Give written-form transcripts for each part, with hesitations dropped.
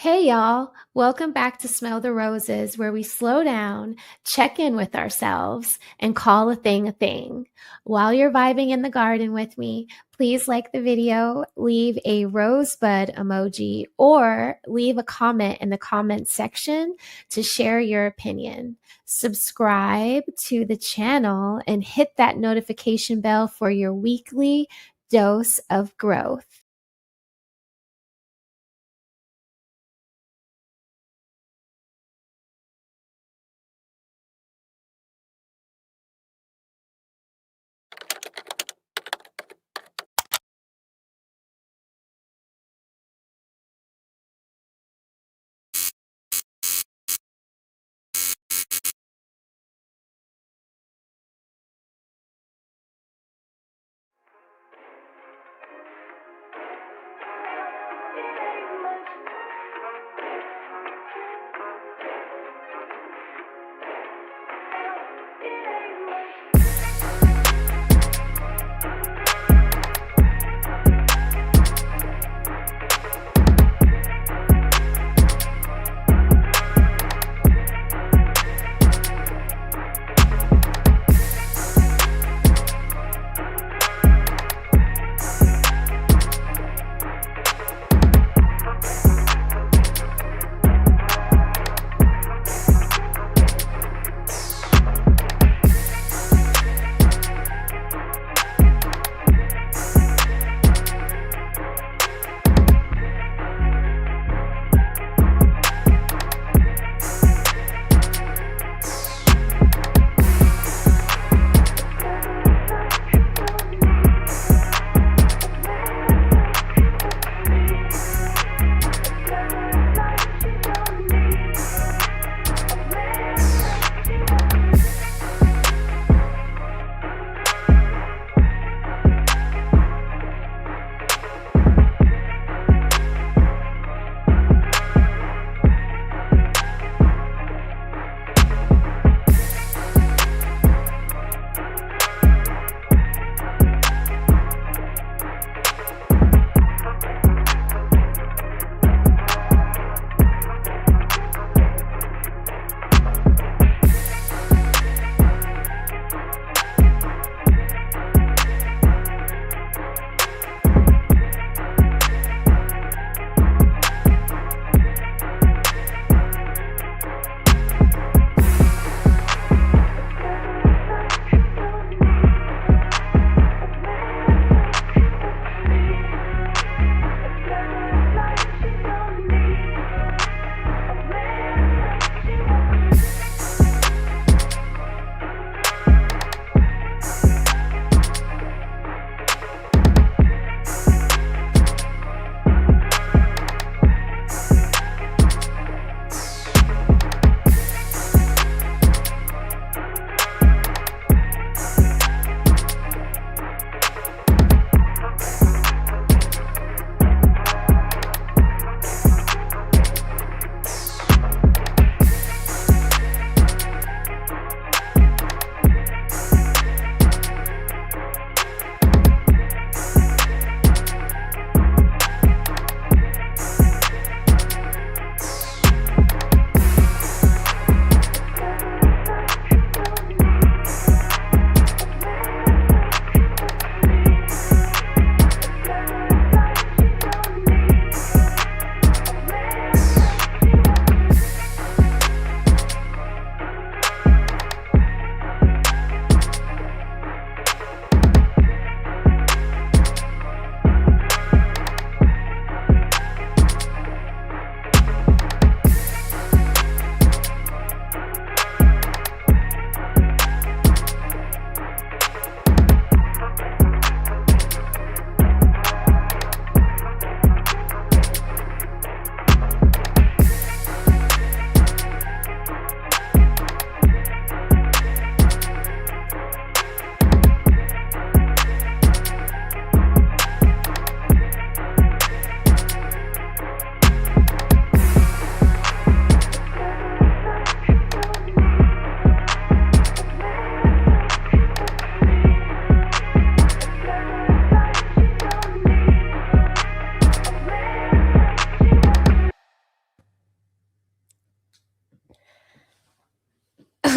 Hey y'all, welcome back to Smell the Roses, where we slow down, check in with ourselves, and call a thing a thing. While you're vibing in the garden with me, please like the video, leave a rosebud emoji, or leave a comment in the comments section to share your opinion. Subscribe to the channel and hit that notification bell for your weekly dose of growth.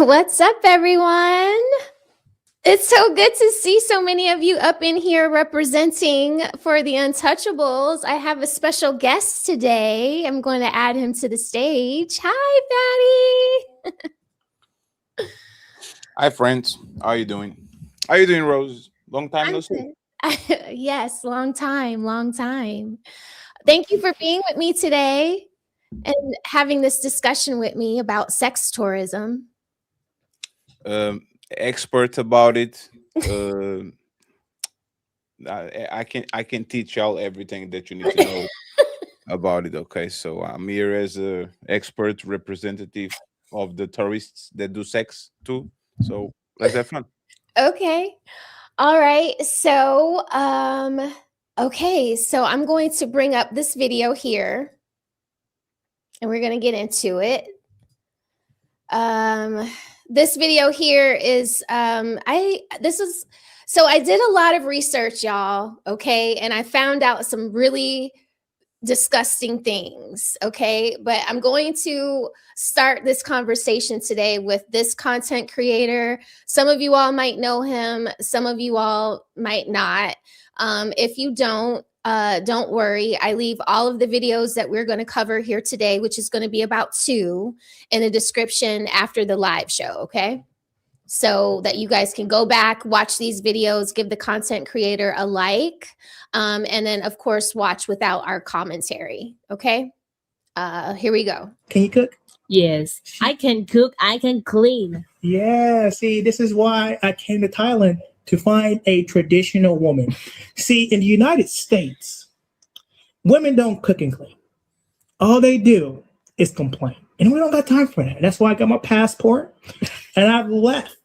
What's up, everyone? It's so good to see so many of you up in here representing for the Untouchables. I have a special guest today. I'm going to add him to the stage. Hi, Patty. Hi, friends. How are you doing? How are you doing, Rose? Long time no see. Yes, long time. Thank you for being with me today and having this discussion with me about sex tourism. Expert about it. I can teach y'all everything that you need to know about it. Okay, so I'm here as a expert representative of the tourists that do sex too. So let's have fun. Okay. All right. So, okay. So I'm going to bring up this video here and we're going to get into it. This video here is, I did a lot of research, y'all. Okay. And I found out some really disgusting things. Okay. But I'm going to start this conversation today with this content creator. Some of you all might know him. Some of you all might not. If you don't worry. I leave all of the videos that we're going to cover here today, which is going to be about 2, in the description after the live show. Okay. So that you guys can go back, watch these videos, give the content creator a like, and then of course watch without our commentary. Okay, here we go. Can you cook? Yes, I can cook. I can clean. Yeah, see, this is why I came to Thailand, to find a traditional woman. See, in the United States, women don't cook and clean. All they do is complain. And we don't got time for that. That's why I got my passport and I've left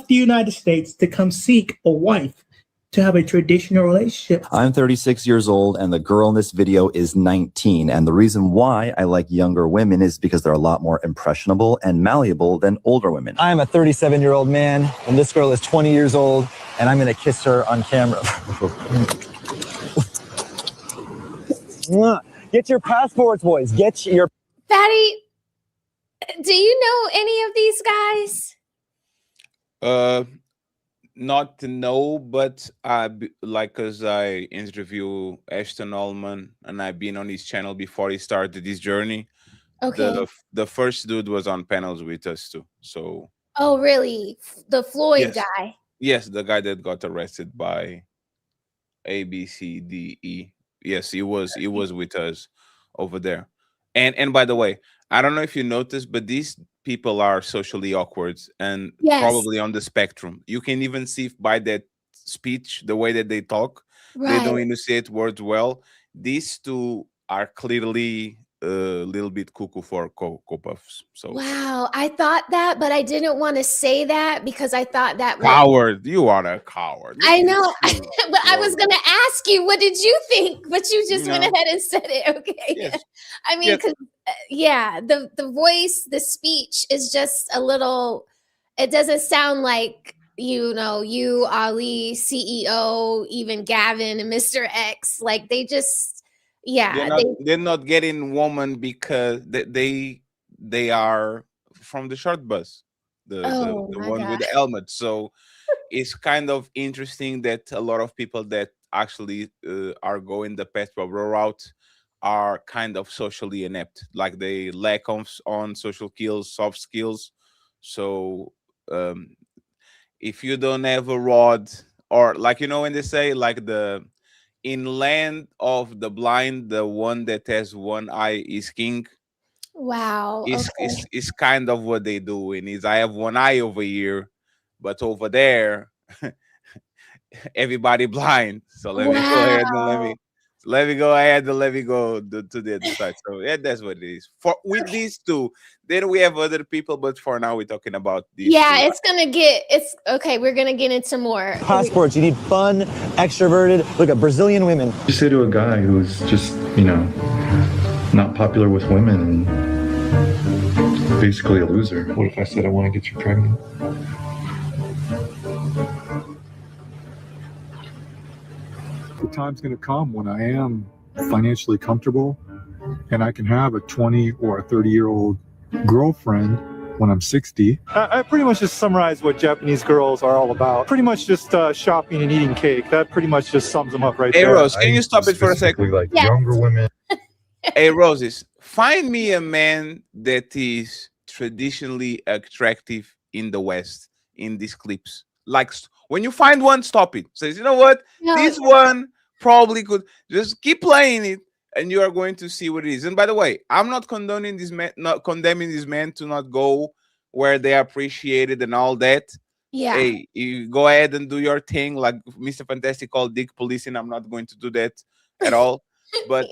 the United States to come seek a wife to have a traditional relationship. I'm 36 years old and the girl in this video is 19. And the reason why I like younger women is because they're a lot more impressionable and malleable than older women. I'm a 37-year-old man and this girl is 20 years old and I'm going to kiss her on camera. Get your passports, boys. Get your... Fatty, do you know any of these guys? Not to know, but cause I interview Ashton Allman and I've been on his channel before he started this journey. Okay. The first dude was on panels with us too. So. Oh, really? The Floyd guy? Yes, the guy that got arrested by ABCDE. Yes, he was with us over there. And by the way, I don't know if you noticed, but these people are socially awkward and probably on the spectrum. You can even see by that speech, the way that they talk, they don't enunciate words well. These two are clearly a little bit cuckoo for co-puffs. So wow, I thought that, but I didn't want to say that because I thought that coward. You are a coward. I know, but I was gonna ask you, what did you think? But you just went ahead and said it. Okay. Yes. I mean, because the voice, the speech is just a little. It doesn't sound like you, Ali, CEO, even Gavin and Mr. X. Like they just. Yeah, they're not getting woman because they are from the short bus, the one with the helmet. So it's kind of interesting that a lot of people that actually are going the petrol route are kind of socially inept, like they lack on social skills, soft skills. So if you don't have a rod, or like when they say like in land of the blind, the one that has one eye is king. Wow. It's kind of what they do. And is I have one eye over here, but over there, everybody blind. So let me go ahead and let me go to the other side. So yeah, that's what it is. With these two, then we have other people, but for now we're talking about these. Yeah, it's okay. We're gonna get into more passports. You need fun, extroverted. Look at Brazilian women. You say to a guy who's just not popular with women and basically a loser. What if I said I want to get you pregnant? The time's going to come when I am financially comfortable and I can have a 20 or a 30-year-old girlfriend when I'm 60. I pretty much just summarize what Japanese girls are all about. Pretty much just shopping and eating cake. That pretty much just sums them up right there. Hey, Rose, can you stop it for a second? Like younger women. Hey, Roses, find me a man that is traditionally attractive in the West in these clips. Like when you find one, stop it. Says, you know what? This one probably could just keep playing it, and you are going to see what it is. And by the way, I'm not condoning this man, not condemning these men to not go where they are appreciated and all that. Yeah. Hey, you go ahead and do your thing, like Mr. Fantastic called dick policing. I'm not going to do that at all. But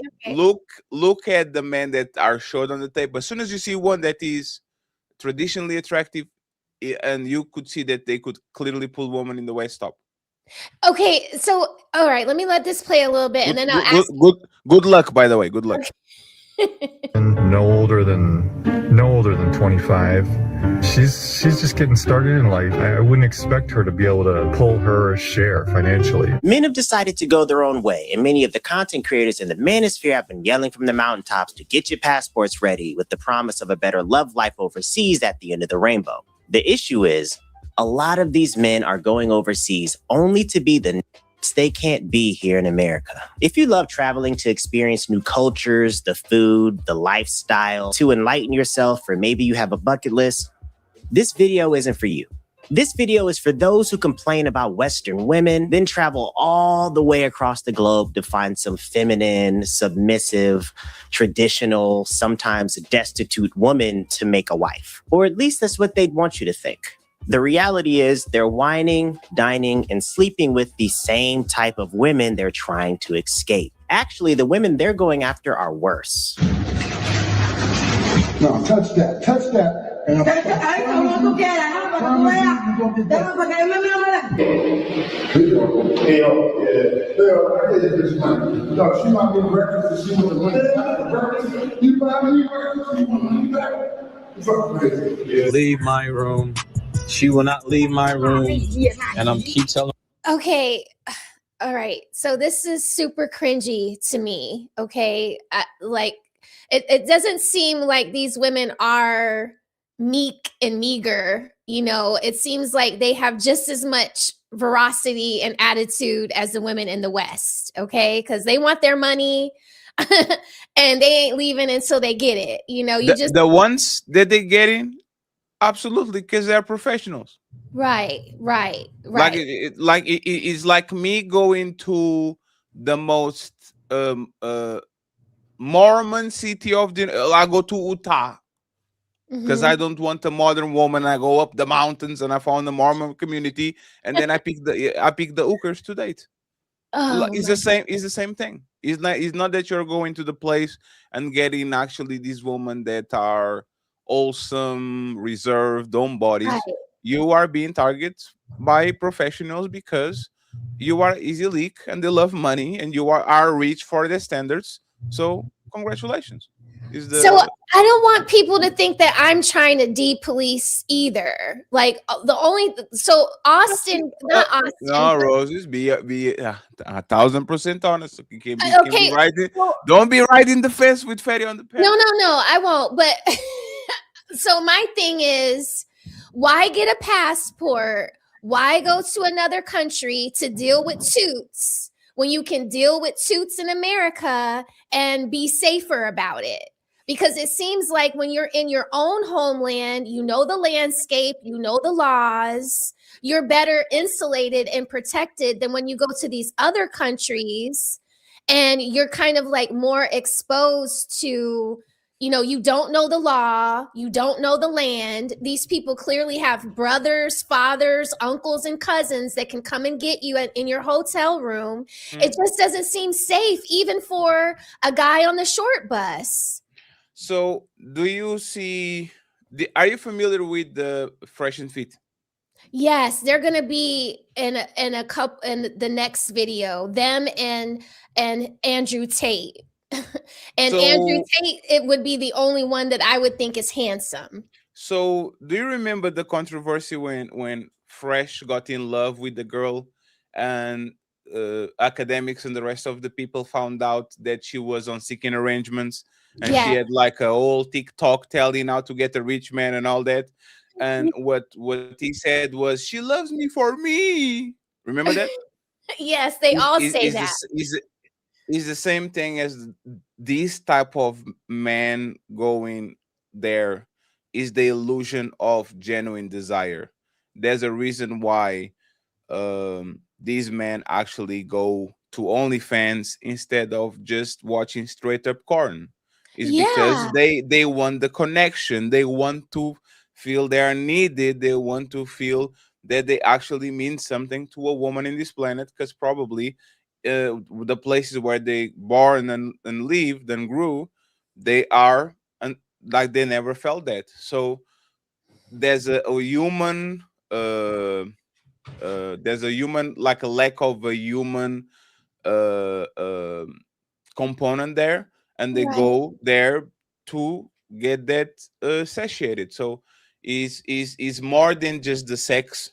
look at the men that are showed on the tape. As soon as you see one that is traditionally attractive, and you could see that they could clearly pull woman in the West, stop. Okay, so all right, let me let this play a little bit, and then I'll ask. Good luck, by the way. Good luck. No older than 25. She's just getting started in life. I wouldn't expect her to be able to pull her share financially. Men have decided to go their own way, and many of the content creators in the manosphere have been yelling from the mountaintops to get your passports ready with the promise of a better love life overseas at the end of the rainbow. The issue is, a lot of these men are going overseas only to be the they can't be here in America. If you love traveling to experience new cultures, the food, the lifestyle, to enlighten yourself, or maybe you have a bucket list, this video isn't for you. This video is for those who complain about Western women, then travel all the way across the globe to find some feminine, submissive, traditional, sometimes destitute woman to make a wife. Or at least that's what they'd want you to think. The reality is they're whining, dining, and sleeping with the same type of women they're trying to escape. Actually, the women they're going after are worse. No, touch that. Leave my room. She will not leave my room, and I'm keep telling. Okay, all right. So this is super cringy to me. Okay, like it doesn't seem like these women are meek and meager. You know, it seems like they have just as much veracity and attitude as the women in the West. Okay, because they want their money. And they ain't leaving until they get it. You know, the ones that they get in. Absolutely, because they're professionals. Right. It's like me going to the most Mormon city of I go to Utah because I don't want a modern woman. I go up the mountains and I found the Mormon community, and then I pick the hookers to date. It's the same. It's the same thing. It's not that you're going to the place and getting actually these women that are wholesome, reserved, homebodies. Right. You are being targeted by professionals because you are easy leak and they love money and you are rich for their standards. So congratulations. So I don't want people to think that I'm trying to de-police either. Like Austin, not Austin. No, Roses, be 1,000% honest. You can't be riding. Don't be riding the fence with Ferry on the pen. No, I won't. But so my thing is, why get a passport? Why go to another country to deal with toots when you can deal with toots in America and be safer about it? Because it seems like when you're in your own homeland, you know the landscape, you know the laws, you're better insulated and protected than when you go to these other countries and you're kind of like more exposed to, you know, you don't know the law, you don't know the land. These people clearly have brothers, fathers, uncles, and cousins that can come and get you in your hotel room. It just doesn't seem safe, even for a guy on the short bus. So do you see, are you familiar with the Fresh and Fit? Yes, they're going to be in the next video, them and Andrew Tate. And Andrew Tate, it would be the only one that I would think is handsome. So do you remember the controversy when Fresh got in love with the girl and academics and the rest of the people found out that she was on seeking arrangements, and she had like a whole TikTok telling how to get a rich man and all that. And what he said was, "She loves me for me." Remember that? Yes, they all say that. Is the same thing as this type of man going there is the illusion of genuine desire. There's a reason why these men actually go to OnlyFans instead of just watching straight up porn. Is because they want the connection. They want to feel they are needed. They want to feel that they actually mean something to a woman in this planet, because probably the places where they born and lived and grew, they are and like they never felt that. So there's a human there's a human, like a lack of a human uh, uh, component there, and they go there to get that satiated. So is more than just the sex.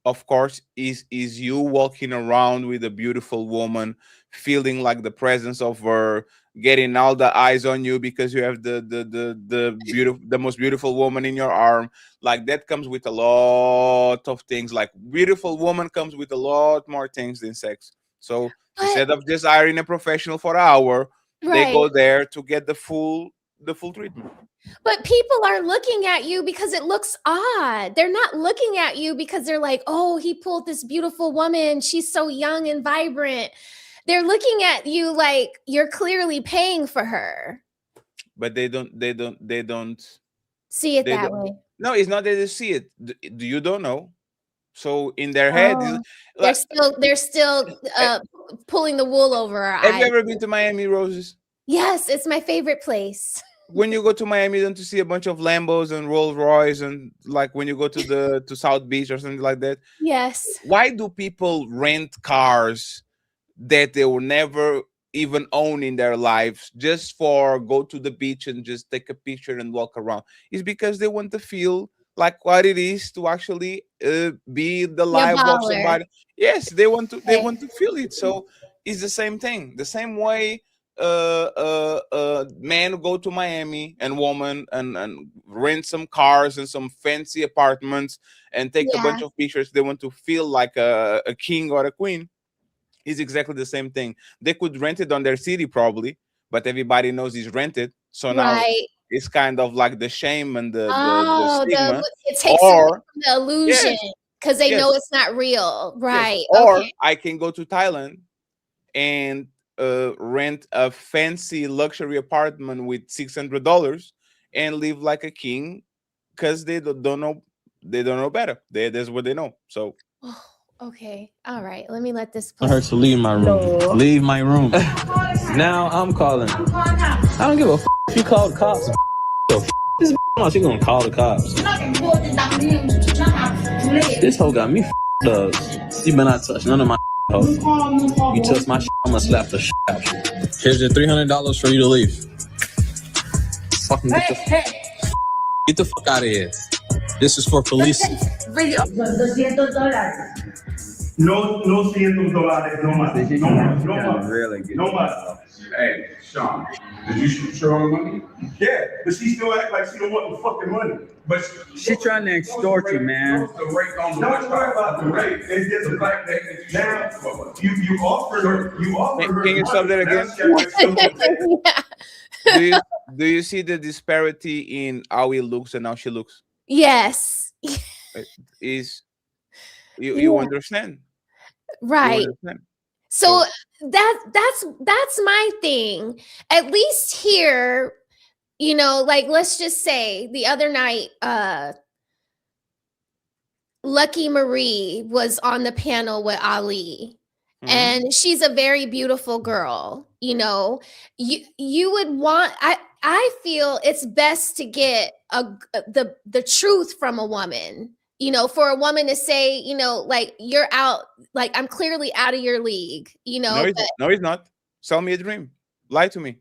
Of course, is you walking around with a beautiful woman, feeling like the presence of her, getting all the eyes on you because you have the most beautiful woman in your arm. Like that comes with a lot of things. Like beautiful woman comes with a lot more things than sex. So instead of just hiring a professional for an hour, they go there to get the full treatment. But people are looking at you because it looks odd. They're not looking at you because they're like, oh, he pulled this beautiful woman. She's so young and vibrant. They're looking at you like you're clearly paying for her. But they don't see it that way. No, it's not that they see it. You don't know. So in their head, they're still pulling the wool over our eyes. Have you ever been to Miami, Roses? Yes, it's my favorite place. When you go to Miami, don't you see a bunch of Lambos and Rolls Royce, and like when you go to South Beach or something like that? Yes. Why do people rent cars that they will never even own in their lives just for go to the beach and just take a picture and walk around? It's because they want to feel like what it is to actually be the life of somebody. Yes, they want to feel it. So it's the same thing. The same way men go to Miami and woman and rent some cars and some fancy apartments and take a bunch of pictures. They want to feel like a king or a queen. It's exactly the same thing. They could rent it on their city probably, but everybody knows it's rented. So now it's kind of like the shame and the stigma. It takes away from the illusion because they know it's not real. Right. Yes. Or I can go to Thailand and rent a fancy luxury apartment with $600 and live like a king because they don't know better. That's what they know. So okay, all right, let me let this I heard to leave my room. Leave my room. Now I'm calling. I don't give a if you call the cops. This much you gonna call the cops. This hoe got me up. You better not touch none of my hoe. You touch my I'm gonna slap the out you. Here's your $300 for you to leave. Fucking get the fuck out of here. This is for police. No $100, no más. No más. Hey, Sean, did you show her money? Yeah, but she still act like she don't want the fucking money. But she trying to extort you, man. Don't worry about the rate. It's just the fact that now you offered her. Can you stop that again? Do you see the disparity in how he looks and how she looks? Yes. You understand? Right. So that's my thing. At least here, like let's just say the other night, Lucky Marie was on the panel with Ali. Mm-hmm. And she's a very beautiful girl. You would want, I feel it's best to get the truth from a woman. For a woman to say, like you're out, like I'm clearly out of your league, No, he's not. Sell me a dream. Lie to me.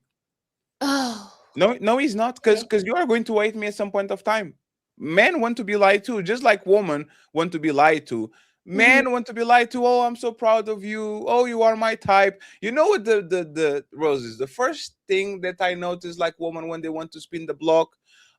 Oh. No, he's not. Because you are going to hate me at some point of time. Men want to be lied to, just like women want to be lied to. Men want to be lied to. Oh, I'm so proud of you. Oh, you are my type. You know what the Roses? The first thing that I notice, like women when they want to spin the block,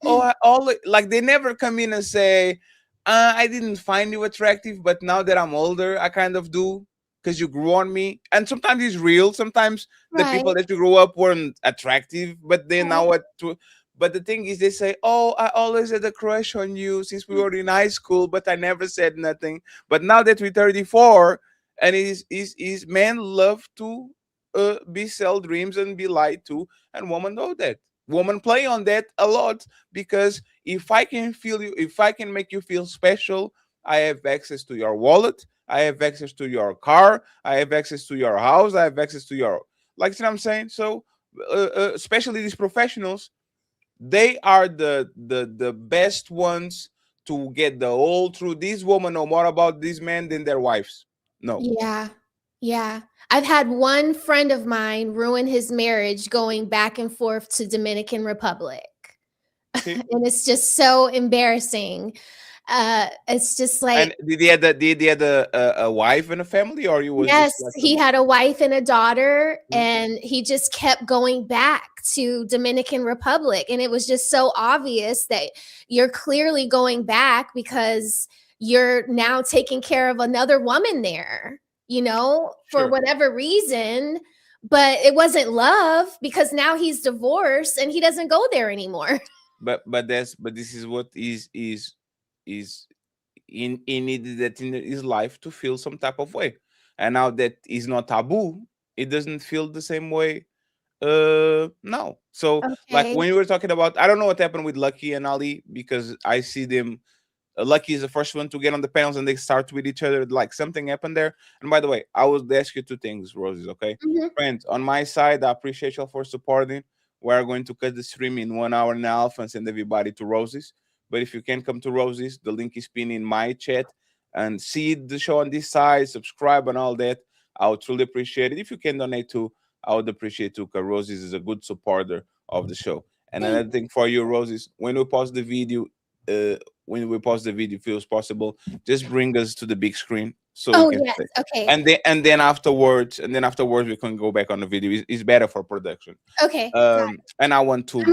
like they never come in and say, I didn't find you attractive, but now that I'm older, I kind of do because you grew on me. And sometimes it's real. Sometimes the people that you grew up weren't attractive, but they now what to. But the thing is, they say, "Oh, I always had a crush on you since we were in high school, but I never said nothing." But now that we're 34, and is men love to be sell dreams and be lied to, and women know that. Women play on that a lot because if I can feel you, if I can make you feel special, I have access to your wallet, I have access to your car, I have access to your house, I have access to your, like, you know what I'm saying? So, especially these professionals, they are the best ones to get the whole truth. These women know more about these men than their wives. No. Yeah. I've had one friend of mine ruin his marriage going back and forth to Dominican Republic. And it's just so embarrassing. It's just like. And did he had a wife and a family, or you was Yes, just like he had a wife and a daughter, and he just kept going back to Dominican Republic, and it was just so obvious that you're clearly going back because you're now taking care of another woman there, for whatever reason. But it wasn't love because now he's divorced and he doesn't go there anymore. But this is what is he needed that in his life to feel some type of way, and now that is not taboo, it doesn't feel the same way now. So like when you were talking about, I don't know what happened with Lucky and Ali, because I see them, Lucky is the first one to get on the panels and they start with each other, like something happened there. And by the way, I will ask you two things, Roses, okay? Friends, on my side, I appreciate you for supporting. We're going to cut the stream in 1 hour and a half and send everybody to Roses. But if you can come to Roses, the link is pinned in my chat, and see the show on this side, subscribe and all that. I would truly appreciate it. If you can donate too, I would appreciate too, because Roses is a good supporter of the show. And another thing for you, Roses, when we pause the video, if it was possible, just bring us to the big screen so we can yes, okay. And then afterwards we can go back on the video. It's better for production. Okay. And I want to I'm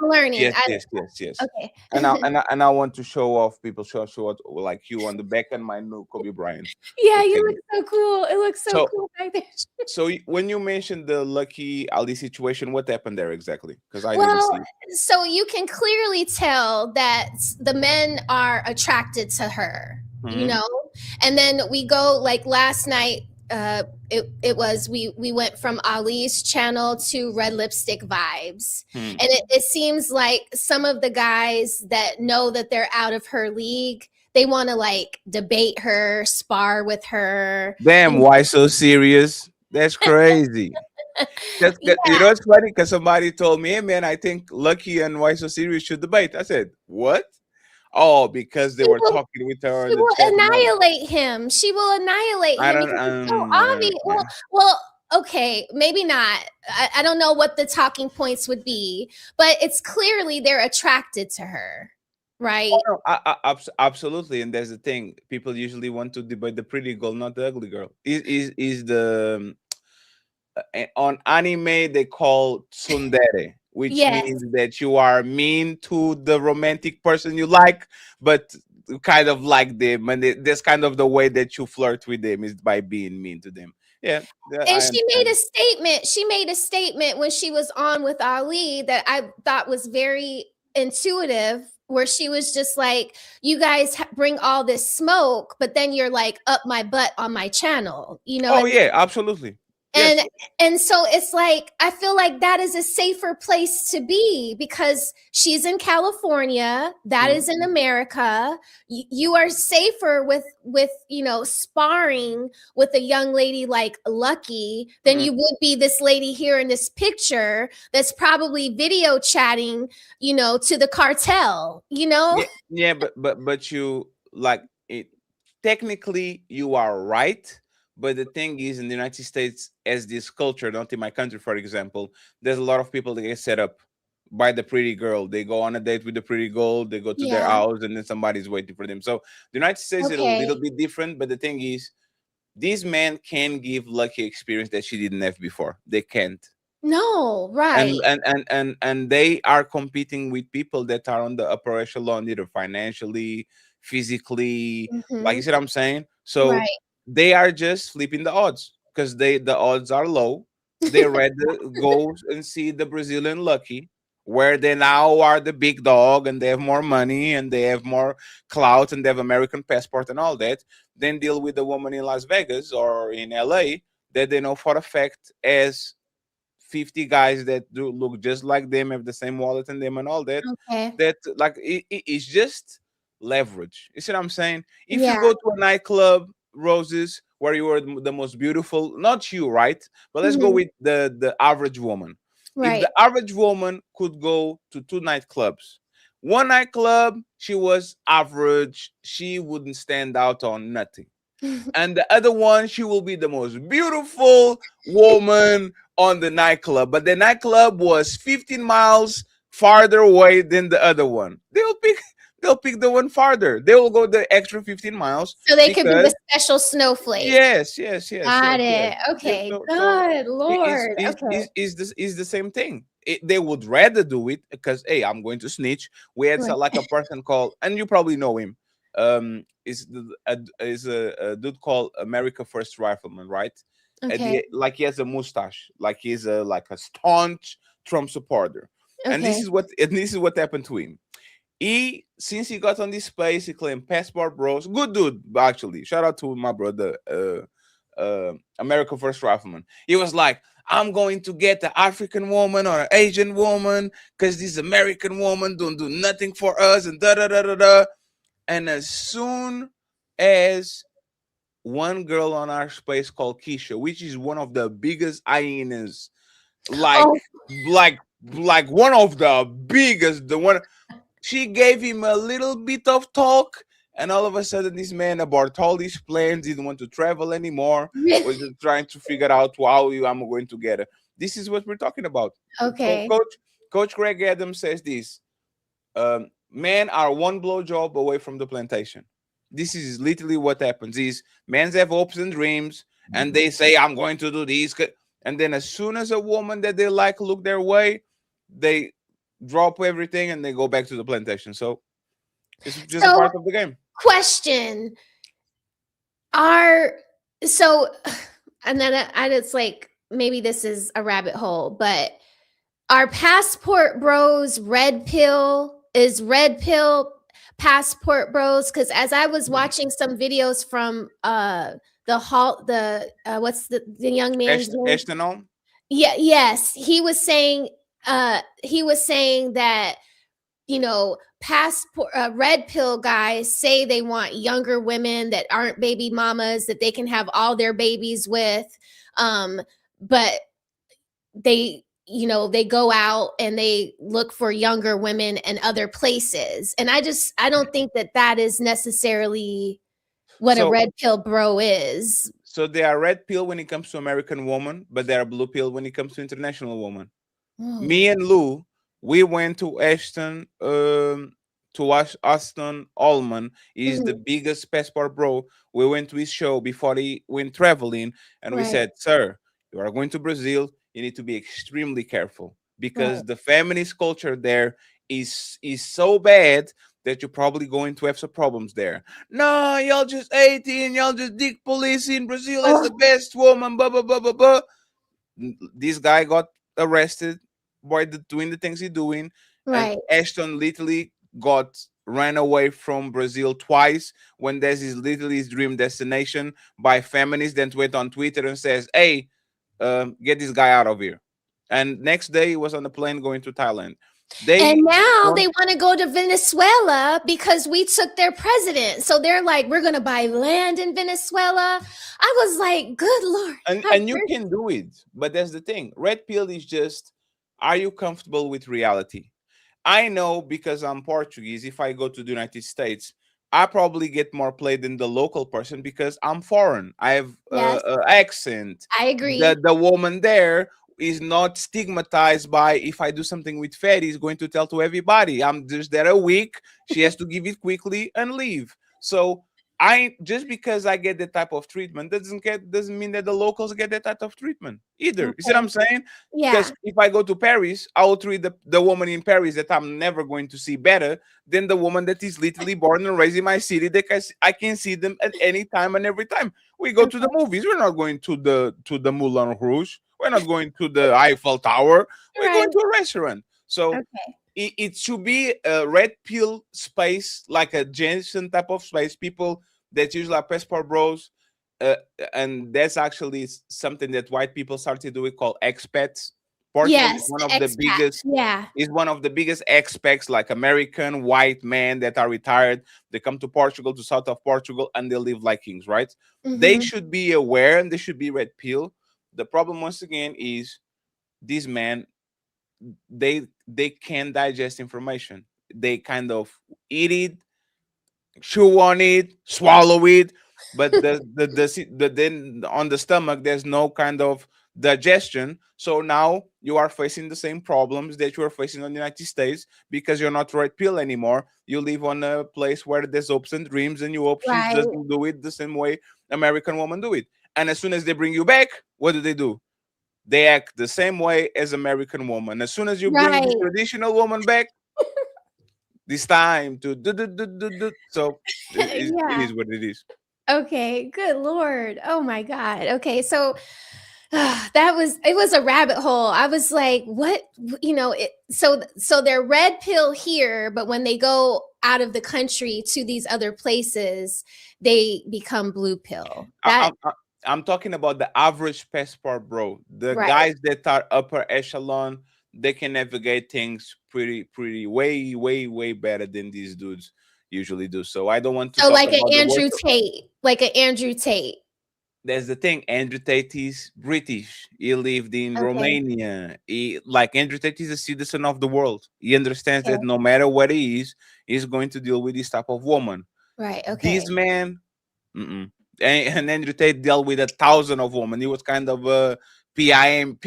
learning. Yes. Okay. And I want to show off people, show like you on the back and my new Kobe Bryant. Yeah, you look so cool. It looks so cool back there. So when you mentioned the Lucky Ali situation, what happened there exactly? Because I didn't see. So you can clearly tell that the men are attracted to her, and then we go, like last night, we went from Ali's channel to Red Lipstick Vibes, and it seems like some of the guys that know that they're out of her league, they want to like debate her, spar with her. Damn, why so serious? That's crazy. You know, it's funny because somebody told me, "Hey man, I think Lucky and Why So Serious should debate." I said, "What?" Oh, because they were talking with her. She will annihilate him. She will annihilate him because it's so obvious. Well, okay, maybe not. I don't know what the talking points would be, but it's clearly they're attracted to her, right? Oh, no, absolutely. And there's the thing: people usually want to debate the pretty girl, not the ugly girl. Is the on anime they call tsundere, which means that you are mean to the romantic person you like, but kind of like them, and that's kind of the way that you flirt with them, is by being mean to them. Yeah. And she made a statement. She made a statement when she was on with Ali that I thought was very intuitive, where she was just like, you guys bring all this smoke, but then you're like up my butt on my channel, Oh yeah, absolutely. And so it's like, I feel like that is a safer place to be because she's in California, that is in America. You are safer with sparring with a young lady like Lucky than you would be this lady here in this picture that's probably video chatting, to the cartel, Yeah, but you like it. Technically, you are right. But the thing is, in the United States, as this culture, not in my country, for example, there's a lot of people that get set up by the pretty girl. They go on a date with the pretty girl. They go to their house, and then somebody's waiting for them. So the United States is a little bit different, but the thing is, these men can give lucky experience that she didn't have before. They can't. No, right. And they are competing with people that are on the upper echelon, either financially, physically, like you said, I'm saying. So they are just flipping the odds because the odds are low. They rather go and see the Brazilian lucky, where they now are the big dog and they have more money and they have more clout and they have American passport and all that, than deal with the woman in Las Vegas or in LA that they know for a fact as 50 guys that do look just like them, have the same wallet and them and all that. That like it's just leverage. You see what I'm saying? If you go to a nightclub, Roses, where you were the most beautiful, not you, right? But let's go with the average woman. If the average woman could go to 2 nightclubs, one nightclub she was average, she wouldn't stand out on nothing. And the other one, she will be the most beautiful woman on the nightclub, but the nightclub was 15 miles farther away than the other one. They'll pick the one farther. They will go the extra 15 miles. So they could be the special snowflake. Yes. Got it. Okay. Good Lord. Is the same thing. They would rather do it because, hey, I'm going to snitch. We had like a person called, and you probably know him. Is a dude called America First Rifleman, right? Like he has a mustache, like he's a staunch Trump supporter. And this is what happened to him. Since he got on this space, he claimed passport bros. Good dude, actually. Shout out to my brother, America First Rifleman. He was like, I'm going to get an African woman or an Asian woman because this American woman don't do nothing for us and da da da da da. And as soon as one girl on our space called Keisha, which is one of the biggest hyenas, like one of the biggest, the one, she gave him a little bit of talk, and all of a sudden this man abort all these plans, didn't want to travel anymore, was just trying to figure out how I'm going to get her. This is what we're talking about. Coach Greg Adams says this. Men are one blowjob away from the plantation. This is literally what happens. Is men have hopes and dreams, and they say, I'm going to do this. And then as soon as a woman that they like look their way, they drop everything and they go back to the plantation. So it's just a part of the game. Question. And then it's like, maybe this is a rabbit hole, but are passport bros red pill? Is red pill passport bros? Because as I was watching some videos from what's the young man's name? Ashton. Yes, he was saying that, you know, passport red pill guys say they want younger women that aren't baby mamas that they can have all their babies with, but they go out and they look for younger women in other places. And I don't think that is necessarily what a red pill bro is. So they are red pill when it comes to American woman, but they are blue pill when it comes to international woman. Me and Lou, we went to Ashton, Aston Allman. He's the biggest passport bro. We went to his show before he went traveling, and we said, sir, you are going to Brazil. You need to be extremely careful because the feminist culture there is so bad that you're probably going to have some problems there. No, y'all just 18, y'all just dick police in Brazil as the best woman, blah, blah, blah, blah, blah. This guy got arrested by doing the things he's doing. And Ashton literally ran away from Brazil twice when there's literally his dream destination by feminists that went on Twitter and says, hey, get this guy out of here. And next day he was on the plane going to Thailand. And now they want to go to Venezuela because we took their president. So they're like, we're going to buy land in Venezuela. I was like, good Lord. And you can do it. But that's the thing. Red pill is just, are you comfortable with reality? I know because I'm Portuguese, if I go to the United States, I probably get more play than the local person because I'm foreign. I have an accent. I agree. The woman there, is not stigmatized by, if I do something with fatty, he's going to tell to everybody I'm just there a week. She has to give it quickly and leave. So just because I get that type of treatment doesn't mean that the locals get that type of treatment either. You see what I'm saying? Yeah. Because if I go to Paris, I will treat the woman in Paris that I'm never going to see better than the woman that is literally born and raised in my city. That I can see them at any time and every time. We go to the movies. We're not going to the Moulin Rouge. We're not going to the Eiffel Tower. We're going to a restaurant. So it should be a red pill space, like a Jensen type of space. People that usually are passport bros, and that's actually something that white people started doing called expats. Portugal is one of the biggest. Is one of the biggest expats, like American white men that are retired. They come to Portugal, to south of Portugal, and they live like kings, right? They should be aware and they should be red pill. The problem, once again, is these men, they can't digest information. They kind of eat it, chew on it, swallow it, but then on the stomach there's no kind of digestion. So now you are facing the same problems that you are facing in the United States because you're not red pill anymore. You live on a place where there's hopes and dreams, and you hope she doesn't do it the same way American women do it. And as soon as they bring you back, what do? They act the same way as American woman. As soon as you bring the traditional woman back, this time to do. So it is what it is. Okay, good Lord. Oh my God. Okay, so it was a rabbit hole. I was like, what, so they're red pill here, but when they go out of the country to these other places, they become blue pill. I'm talking about the average passport bro. The guys that are upper echelon, they can navigate things pretty way better than these dudes usually do. So I don't want to. So like an Andrew Tate. That's the thing. Andrew Tate is British. He lived in Romania. Andrew Tate is a citizen of the world. He understands that no matter what he is, he's going to deal with this type of woman. Right. Okay. This man, and Andrew Tate dealt with 1,000 of women. He was kind of a PIMP,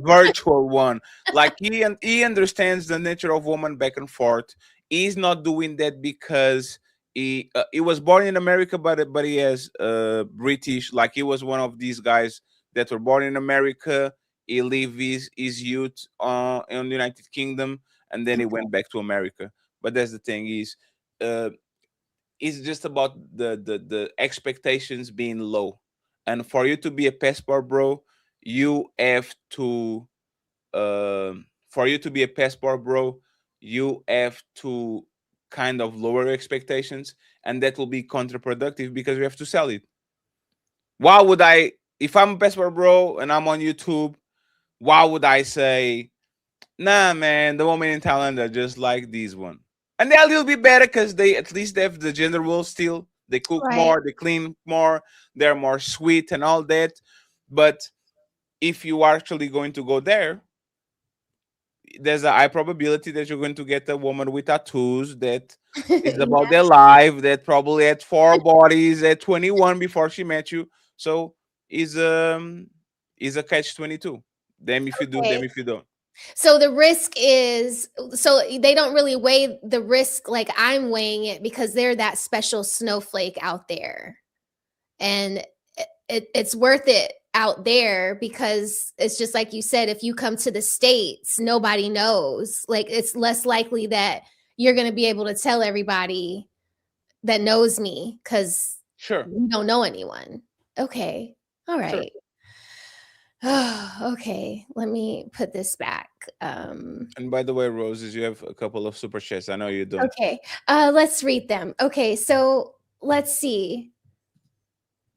virtual one. Like he understands the nature of woman back and forth. He's not doing that because he was born in America, but he has British. Like he was one of these guys that were born in America. He lived his youth in the United Kingdom, and then he went back to America. But that's the thing is, it's just about the expectations being low. And for you to be a passport bro, you have to kind of lower expectations, and that will be counterproductive because we have to sell it. Why would I, if I'm a passport bro and I'm on YouTube, why would I say, nah man, the women in Thailand are just like these one? And they're a little bit better because they at least have the gender role still. They cook more, they clean more, they're more sweet and all that. But if you are actually going to go there, there's a high probability that you're going to get a woman with tattoos that is about their life, that probably had 4 bodies at 21 before she met you. So is a catch-22. Them if you do, them if you don't. So the risk is, so they don't really weigh the risk like I'm weighing it because they're that special snowflake out there. And it's worth it out there because it's just like you said, if you come to the States, nobody knows. Like it's less likely that you're going to be able to tell everybody that knows me because you don't know anyone. Okay. All right. Okay, let me put this back. And by the way, Roses, you have a couple of super chats. I know you don't. Okay, let's read them. Okay, so let's see.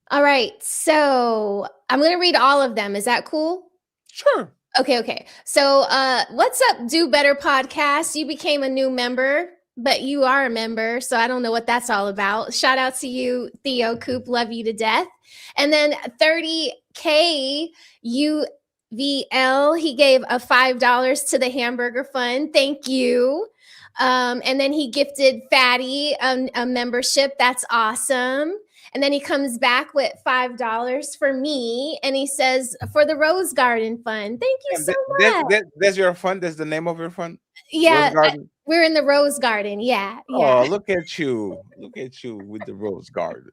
All right, so I'm gonna read all of them. Is that cool? Sure. Okay. So what's up, Do Better Podcast? You became a new member, but you are a member, so I don't know what that's all about. Shout out to you, Theo Coop. Love you to death. And then 30K UVL, he gave a $5 to the Hamburger Fund. Thank you. And then he gifted Fatty a membership. That's awesome. And then he comes back with $5 for me. And he says, for the Rose Garden Fund. Thank you so much. That's your fund. That's the name of your fund. Yeah. We're in the Rose Garden. Yeah. Oh, look at you. Look at you with the Rose Garden.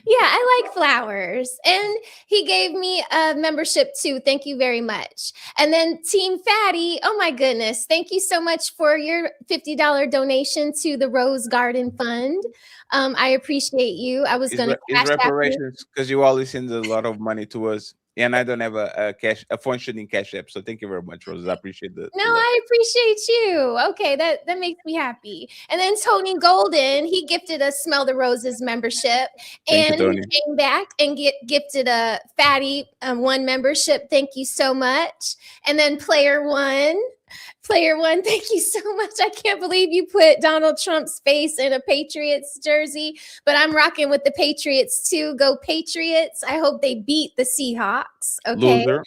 Yeah, I like flowers. And he gave me a membership too. Thank you very much. And then Team Fatty, oh my goodness. Thank you so much for your $50 donation to the Rose Garden Fund. I appreciate you. I was going to It's reparations because you always send a lot of money to us. And I don't have a functioning cash app. So thank you very much, Rose. I appreciate that. No, I appreciate you. Okay, that makes me happy. And then Tony Golden, he gifted us Smell the Roses membership. And he came back and gifted a Fatty 1 membership. Thank you so much. And then Player One, thank you so much. I can't believe you put Donald Trump's face in a Patriots jersey, but I'm rocking with the Patriots too. Go Patriots. I hope they beat the Seahawks. Okay. Loser.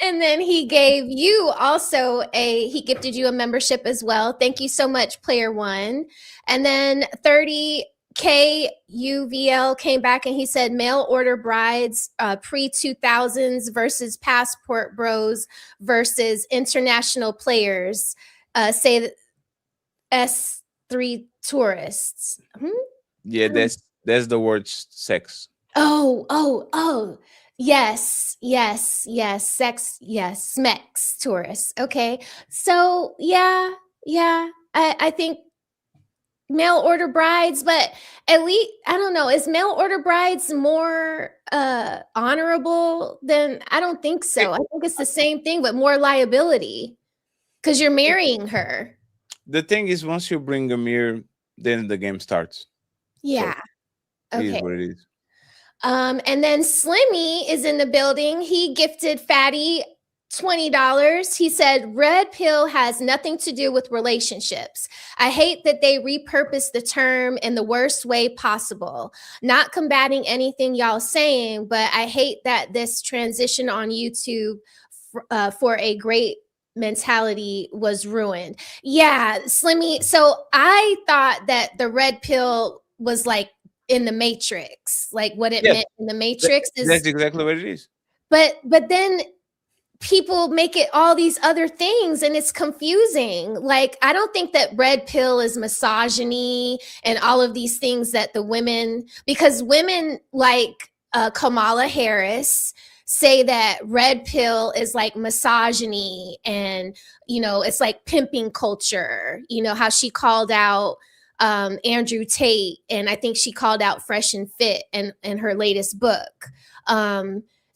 And then he gave you also he gifted you a membership as well. Thank you so much, Player One. And then 30K UVL came back and he said mail order brides pre-2000s versus passport bros versus international players. Say that S3 tourists. Yeah, that's the word sex. Oh. Yes. Sex, yes. Smex tourists. Okay. So yeah. I think mail order brides, but at least, I don't know, is mail order brides more honorable than, I don't think so. I think it's the same thing, but more liability because you're marrying her. The thing is, once you bring a mirror, then the game starts. Yeah. So okay. It is what it is. And then Slimmy is in the building. He gifted Fatty $20. He said, red pill has nothing to do with relationships. I hate that they repurpose the term in the worst way possible. Not combating anything y'all saying, but I hate that this transition on YouTube for a great mentality was ruined. Yeah, Slimmy. So I thought that the red pill was like in the Matrix, like what it meant in the Matrix is that's exactly what it is. But then people make it all these other things and it's confusing. Like, I don't think that red pill is misogyny and all of these things that the women, because women like Kamala Harris say that red pill is like misogyny and, it's like pimping culture, how she called out Andrew Tate, and I think she called out Fresh and Fit in her latest book.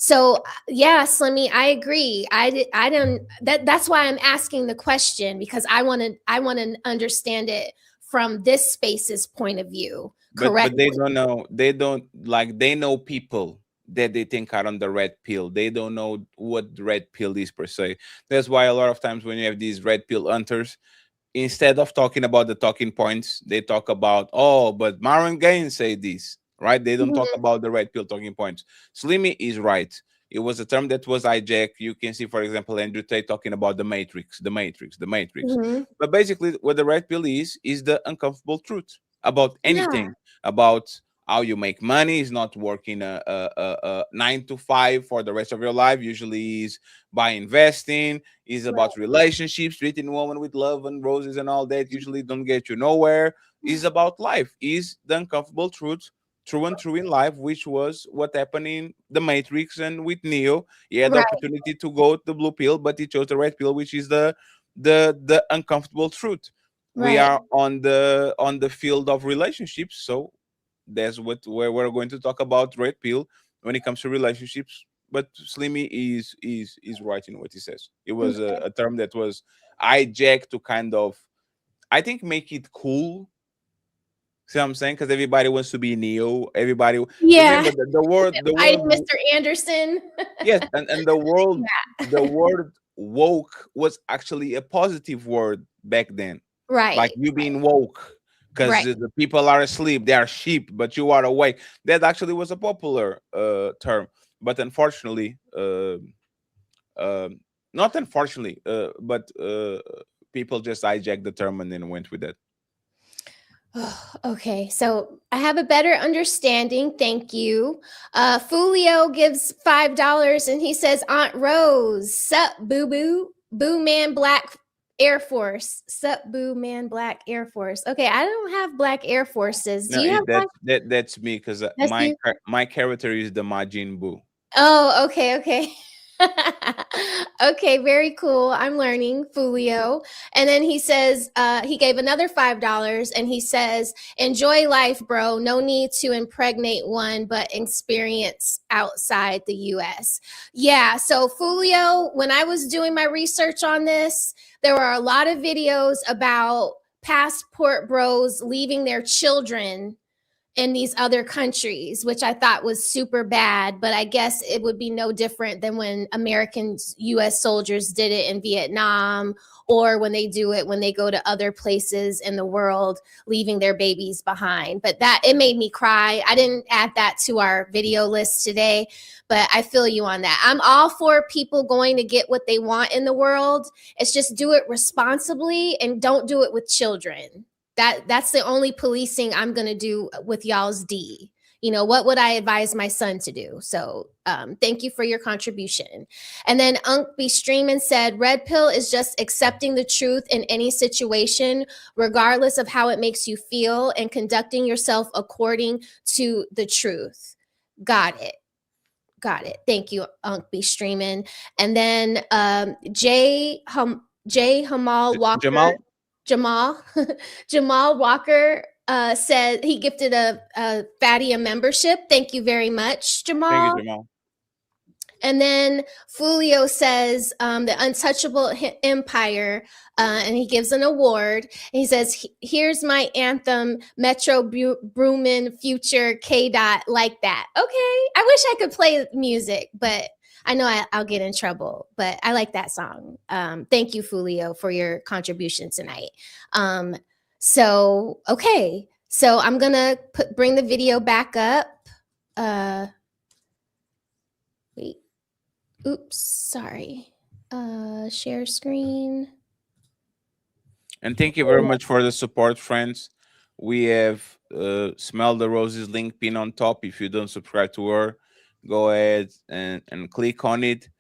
So yeah, Slimmy, I agree. I don't. That's why I'm asking the question, because I want to understand it from this space's point of view. Correct. But they don't know. They know people that they think are on the red pill. They don't know what the red pill is per se. That's why a lot of times when you have these red pill hunters, instead of talking about the talking points, they talk about, but Marvin Gaye said this, right? They don't talk about the red pill talking points. Slimmy is right. It was a term that was hijacked. You can see, for example, Andrew Tate talking about the Matrix. But basically, what the red pill is the uncomfortable truth about anything, about how you make money. Is not working a 9 to 5 for the rest of your life. Usually is by investing. Is about relationships, treating women with love and roses and all that. Usually don't get you nowhere. Is about life. Is the uncomfortable truth, true and true in life, which was what happened in the Matrix and with Neo. He had the opportunity to go to the blue pill, but he chose the red pill, which is the uncomfortable truth. We are on the field of relationships, so that's where we're going to talk about red pill when it comes to relationships. But Slimmy is right in what he says. It was a term that was hijacked to kind of, I think, make it cool. See what I'm saying? Because everybody wants to be Neo. Everybody, remember the word, Mr. Anderson. Yes, and the world, the word woke was actually a positive word back then. Right. Like you being woke. Because the people are asleep, they are sheep, but you are awake. That actually was a popular term, but unfortunately, not unfortunately, but people just hijacked the term and then went with it. Okay, so I have a better understanding. Thank you. Fulio gives $5 and he says, Aunt Rose, sup, boo boo, boo man black Air Force, sup, boo man black Air Force. Okay, I don't have black Air Forces. Do No, you have black? that's me because That's you. my character is the Majin Buu. Oh, okay, okay. Okay, very cool. I'm learning, Fulio. And then he says, he gave another $5 and he says, enjoy life, bro. No need to impregnate one, but experience outside the US. Yeah, so Fulio, when I was doing my research on this, there were a lot of videos about passport bros leaving their children in these other countries, which I thought was super bad. But I guess it would be no different than when Americans, US soldiers did it in Vietnam, or when they do it when they go to other places in the world, leaving their babies behind. But that, it made me cry. I didn't add that to our video list today, but I feel you on that. I'm all for people going to get what they want in the world. It's just do it responsibly and don't do it with children. That's the only policing I'm going to do with y'all's D. You know, what would I advise my son to do? So thank you for your contribution. And then Unc B. Streamin said, red pill is just accepting the truth in any situation, regardless of how it makes you feel, and conducting yourself according to the truth. Got it. Got it. Thank you, Unc B. Streamin. And then J. Hamal Walker. Jamal Walker said he gifted a Fatty a membership. Thank you very much, Jamal. Thank you, Jamal. And then Fulio says the Untouchable Empire, and he gives an award. And he says, here's my anthem, Metro Boomin Future K. Dot, like that. Okay, I wish I could play music, but I know I'll get in trouble, but I like that song. Thank you, Fulio, for your contribution tonight. Okay. So I'm going to bring the video back up. Wait. Oops, sorry. Share screen. And thank you very much for the support, friends. We have Smell the Roses link pinned on top. If you don't subscribe to her, go ahead and click on it.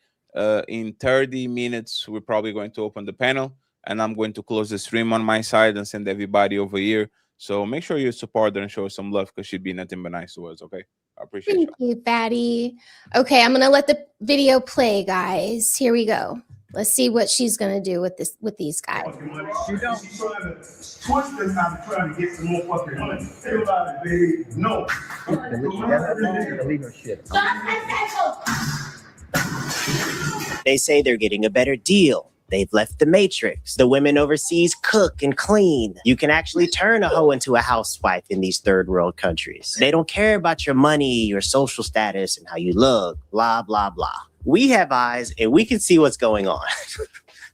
In 30 minutes, we're probably going to open the panel, and I'm going to close the stream on my side and send everybody over here. So make sure you support her and show her some love, because she'd be nothing but nice to us, okay? I appreciate Thank you, Fatty. Okay, I'm going to let the video play, guys. Here we go. Let's see what she's gonna do with these guys. She's trying to twist this out, trying to get some more fucking money. Think about it, baby. No. They say they're getting a better deal. They've left the matrix. The women overseas cook and clean. You can actually turn a hoe into a housewife in these third world countries. They don't care about your money, your social status, and how you look, blah, blah, blah. We have eyes and we can see what's going on.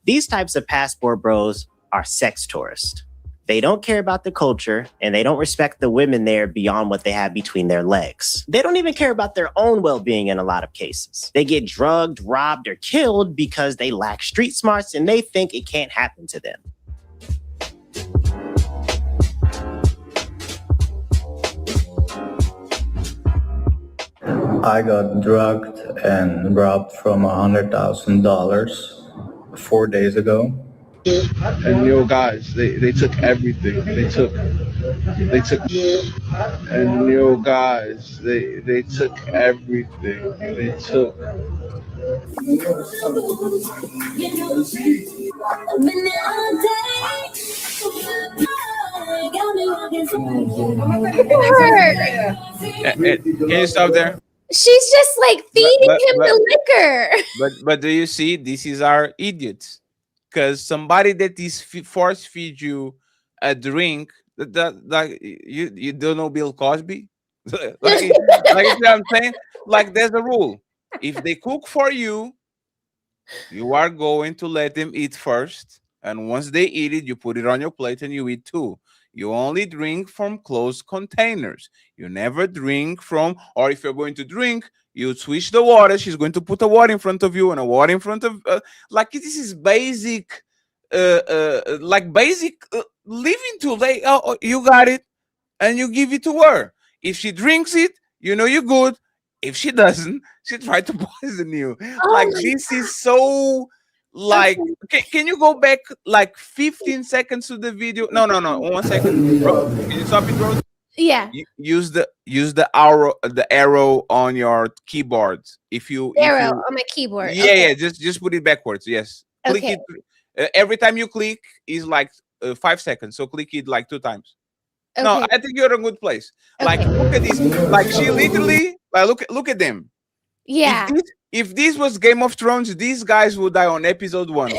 These types of passport bros are sex tourists. They don't care about the culture, and they don't respect the women there beyond what they have between their legs. They don't even care about their own well-being in a lot of cases. They get drugged, robbed, or killed because they lack street smarts and they think it can't happen to them. I got drugged and robbed from $100,000 4 days ago. And yo, guys, they took everything. They took, and yo, guys, they took everything. They took. Can you stop there? She's just like feeding him the liquor. But do you see? This is our idiots. Because somebody that is force feed you a drink, that you don't know Bill Cosby, like you know what I'm saying? Like there's a rule: if they cook for you, you are going to let them eat first, and once they eat it, you put it on your plate and you eat too. You only drink from closed containers. You never drink from, or if you're going to drink, you switch the water. She's going to put a water in front of you and a water in front of, like this is basic, like basic leaving too late. Oh, you got it, and you give it to her. If she drinks it, you know you're good. If she doesn't, she tried to poison you. Like this is so. Like, can you go back like 15 seconds to the video? No, 1 second. Can you stop it, Rose? Yeah. Use the arrow on your keyboard. If you on my keyboard. Yeah, just put it backwards. Yes. Click it. Every time you click is like 5 seconds. So click it like 2 times. Okay. No, I think you're in a good place. Like, look at this. Like, she literally, like, look at them. Yeah. If this was Game of Thrones, these guys would die on episode 1.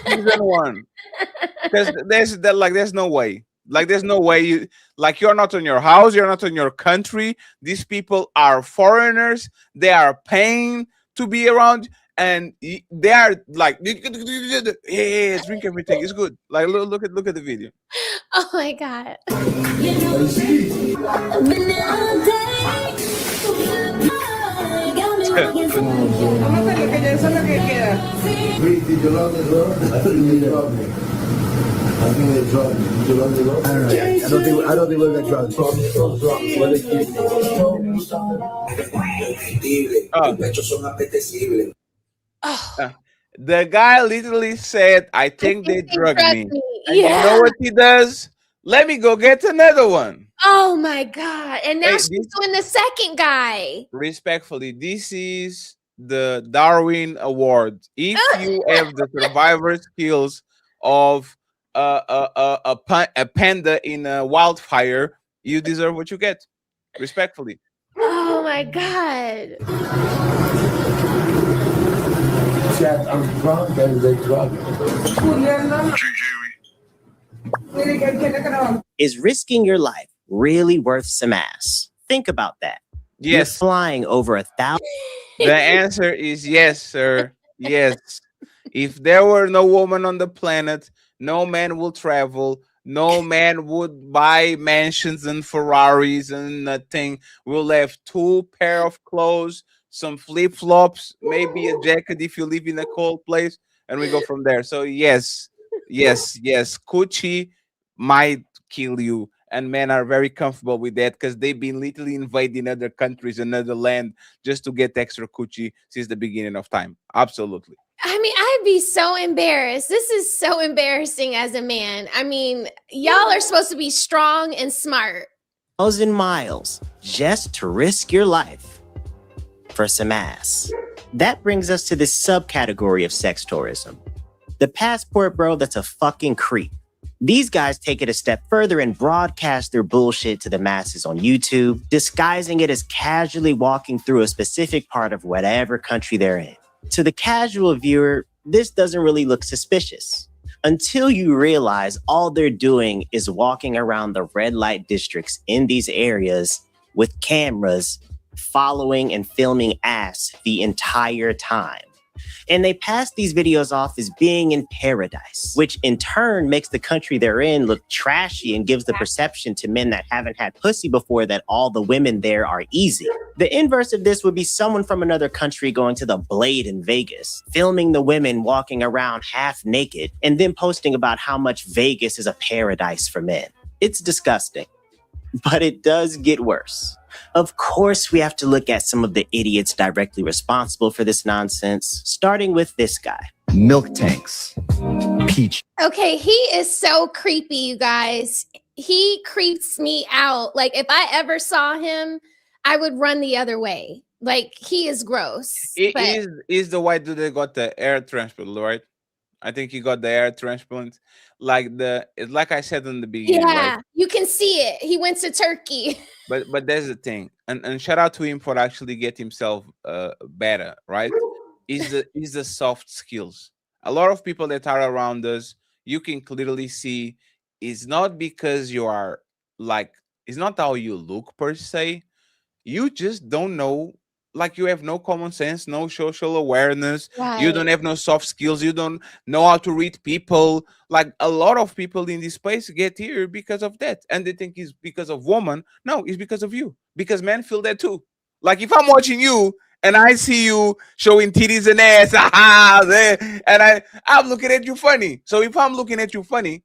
Season 1. Because there's no way. Like, there's no way you're not on your house, you're not on your country. These people are foreigners. They are paying to be around, and they are like, yeah, drink everything. It's good. Like, look at the video. Oh my God. I think they drugged me. Did you love the I don't think we're gonna drug. The guy literally said, I think they drugged me. And you know what he does? Let me go get another one. Oh my God. And now she's doing the second guy. Respectfully, this is the Darwin Award. If you have the survivor skills of a panda in a wildfire, you deserve what you get. Respectfully. Oh my God. I'm drunk and they drug me. Is risking your life really worth some ass? Think about that. Yes. You're flying over 1,000. The answer is yes, sir. Yes. If there were no woman on the planet, no man will travel. No man would buy mansions and Ferraris and nothing. We'll have 2 pair of clothes, some flip-flops, maybe a jacket if you live in a cold place, and we go from there. So yes. Coochie might kill you, and men are very comfortable with that because they've been literally invading other countries, another land, just to get extra coochie since the beginning of time. Absolutely. I mean, I'd be so embarrassed. This is so embarrassing as a man. I mean, y'all are supposed to be strong and smart. 1,000 miles just to risk your life for some ass. That brings us to this subcategory of sex tourism. The passport bro that's a fucking creep. These guys take it a step further and broadcast their bullshit to the masses on YouTube, disguising it as casually walking through a specific part of whatever country they're in. To the casual viewer, this doesn't really look suspicious until you realize all they're doing is walking around the red light districts in these areas with cameras following and filming ass the entire time. And they pass these videos off as being in paradise, which in turn makes the country they're in look trashy and gives the perception to men that haven't had pussy before that all the women there are easy. The inverse of this would be someone from another country going to the Blade in Vegas, filming the women walking around half naked, and then posting about how much Vegas is a paradise for men. It's disgusting, but it does get worse. Of course, we have to look at some of the idiots directly responsible for this nonsense, starting with this guy. Milk tanks. Peach. Okay, he is so creepy, you guys. He creeps me out. Like, if I ever saw him, I would run the other way. Like, he is gross. Is the white dude that got the air transplant, right? I think he got the air transplant. Like I said in the beginning. Yeah, right? You can see it. He went to Turkey. But there's the thing, and shout out to him for actually get himself better, right? Is the soft skills. A lot of people that are around us, you can clearly see, it's not because you are like, it's not how you look per se. You just don't know. Like, you have no common sense, no social awareness. Right. You don't have no soft skills. You don't know how to read people. Like, a lot of people in this space get here because of that. And they think it's because of woman. No, it's because of you. Because men feel that too. Like, if I'm watching you and I see you showing titties and ass, and I'm looking at you funny. So if I'm looking at you funny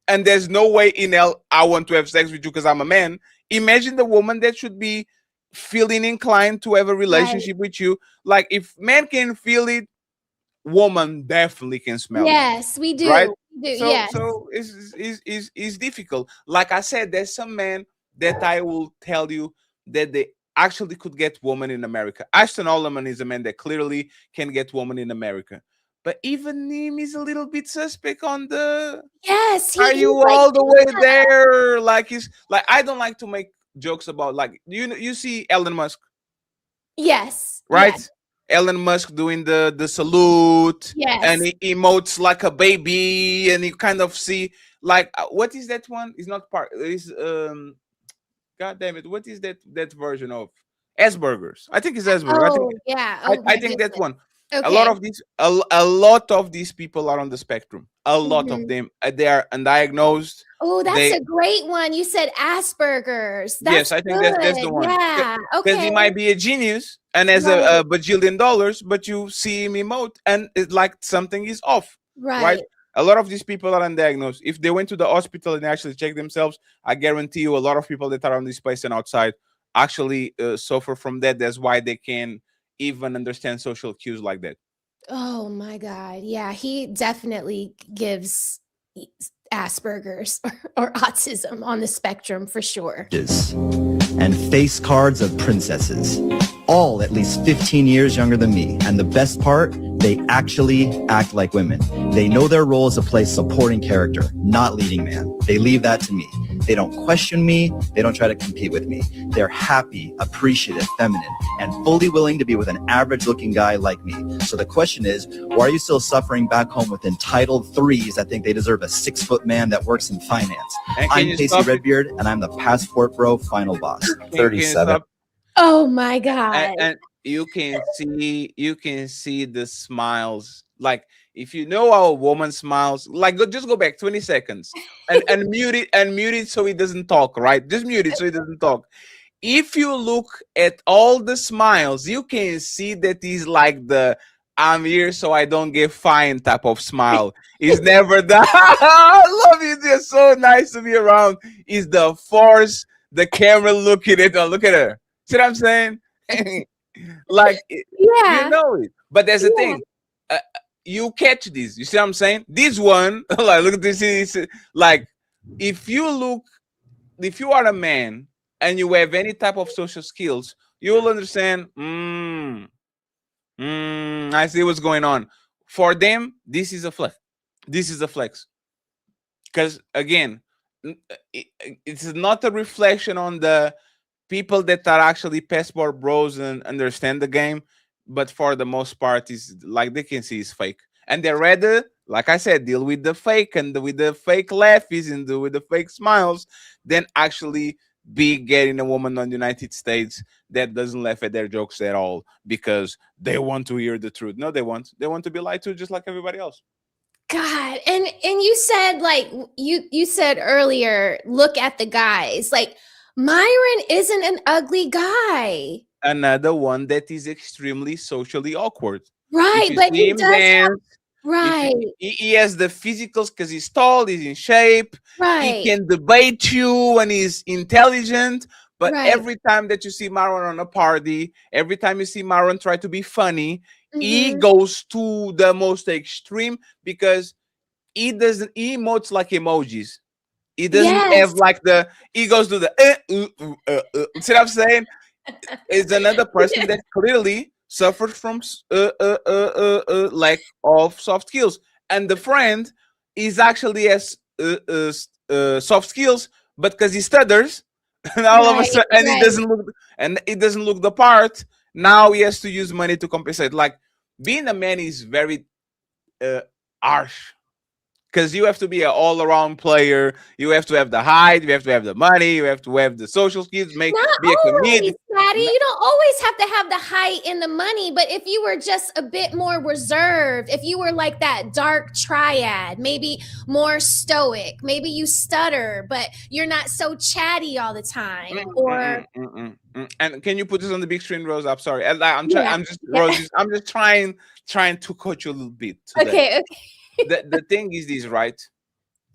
and there's no way in hell I want to have sex with you because I'm a man. Imagine the woman that should be feeling inclined to have a relationship with you. Like if man can feel it, woman definitely can smell it. Yes, we do. Right? We do. So Yes. it's difficult. Like I said, there's some men that I will tell you that they actually could get woman in America. Ashton Ollerman is a man that clearly can get woman in America. But even him is a little bit suspect on the. Yes, Are you all the way there? Like he's like I don't like to make jokes about like you see Elon Musk. Yes. Right? Yes. Elon Musk doing the salute, Yes. and he emotes like a baby, and you kind of see like what is that one? It's not part. It's God damn it! What is that version of Asperger's? I think it's Asperger's. Oh, yeah. Oh, I think that one. Okay. A lot of these people are on the spectrum. A lot of them they are undiagnosed. Oh, that's a great one. You said Asperger's. That's yes, I think that's the one. Yeah. Because Okay. he might be a genius and has a bajillion dollars, but you see him emote and it's like something is off. Right? A lot of these people are undiagnosed. If they went to the hospital and actually checked themselves, I guarantee you a lot of people that are on this space and outside actually suffer from that. That's why they can even understand social cues like that. Oh my God. Yeah, he definitely gives Asperger's or autism on the spectrum for sure. And face cards of princesses, all at least 15 years younger than me. And the best part, they actually act like women. They know their role is to play supporting character, not leading man. They leave that to me. They don't question me. They don't try to compete with me. They're happy, appreciative, feminine, and fully willing to be with an average looking guy like me. So the question is, why are you still suffering back home with entitled threes that think they deserve a 6-foot man that works in finance? I'm Casey Redbeard, and I'm the passport bro final boss. 37. Oh my God. And you can see the smiles. Like if you know how a woman smiles, like just go back 20 seconds and mute it so he doesn't talk, right? Just mute it so he doesn't talk. If you look at all the smiles, you can see that he's like the I'm here so I don't get fined type of smile. He's never the I love you, just so nice to be around. He's the force, the camera looking at her. Look at her. See what I'm saying? Like, you know it. But there's a thing. You catch this. You see what I'm saying? This one, like, look at this. Like, if you are a man and you have any type of social skills, you will understand. I see what's going on. For them, this is a flex. This is a flex. Because again, it's not a reflection on the people that are actually passport bros and understand the game, but for the most part, is like they can see it's fake, and they're rather, like I said, deal with the fake and with the fake laughies and with the fake smiles than actually be getting a woman on the United States that doesn't laugh at their jokes at all because they want to hear the truth. No, they want to be lied to just like everybody else. God, and you said like you said earlier, look at the guys. Like Myron isn't an ugly guy. Another one that is extremely socially awkward. Right, but he does dance, right. He has the physicals because he's tall, he's in shape. Right. He can debate you and he's intelligent. But every time that you see Myron on a party, every time you see Myron try to be funny, he goes to the most extreme because he emotes like emojis. He doesn't have like he goes to the see what I'm saying? It's another person that clearly suffers from lack of soft skills, and the friend is actually has soft skills, but because he stutters, and all of a sudden, and he doesn't look the part. Now he has to use money to compensate. Like being a man is very harsh. Because you have to be an all-around player. You have to have the height. You have to have the money. You have to have the social skills. Be a comedian. Daddy, you don't always have to have the height and the money. But if you were just a bit more reserved, if you were like that dark triad, maybe more stoic, maybe you stutter, but you're not so chatty all the time. And can you put this on the big screen, Rose? I'm sorry. I'm just trying to coach you a little bit. Okay. The thing is this, right?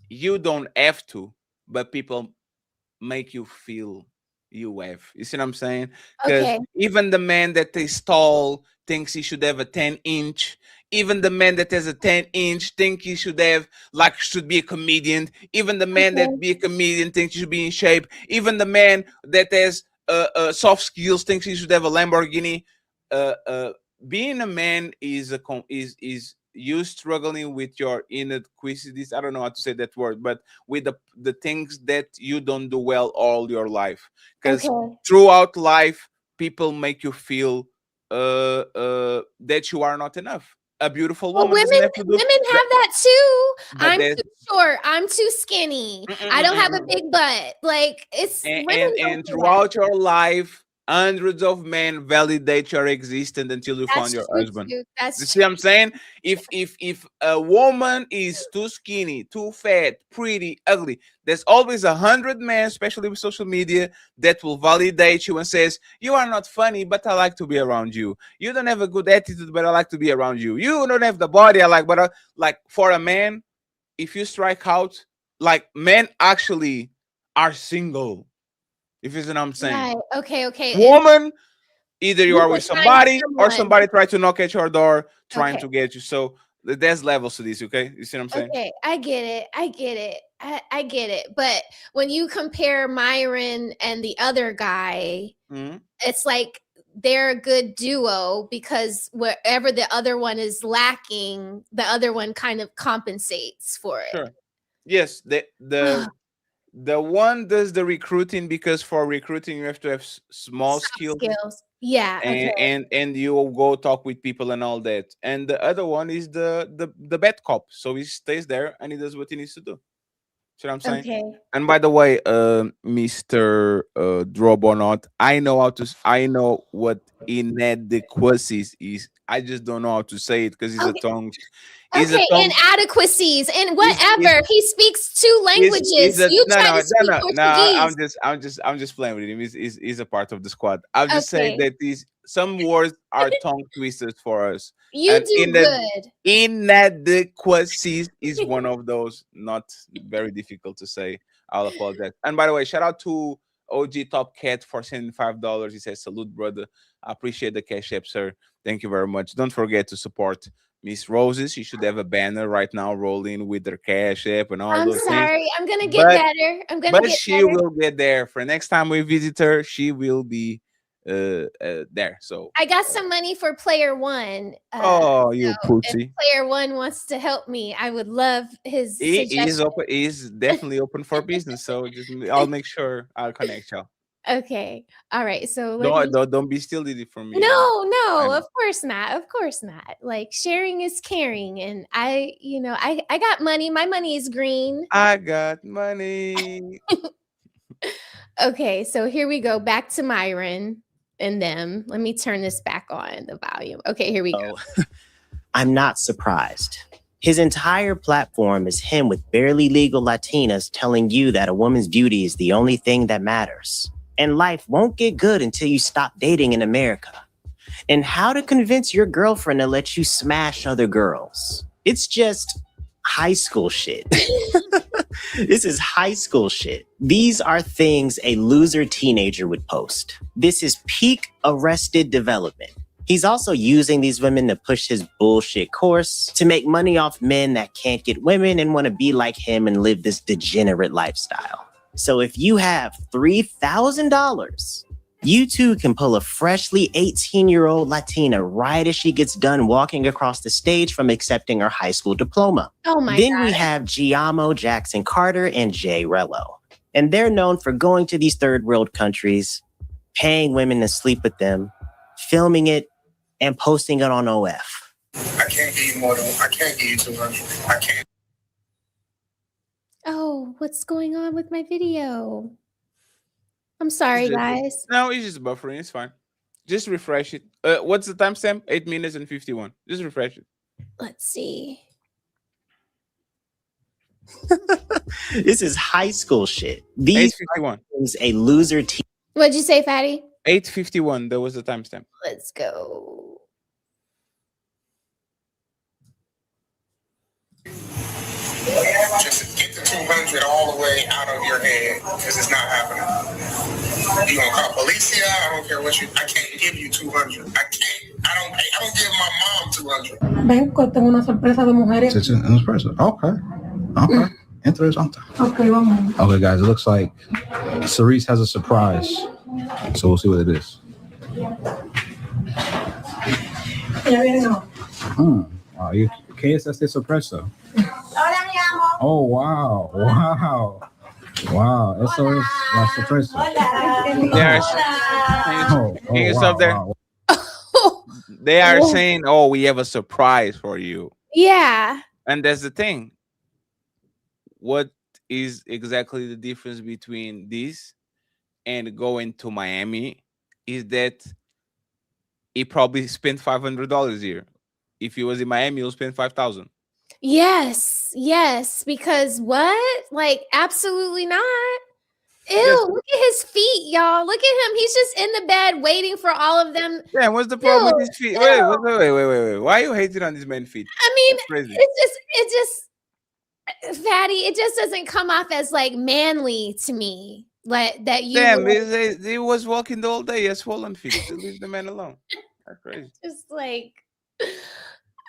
you don't have to, but people make you feel you have. You see what I'm saying? Because Okay. even the man that is tall thinks he should have a 10-inch. Even the man that has a 10-inch think he should have, like, should be a comedian. Even the man that be a comedian thinks he should be in shape. Even the man that has soft skills thinks he should have a Lamborghini. Being a man is is you struggling with your inadequacies. I don't know how to say that word, but with the things that you don't do well all your life. Because throughout life, people make you feel that you are not enough. A beautiful Well, woman doesn't have to do. women have that too. But I'm too short. I'm too skinny. I don't have a big butt. Like, it's women don't and do throughout your life, hundreds of men validate your existence until you found your husband. That's You see what I'm saying? If a woman is too skinny, too fat, pretty, ugly, there's always 100 men, especially with social media, that will validate you and says, you are not funny, but I like to be around you. You don't have a good attitude, but I like to be around you. You don't have the body I like, but like, for a man, if you strike out, like, men actually are single. If you see what I'm saying. Right. Okay. Woman, either you You are can with find somebody or someone. somebody try to knock at your door trying Okay. to get you. So there's levels to this, okay? You see what I'm saying? Okay, I get it. I get it. But when you compare Myron and the other guy, it's like they're a good duo because wherever the other one is lacking, the other one kind of compensates for it. Sure. Yes, the one does the recruiting, because for recruiting you have to have small skills. Yeah. And you will go talk with people and all that. And the other one is the bad cop. So he stays there and he does what he needs to do. See what I'm saying? Okay. And by the way, Mr. Drob or not, I know what inadequacies is. I just don't know how to say it because it's a tongue. Okay, inadequacies and whatever. He speaks 2 languages. You try to speak Portuguese. I'm just playing with him. He's a part of the squad. I'll just say that some words are tongue twisters for us. You do good. Inadequacies is one of those. Not very difficult to say. I'll apologize. And by the way, shout out to OG Top Cat for sending $5. He says, salute, brother. I appreciate the cash app, sir. Thank you very much. Don't forget to support Miss Roses. She should have a banner right now rolling with their cash app and all those things. I'm sorry. I'm going to get better. But she will get there. For next time we visit her, she will be there. So I got some money for player 1. You pussy. If player 1 wants to help me, I would love his suggestion. He's definitely open for business. So I'll make sure I'll connect y'all. Okay. All right. So don't be stealing from me. No, of course not. Of course not. Like, sharing is caring. And I got money. My money is green. I got money. Okay. So here we go. Back to Myron and them. Let me turn this back on the volume. Okay, here we go. I'm not surprised. His entire platform is him with barely legal Latinas telling you that a woman's beauty is the only thing that matters. And life won't get good until you stop dating in America. And how to convince your girlfriend to let you smash other girls. It's just high school shit. This is high school shit. These are things a loser teenager would post. This is peak Arrested Development. He's also using these women to push his bullshit course to make money off men that can't get women and want to be like him and live this degenerate lifestyle. So if you have $3,000, you too can pull a freshly 18-year-old Latina right as she gets done walking across the stage from accepting her high school diploma. Oh my Then God. we have Giamo, Jackson Carter, and Jay Rello. And they're known for going to these third world countries, paying women to sleep with them, filming it, and posting it on OF. I can't give you more than I can't give you 200. I can't. Oh, what's going on with my video? I'm sorry, guys. No, it's just buffering. It's fine. Just refresh it. What's the timestamp? 8 minutes and 51. Just refresh it. Let's see. This is high school shit. These 8:51 is a loser team. What'd you say, Fatty? 8:51. That was the timestamp. Let's go. Just get the 200 all the way out of your head, because it's not happening. You gonna call Policia? I don't care what you. I can't give you 200. I can't. I don't give my mom 200. Vengo, tengo una sorpresa de mujeres. It's una sorpresa. Okay. Interesante. Okay, vamos. Okay, guys, it looks like Cerise has a surprise. So we'll see what it is. Ya viene. Oh, ¿qué es este sorpresa? Hola, mi amor. Oh, wow. Wow, eso es la sorpresa. Hang yourself there. Wow. They are saying, "Oh, we have a surprise for you." Yeah. And that's the thing. What is exactly the difference between this and going to Miami is that he probably spent $500 here. If he was in Miami, he'll spend $5,000. Yes, because what? Like, absolutely not. Ew, Yes. look at his feet, y'all. Look at him. He's just in the bed waiting for all of them. Yeah, what's the problem with his feet? Wait. Why are you hating on this man's feet? I mean, That's crazy. it just, Fatty, it just doesn't come off as like manly to me. Like that you Damn, would- he was walking the whole day. He has swollen feet. So leave the man alone. That's crazy. just like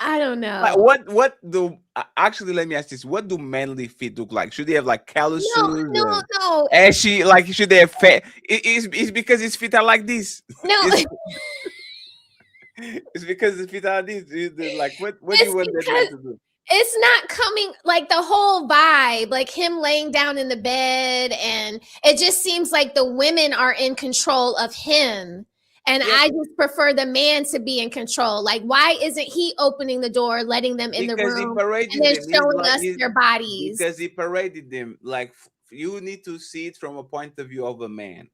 I don't know. Like, what do actually? Let me ask this: what do manly feet look like? Should they have like calluses? No. Ashy, like should they have fat? It's because his feet are like this. No. It's because his feet are like this. Like what do you want that man to do? It's not coming like the whole vibe, like him laying down in the bed, and it just seems like the women are in control of him. And I just prefer the man to be in control. Like, why isn't he opening the door, letting them in the room, and then showing us their bodies? Because he paraded them. Like, you need to see it from a point of view of a man.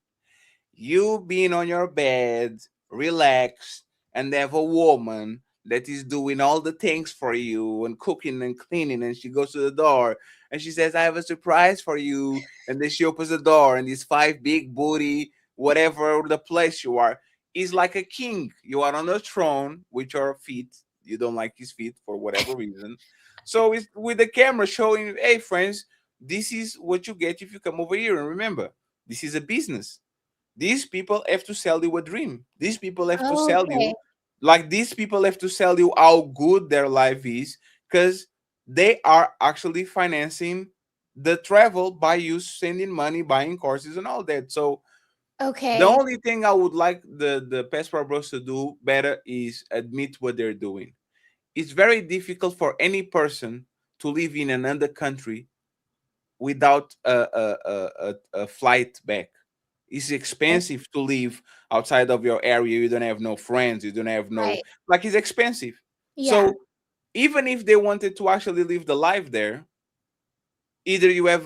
You being on your bed, relaxed, and have a woman that is doing all the things for you and cooking and cleaning, and she goes to the door and she says, "I have a surprise for you," and then she opens the door and these 5 big booty, whatever the place you are. He's like a king. You are on a throne with your feet. You don't like his feet for whatever reason. So it's with the camera showing, hey, friends, this is what you get if you come over here. And remember, this is a business. These people have to sell you a dream. These people have to sell you, like these people have to sell you how good their life is, because they are actually financing the travel by you sending money, buying courses and all that. So the only thing I would like the Passport Bros to do better is admit what they're doing. It's very difficult for any person to live in another country without a flight back. It's expensive to live outside of your area. You don't have no friends. You don't have no like. It's expensive. Yeah. So even if they wanted to actually live the life there, either you have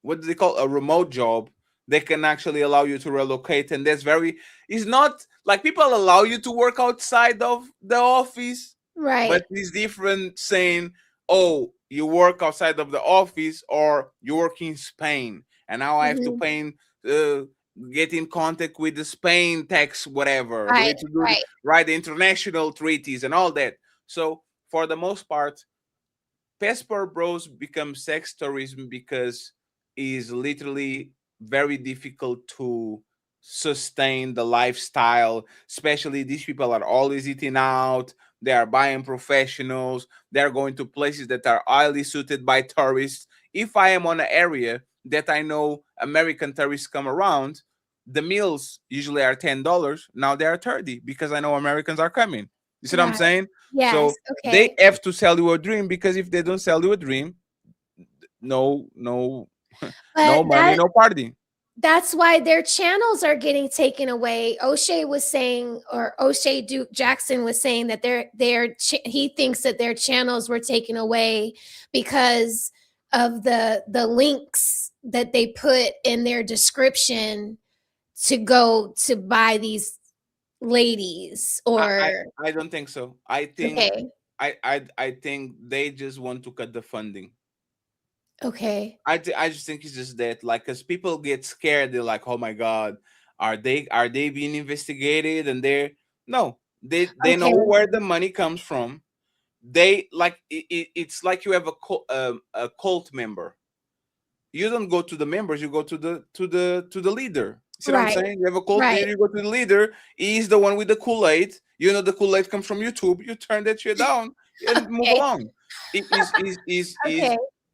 what do they call a remote job that can actually allow you to relocate, and that's very. It's not like people allow you to work outside of the office, right? But it's different saying, "Oh, you work outside of the office," or "You work in Spain, and now I have to pay." Get in contact with the Spain tax, whatever, right? The international treaties and all that. So for the most part, Passport Bros become sex tourism because it's literally very difficult to sustain the lifestyle. Especially these people are always eating out. They are buying professionals. They're going to places that are highly suited by tourists. If I am on an area that I know American tourists come around, the meals usually are $10. Now they are 30 because I know Americans are coming. You see what I'm saying? Yes. So they have to sell you a dream, because if they don't sell you a dream, no money, no party. That's why their channels are getting taken away. O'Shea was saying, or O'Shea Duke Jackson was saying that he thinks that their channels were taken away because of the links that they put in their description to go to buy these ladies. Or I don't think so. I think I think they just want to cut the funding. Okay. I just think it's just that, like, because people get scared. They're like, "Oh my God, are they being investigated?" And they know where the money comes from, they like it's like you have a cult member. You don't go to the members, you go to the leader. See what I'm saying? You have a cult leader, you go to the leader. He's the one with the Kool-Aid. You know the Kool-Aid comes from YouTube. You turn that shit down and move along. It is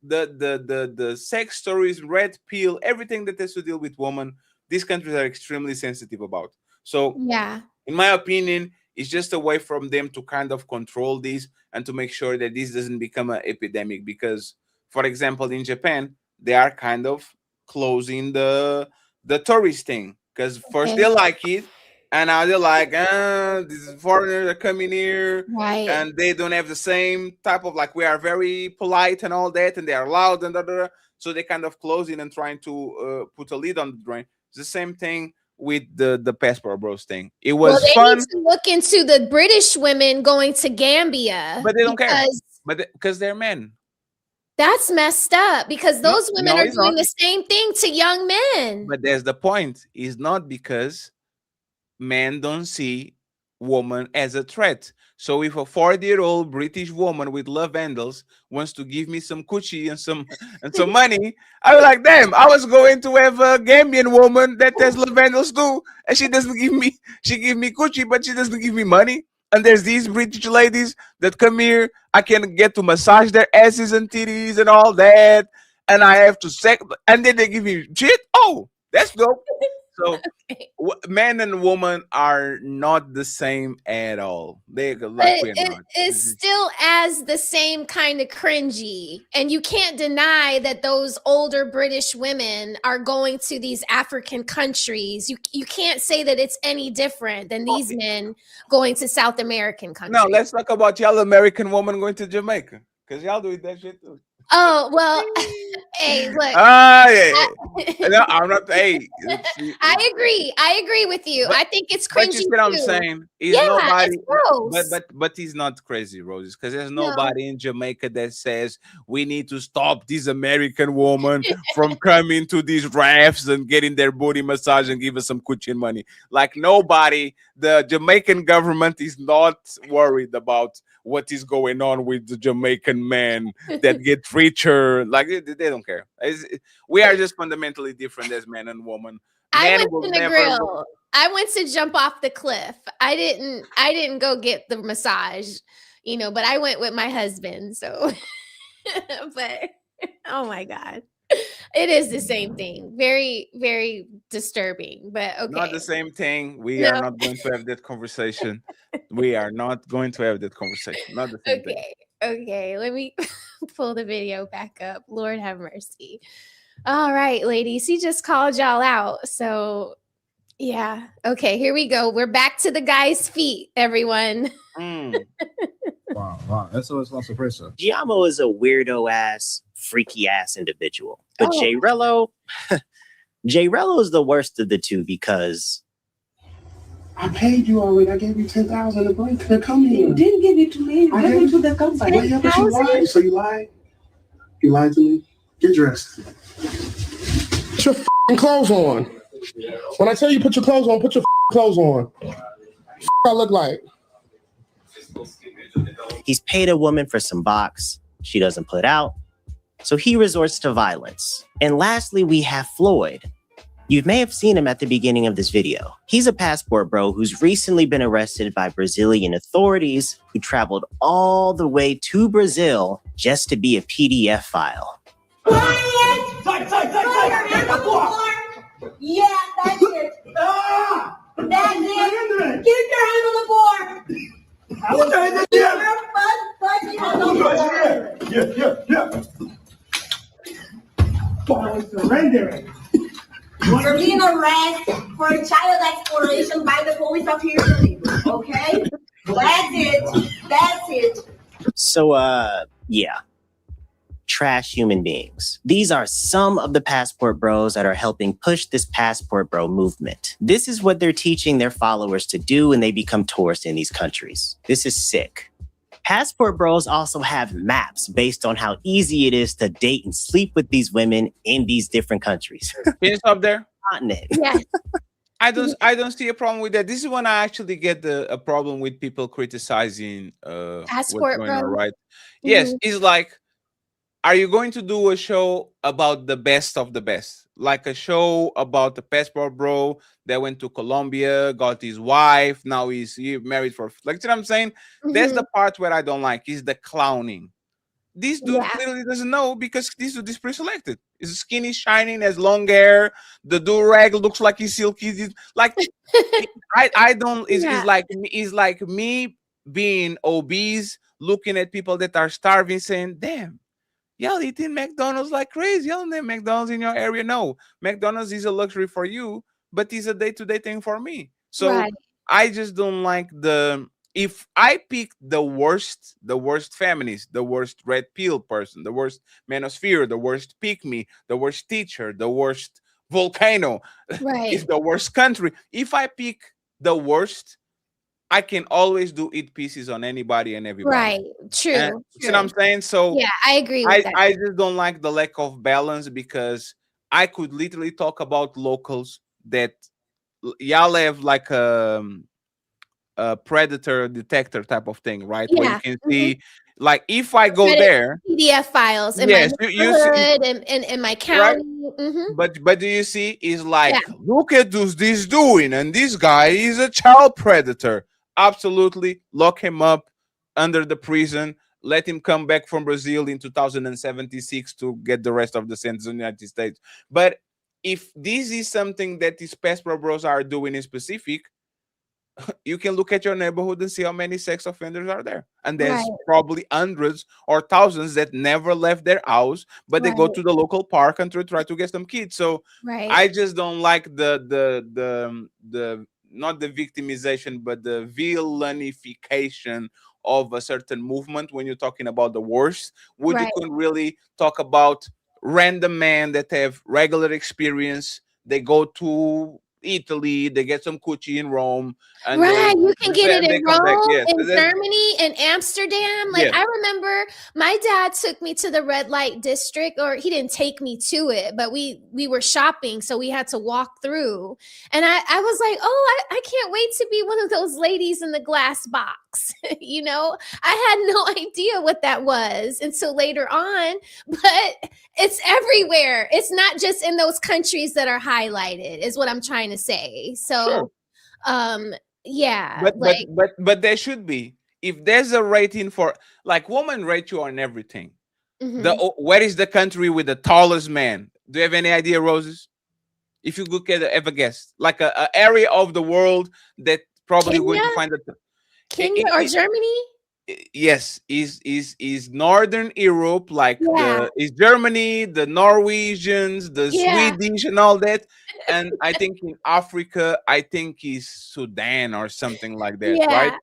the sex stories, red pill, everything that has to deal with women. These countries are extremely sensitive about. So in my opinion, it's just a way from them to kind of control this and to make sure that this doesn't become an epidemic. Because, for example, in Japan, they are kind of closing the tourist thing, because first they like it, and now they're like, these foreigners are coming here, and they don't have the same type of, like, we are very polite and all that, and they are loud and so they kind of closing and trying to put a lid on the drain. It's the same thing with the passport bros thing. It was fun. They need to look into the British women going to Gambia, but they don't care, because they're men. That's messed up, because those women are doing the same thing to young men. But there's the point. It's not because men don't see woman as a threat. So if a 40-year-old British woman with love handles wants to give me some coochie and some money, I was like, damn, I was going to have a Gambian woman that has love handles too, and she give me coochie, but she doesn't give me money. And there's these British ladies that come here. I can get to massage their asses and titties and all that, and I have to and then they give me shit. Oh, that's dope. So man and woman are not the same at all. They it's still as the same kind of cringy, and you can't deny that those older British women are going to these African countries. You can't say that it's any different than these men going to South American countries. No, let's talk about y'all American woman going to Jamaica, because y'all doing that shit too. Oh, well, hey, look. No, I'm not. Hey, I agree with you. I think it's cringy. But you see what I'm saying? Nobody, it's gross. But he's not crazy, Roses, because there's nobody in Jamaica that says we need to stop these American women from coming to these rafts and getting their booty massage and give us some coochie money. Like, nobody, the Jamaican government is not worried about what is going on with the Jamaican men that get richer. Like, they don't care. We are just fundamentally different as men and women. I went to the grill. I went to jump off the cliff. I didn't go get the massage, but I went with my husband. So, but oh my God. It is the same thing. Very, very disturbing, but okay. Not the same thing. We are not going to have that conversation. We are not going to have that conversation. Not the same thing. Okay. Let me pull the video back up. Lord have mercy. All right, ladies. He just called y'all out. So, yeah. Okay, here we go. We're back to the guy's feet, everyone. Wow. Eso es la sorpresa. Giamo is a weirdo ass, freaky ass individual. But J-Rello is the worst of the two, because I paid you already. I gave you 10,000 to bring to come here. You didn't give it to me. I gave it to the company. Well, yeah, but you lied. So you lied? You lied to me? Get dressed. Put your clothes on. When I tell you put your clothes on, put your clothes on. I look like. He's paid a woman for some box she doesn't put out, so he resorts to violence. And lastly, we have Floyd. You may have seen him at the beginning of this video. He's a passport bro who's recently been arrested by Brazilian authorities who traveled all the way to Brazil just to be a PDF file. Yeah, that's it. That's it. Keep your hand on the board. Surrendering. You're being arrested for child exploration by the police of here. Okay? That's it. So, yeah. Trash human beings. These are some of the passport bros that are helping push this passport bro movement. This is what they're teaching their followers to do when they become tourists in these countries. This is sick. Passport bros also have maps based on how easy it is to date and sleep with these women in these different countries. Can you stop there? Continent. Yes. I don't see a problem with that. This is when I actually get a problem with people criticizing what's Passport going on, bros. right? Yes, it's like, are you going to do a show about the best of the best? Like a show about the passport bro that went to Colombia, got his wife, now he's married for, like, you know what I'm saying? That's the part where I don't like, is the clowning. This dude clearly doesn't know, because this dude is pre-selected. His skin is shining, has long hair. The do-rag looks like he's silky. Like, I don't. It's like me being obese, looking at people that are starving, saying, "Damn, y'all eating McDonald's like crazy. Y'all name McDonald's in your area." No, McDonald's is a luxury for you, but it's a day-to-day thing for me. So I just don't like the. If I pick the worst feminist, the worst red pill person, the worst manosphere, the worst pick me, the worst teacher, the worst volcano, is the worst country. If I pick the worst, I can always do eat pieces on anybody and everybody. Right. True. See what I'm saying? So yeah, I agree with that. I just don't like the lack of balance, because I could literally talk about locals that y'all have like a predator detector type of thing, right? Where you can see, like, if I go there, PDF files in my neighborhood and in my county. But do you see? Is like, look at this doing, and this guy is a child predator. Absolutely, lock him up under the prison. Let him come back from Brazil in 2076 to get the rest of the sentence in the United States. But if this is something that these passport bros are doing in specific, you can look at your neighborhood and see how many sex offenders are there, and there's probably hundreds or thousands that never left their house, but they go to the local park and try to get some kids. So I just don't like the not the victimization, but the villainification of a certain movement when you're talking about the worst. You can really talk about random men that have regular experience. They go to Italy, they get some coochie in Rome, and you can get it in Rome, in Yes. Germany, in Amsterdam. Like, I remember my dad took me to the red light district, or he didn't take me to it, but we were shopping, so we had to walk through. And I was like, oh, I can't wait to be one of those ladies in the glass box. You know, I had no idea what that was until later on, but it's everywhere. It's not just in those countries that are highlighted, is what I'm trying to say. So yeah, but there should be, if there's a rating for, like, women rate you on everything. Where is the country with the tallest man? Do you have any idea, Roses? If you look at ever guess, like a area of the world that probably going to find Kenya or Germany? Yes, is Northern Europe, like is Germany, the Norwegians, the Swedish, and all that. And I think in Africa, I think is Sudan or something like that, right?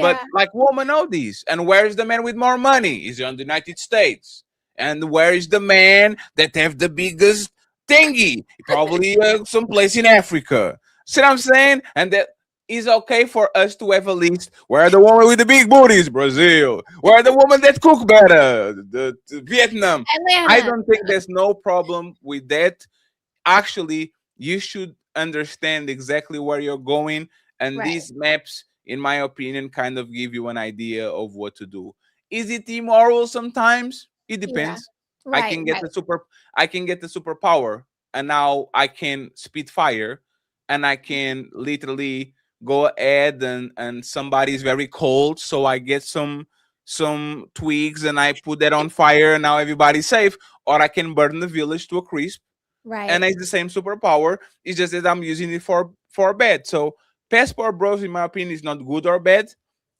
But like, women know these. And where is the man with more money? Is he on the United States? And where is the man that have the biggest thingy? Probably someplace in Africa. See what I'm saying? And that is okay for us to have a list. Where are the women with the big booties? Brazil. Where are the women that cook better? The Vietnam. Atlanta. I don't think there's no problem with that. Actually, you should understand exactly where you're going, and these maps, in my opinion, kind of give you an idea of what to do. Is it immoral sometimes? It depends. I can get the superpower, and now I can spit fire, and I can literally go ahead and somebody's very cold, so I get some twigs and I put that on fire, and now everybody's safe. Or I can burn the village to a crisp, and it's the same superpower. It's just that I'm using it for bad. So passport bros, in my opinion, is not good or bad.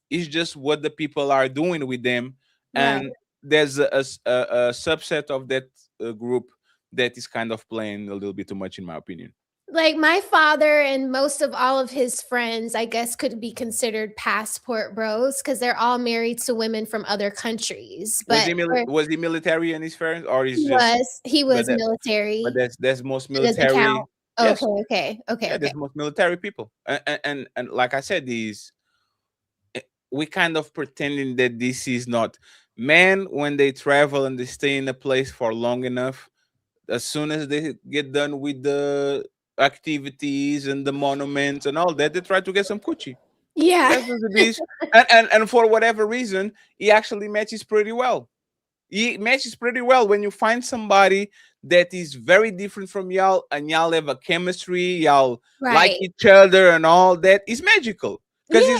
It's just what the people are doing with them, and there's a subset of that group that is kind of playing a little bit too much, in my opinion. Like, my father and most of all of his friends, I guess, could be considered passport bros, because they're all married to women from other countries. But was he military in his friends, or he was military? But that's most military. Yes. Okay. That's most military people, and like I said, we kind of pretending that this is not men. When they travel and they stay in a place for long enough, as soon as they get done with the activities and the monuments and all that. They try to get some coochie. Yeah. That's what it is. And for whatever reason, he actually matches pretty well. He matches pretty well when you find somebody that is very different from y'all, and y'all have a chemistry, y'all like Right. each other and all that. It's magical because Yeah.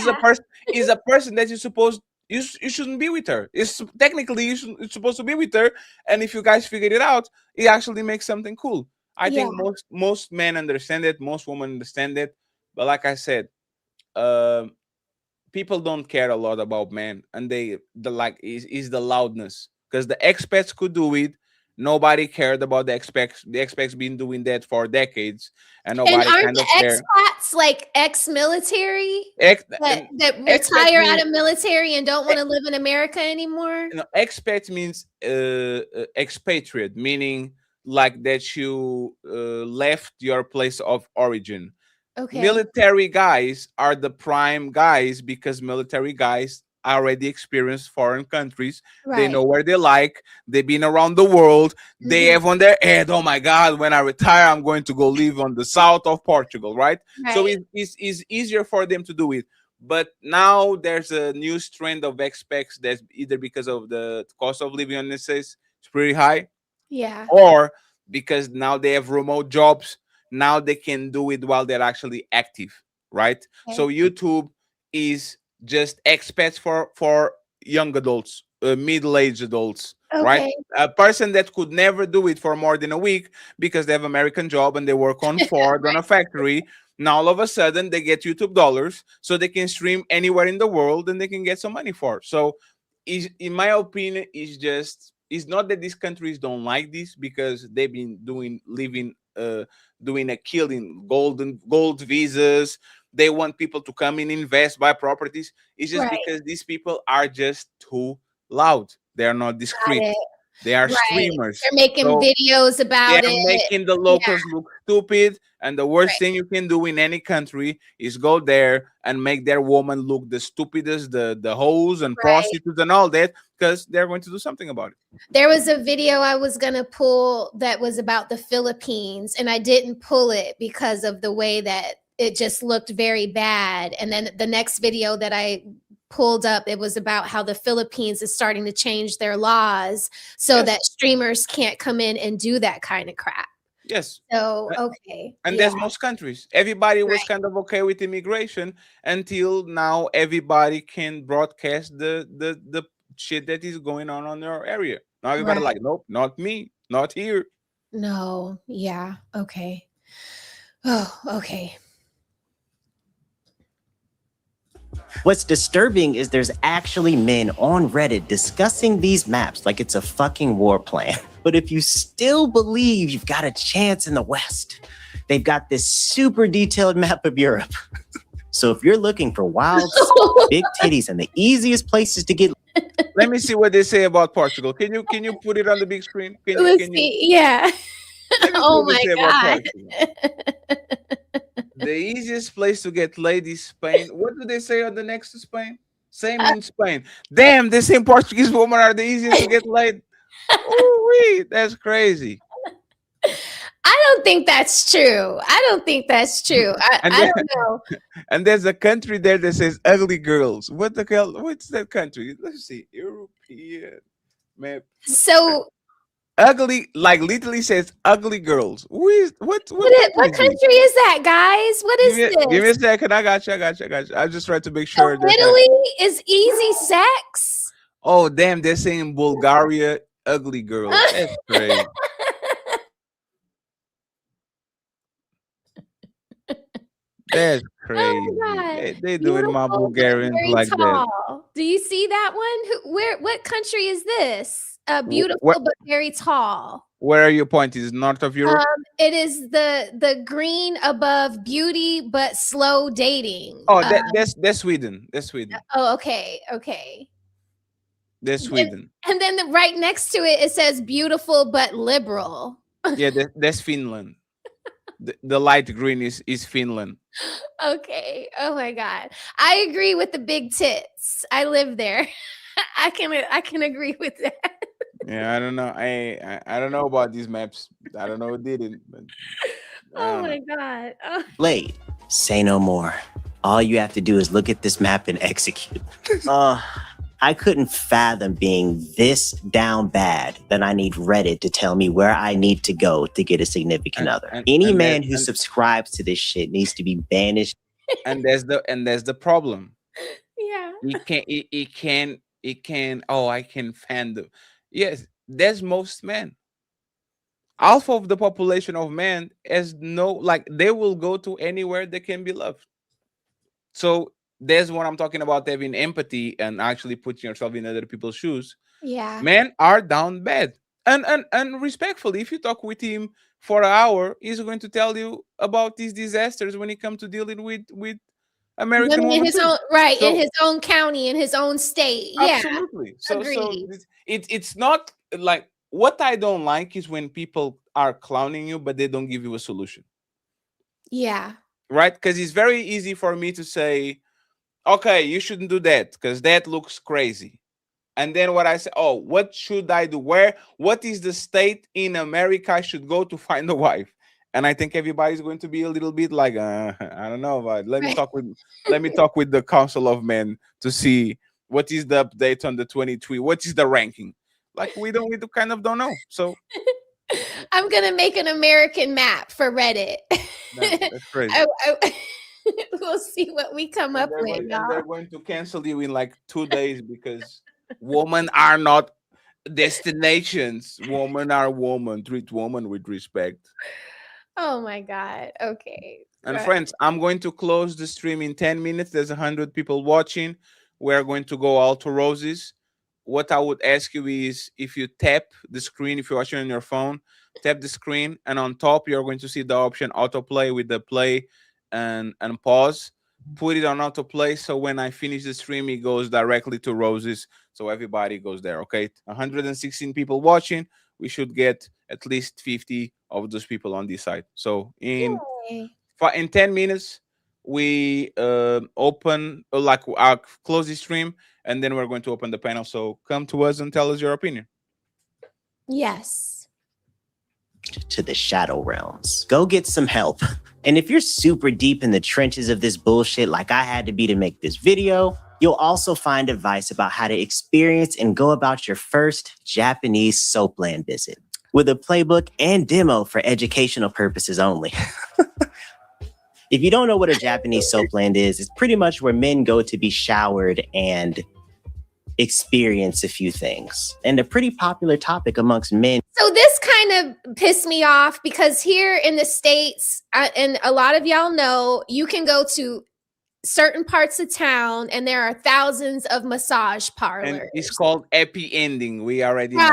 he's a person that you're supposed you shouldn't be with her. It's technically you're supposed to be with her, and if you guys figured it out, it actually makes something cool. I Yeah. think most men understand it, most women understand it, but like I said, um people don't care a lot about men, and the like is the loudness, because the expats could do it. Nobody cared about the expats. The expats been doing that for decades, and And nobody aren't kind the of care. expats like ex-military that Expat retire out means, of military and don't want to live in America anymore? expat means expatriate, meaning like that you left your place of origin. Okay. Military guys are the prime guys because military guys already experienced foreign countries. They know Right. where they like. They've been around the world. They Mhm. have on their head, oh my God, when I retire, I'm going to go live on the south of Portugal, right? So Right. it's easier for them to do it. But now there's a new trend of expats that's either because of the cost of living on this is pretty high, Yeah. or because now they have remote jobs. Now they can do it while they're actually active, right? So Okay. YouTube is just expats for young adults, middle-aged adults, right? Okay. A person that could never do it for more than a week because they have American job and they work on Ford on a factory. Now all of a sudden they get YouTube dollars, so they can stream anywhere in the world and they can get some money for it. So in my opinion, it's not that these countries don't like this, because they've been doing a killing, gold visas. They want people to come and invest, buy properties. It's just Right. because these people are just too loud. They are not Got discreet. it. They are Right. streamers. They're making So videos they about are it. making the Yeah. locals look stupid. And the worst Right. thing you can do in any country is go there and make their woman look the stupidest, the hoes and Right. prostitutes and all that, because they're going to do something about it. There was a video I was going to pull that was about the Philippines, and I didn't pull it because of the way that it just looked very bad. And then the next video that I pulled up, it was about how the Philippines is starting to change their laws so that streamers can't come in and do that kind of crap. Yes. So, okay. And Yeah. there's most countries. Everybody was Right. kind of okay with immigration until now. Everybody can broadcast the shit that is going on their area. Now everybody Right. like, nope, not me, not here. No. Yeah. Okay. Oh, okay. What's disturbing is there's actually men on Reddit discussing these maps like it's a fucking war plan. But if you still believe you've got a chance in the West, they've got this super detailed map of Europe. So if you're looking for wild, big titties and the easiest places to get... Let me see what they say about Portugal. Can you put it on the big screen? Let's see. Yeah. Oh my God. The easiest place to get laid is Spain. What do they say on the next to Spain? Same in Spain. Damn, the same Portuguese women are the easiest to get laid. Ooh, that's crazy. I don't think that's true. I don't think that's true. I don't know. And there's a country there that says ugly girls. What the hell? What's that country? Let's see. European map. So ugly, like literally says ugly girls. What country is that, guys? What is this? Give me a second. I got you. I just tried to make sure that Italy is easy sex. Oh damn, they're saying Bulgaria ugly girls. That's crazy. That's crazy. Oh my God. They doing my Bulgarians like tall. that. Do you see that one? What country is this? Beautiful What- but very tall. Where are you pointing? Is it north of Europe? It is the green above beauty but slow dating. Oh, that's Sweden. That's Sweden. Oh, okay. That's Sweden. And then right next to it, it says beautiful but liberal. Yeah, that's Finland. The light green is Finland. Okay. Oh my God. I agree with the big tits. I live there. I can agree with that. Yeah, I don't know. I don't know about these maps. I don't know who did it. But... Oh my God. Oh. Late. Say no more. All you have to do is look at this map and execute. I couldn't fathom being this down bad that I need Reddit to tell me where I need to go to get a significant other. Any man who subscribes to this shit needs to be banished. And there's the problem. Yeah. It can. Oh, I can fan them. Yes, there's most men. Half of the population of men has no, like, they will go to anywhere they can be loved. So there's what I'm talking about, having empathy and actually putting yourself in other people's shoes. Yeah. Men are down bad. And respectfully, if you talk with him for an hour, he's going to tell you about these disasters when it comes to dealing with American women. In his own, right, in his own county, in his own state. Yeah. Absolutely. So Agreed. it's not like, what I don't like is when people are clowning you, but they don't give you a solution. Yeah. Right? Because it's very easy for me to say, okay, you shouldn't do that because that looks crazy. And then what I say, oh, what should I do? What is the state in America I should go to find a wife? And I think everybody's going to be a little bit like, I don't know, but let me talk with the Council of Men to see what is the update on the 23. What is the ranking? Like, we kind of don't know. So I'm gonna make an American map for Reddit. That's crazy. We'll see what we come up with. And they're going to cancel you in like 2 days because women are not destinations. Women are women. Treat women with respect. Oh my God. Okay. And friends, I'm going to close the stream in 10 minutes. There's 100 people watching. We're going to go all to roses. What I would ask you is, if you tap the screen, if you're watching on your phone, tap the screen, and on top you're going to see the option autoplay with the play and pause. Put it on autoplay, so when I finish the stream, it goes directly to roses, so everybody goes there. Okay, 116 people watching. We should get at least 50 of those people on this side. So in 10 minutes, we open, I'll close the stream, and then we're going to open the panel. So come to us and tell us your opinion. Yes. To the shadow realms. Go get some help. And if you're super deep in the trenches of this bullshit like I had to be to make this video, you'll also find advice about how to experience and go about your first Japanese soapland visit with a playbook and demo for educational purposes only. If you don't know what a Japanese soapland is, it's pretty much where men go to be showered and experience a few things, and a pretty popular topic amongst men. So this kind of pissed me off because here in the States, and a lot of y'all know, you can go to certain parts of town and there are thousands of massage parlors. And it's called happy ending. We already know.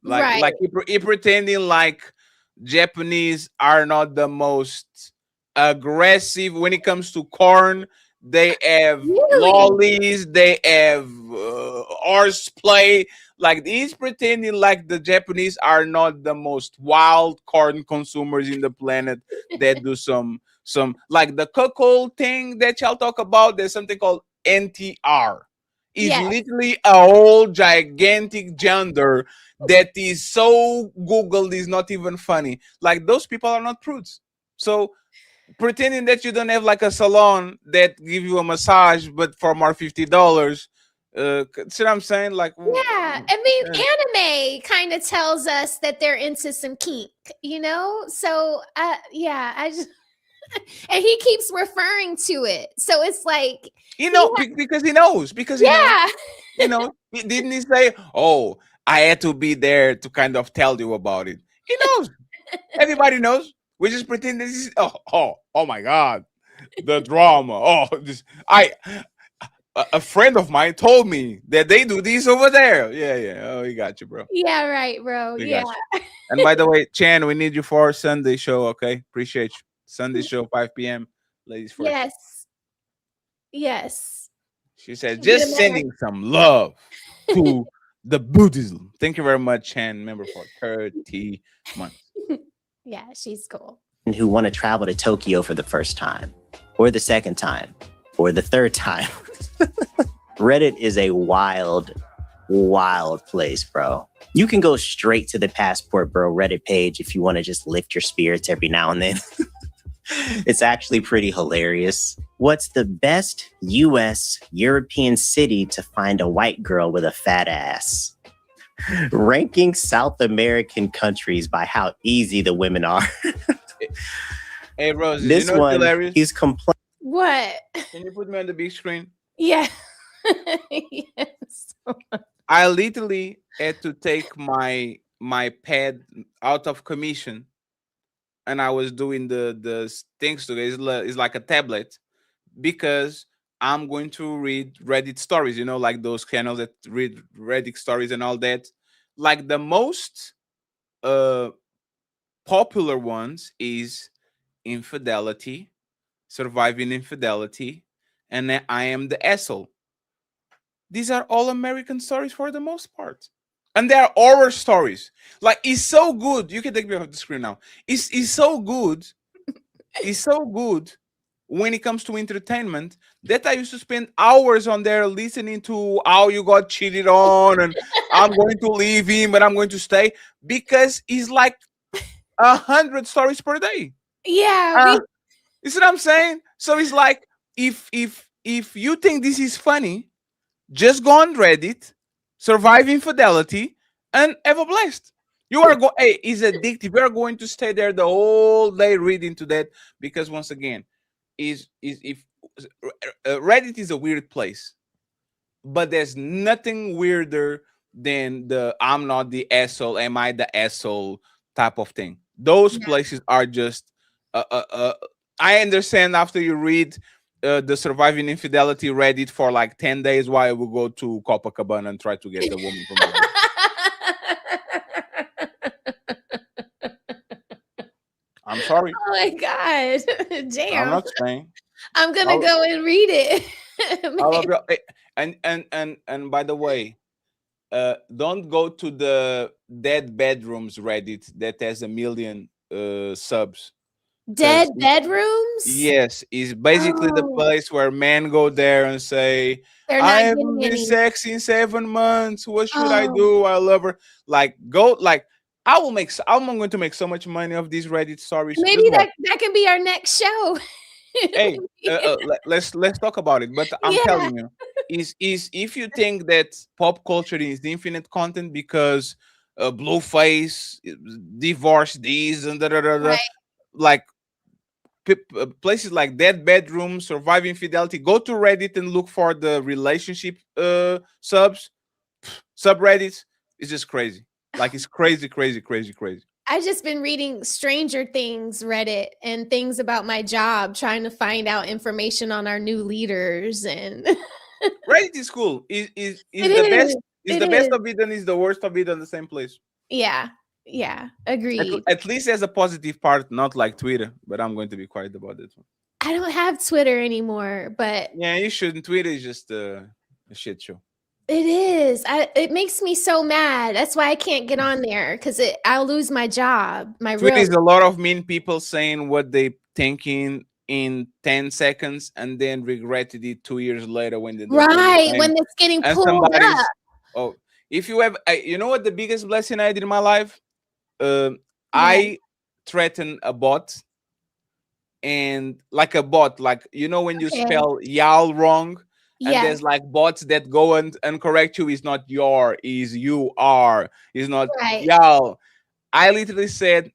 Right. Like he pretending like Japanese are not the most aggressive when it comes to corn. They have lollies, they have horseplay. Like, he's pretending like the Japanese are not the most wild corn consumers in the planet that do some like the cuckold thing that y'all talk about. There's something called NTR. It's literally a whole gigantic gender that is so Googled is not even funny. Like, those people are not prudes. So pretending that you don't have like a salon that give you a massage, but for more $50. See what I'm saying? Like, yeah, I mean, anime kind of tells us that they're into some kink, you know? So yeah, I just and he keeps referring to it. So it's like, you know, because he knows. Because you know, didn't he say, "Oh, I had to be there to kind of tell you about it"? He knows. Everybody knows. We just pretend this is oh my God, the drama. A friend of mine told me that they do this over there. Yeah. Oh, we got you, bro. Yeah, right, bro. Yeah. And by the way, Chan, we need you for our Sunday show. Okay, appreciate you. Sunday show, 5 p.m. Ladies first. Yes. She said, just sending some love to the Buddhism. Thank you very much, Chan, member for 30 months. Yeah, she's cool. Who want to travel to Tokyo for the first time, or the second time, or the third time. Reddit is a wild wild place, bro. You can go straight to the Passport Bro Reddit page if you want to just lift your spirits every now and then. It's actually pretty hilarious. What's the best US European city to find a white girl with a fat ass? Ranking South American countries by how easy the women are. Hey, Rose, this you know one hilarious? He's complaining. What? Can you put me on the big screen? Yeah. Yes. I literally had to take my pad out of commission, and I was doing the things to it. It's like a tablet, because I'm going to read Reddit stories, you know, like those channels that read Reddit stories and all that. Like the most popular ones is infidelity, surviving infidelity, and then I am the asshole. These are all American stories for the most part. And they are horror stories. Like, it's so good. You can take me off the screen now. It's so good. It's so good when it comes to entertainment that I used to spend hours on there listening to how you got cheated on, and I'm going to leave him, but I'm going to stay, because it's like 100 stories per day. Yeah. You see what I'm saying? So it's like, if you think this is funny, just go on Reddit, survive infidelity, and have a blast. You are going. Hey, it's addictive. You are going to stay there the whole day reading to that, because once again, if Reddit is a weird place, but there's nothing weirder than the "I'm not the asshole, am I the asshole" type of thing. Those places are just. I understand after you read the surviving infidelity Reddit for like 10 days, why I will go to Copacabana and try to get the woman from the I'm sorry. Oh my God. Damn. I'm not saying. I'm gonna go and read it. And by the way, don't go to the Dead Bedrooms Reddit that has 1 million subs. Dead bedrooms? Yes, is basically the place where men go there and say, I haven't been sex in 7 months. What should I do? I love her. Like, go, like, I'm going to make so much money off these Reddit stories. Maybe that can be our next show. Hey, let's talk about it. But I'm telling you, is if you think that pop culture is infinite content because Blueface, divorce these and like places like Dead Bedroom, Surviving Fidelity, go to Reddit and look for the relationship subreddits. It's just crazy. Like, it's crazy. I've just been reading Stranger Things Reddit and things about my job, trying to find out information on our new leaders. And Reddit is cool. Is the best. Is the best of it and is the worst of it on the same place. Yeah, agreed. At least there's a positive part, not like Twitter. But I'm going to be quiet about this one. I don't have Twitter anymore, but yeah, you shouldn't. Twitter is just a shit show. It is. It makes me so mad. That's why I can't get on there, because I'll lose my job. Twitter is a lot of mean people saying what they thinking in 10 seconds and then regretted it 2 years later when they when it's getting pulled up. Oh, if you have, you know what the biggest blessing I did in my life? I threatened a bot, and like a bot, like, you know, when you spell y'all wrong. And there's like bots that go and correct you. It's not your, is you are. It's not y'all. I literally said,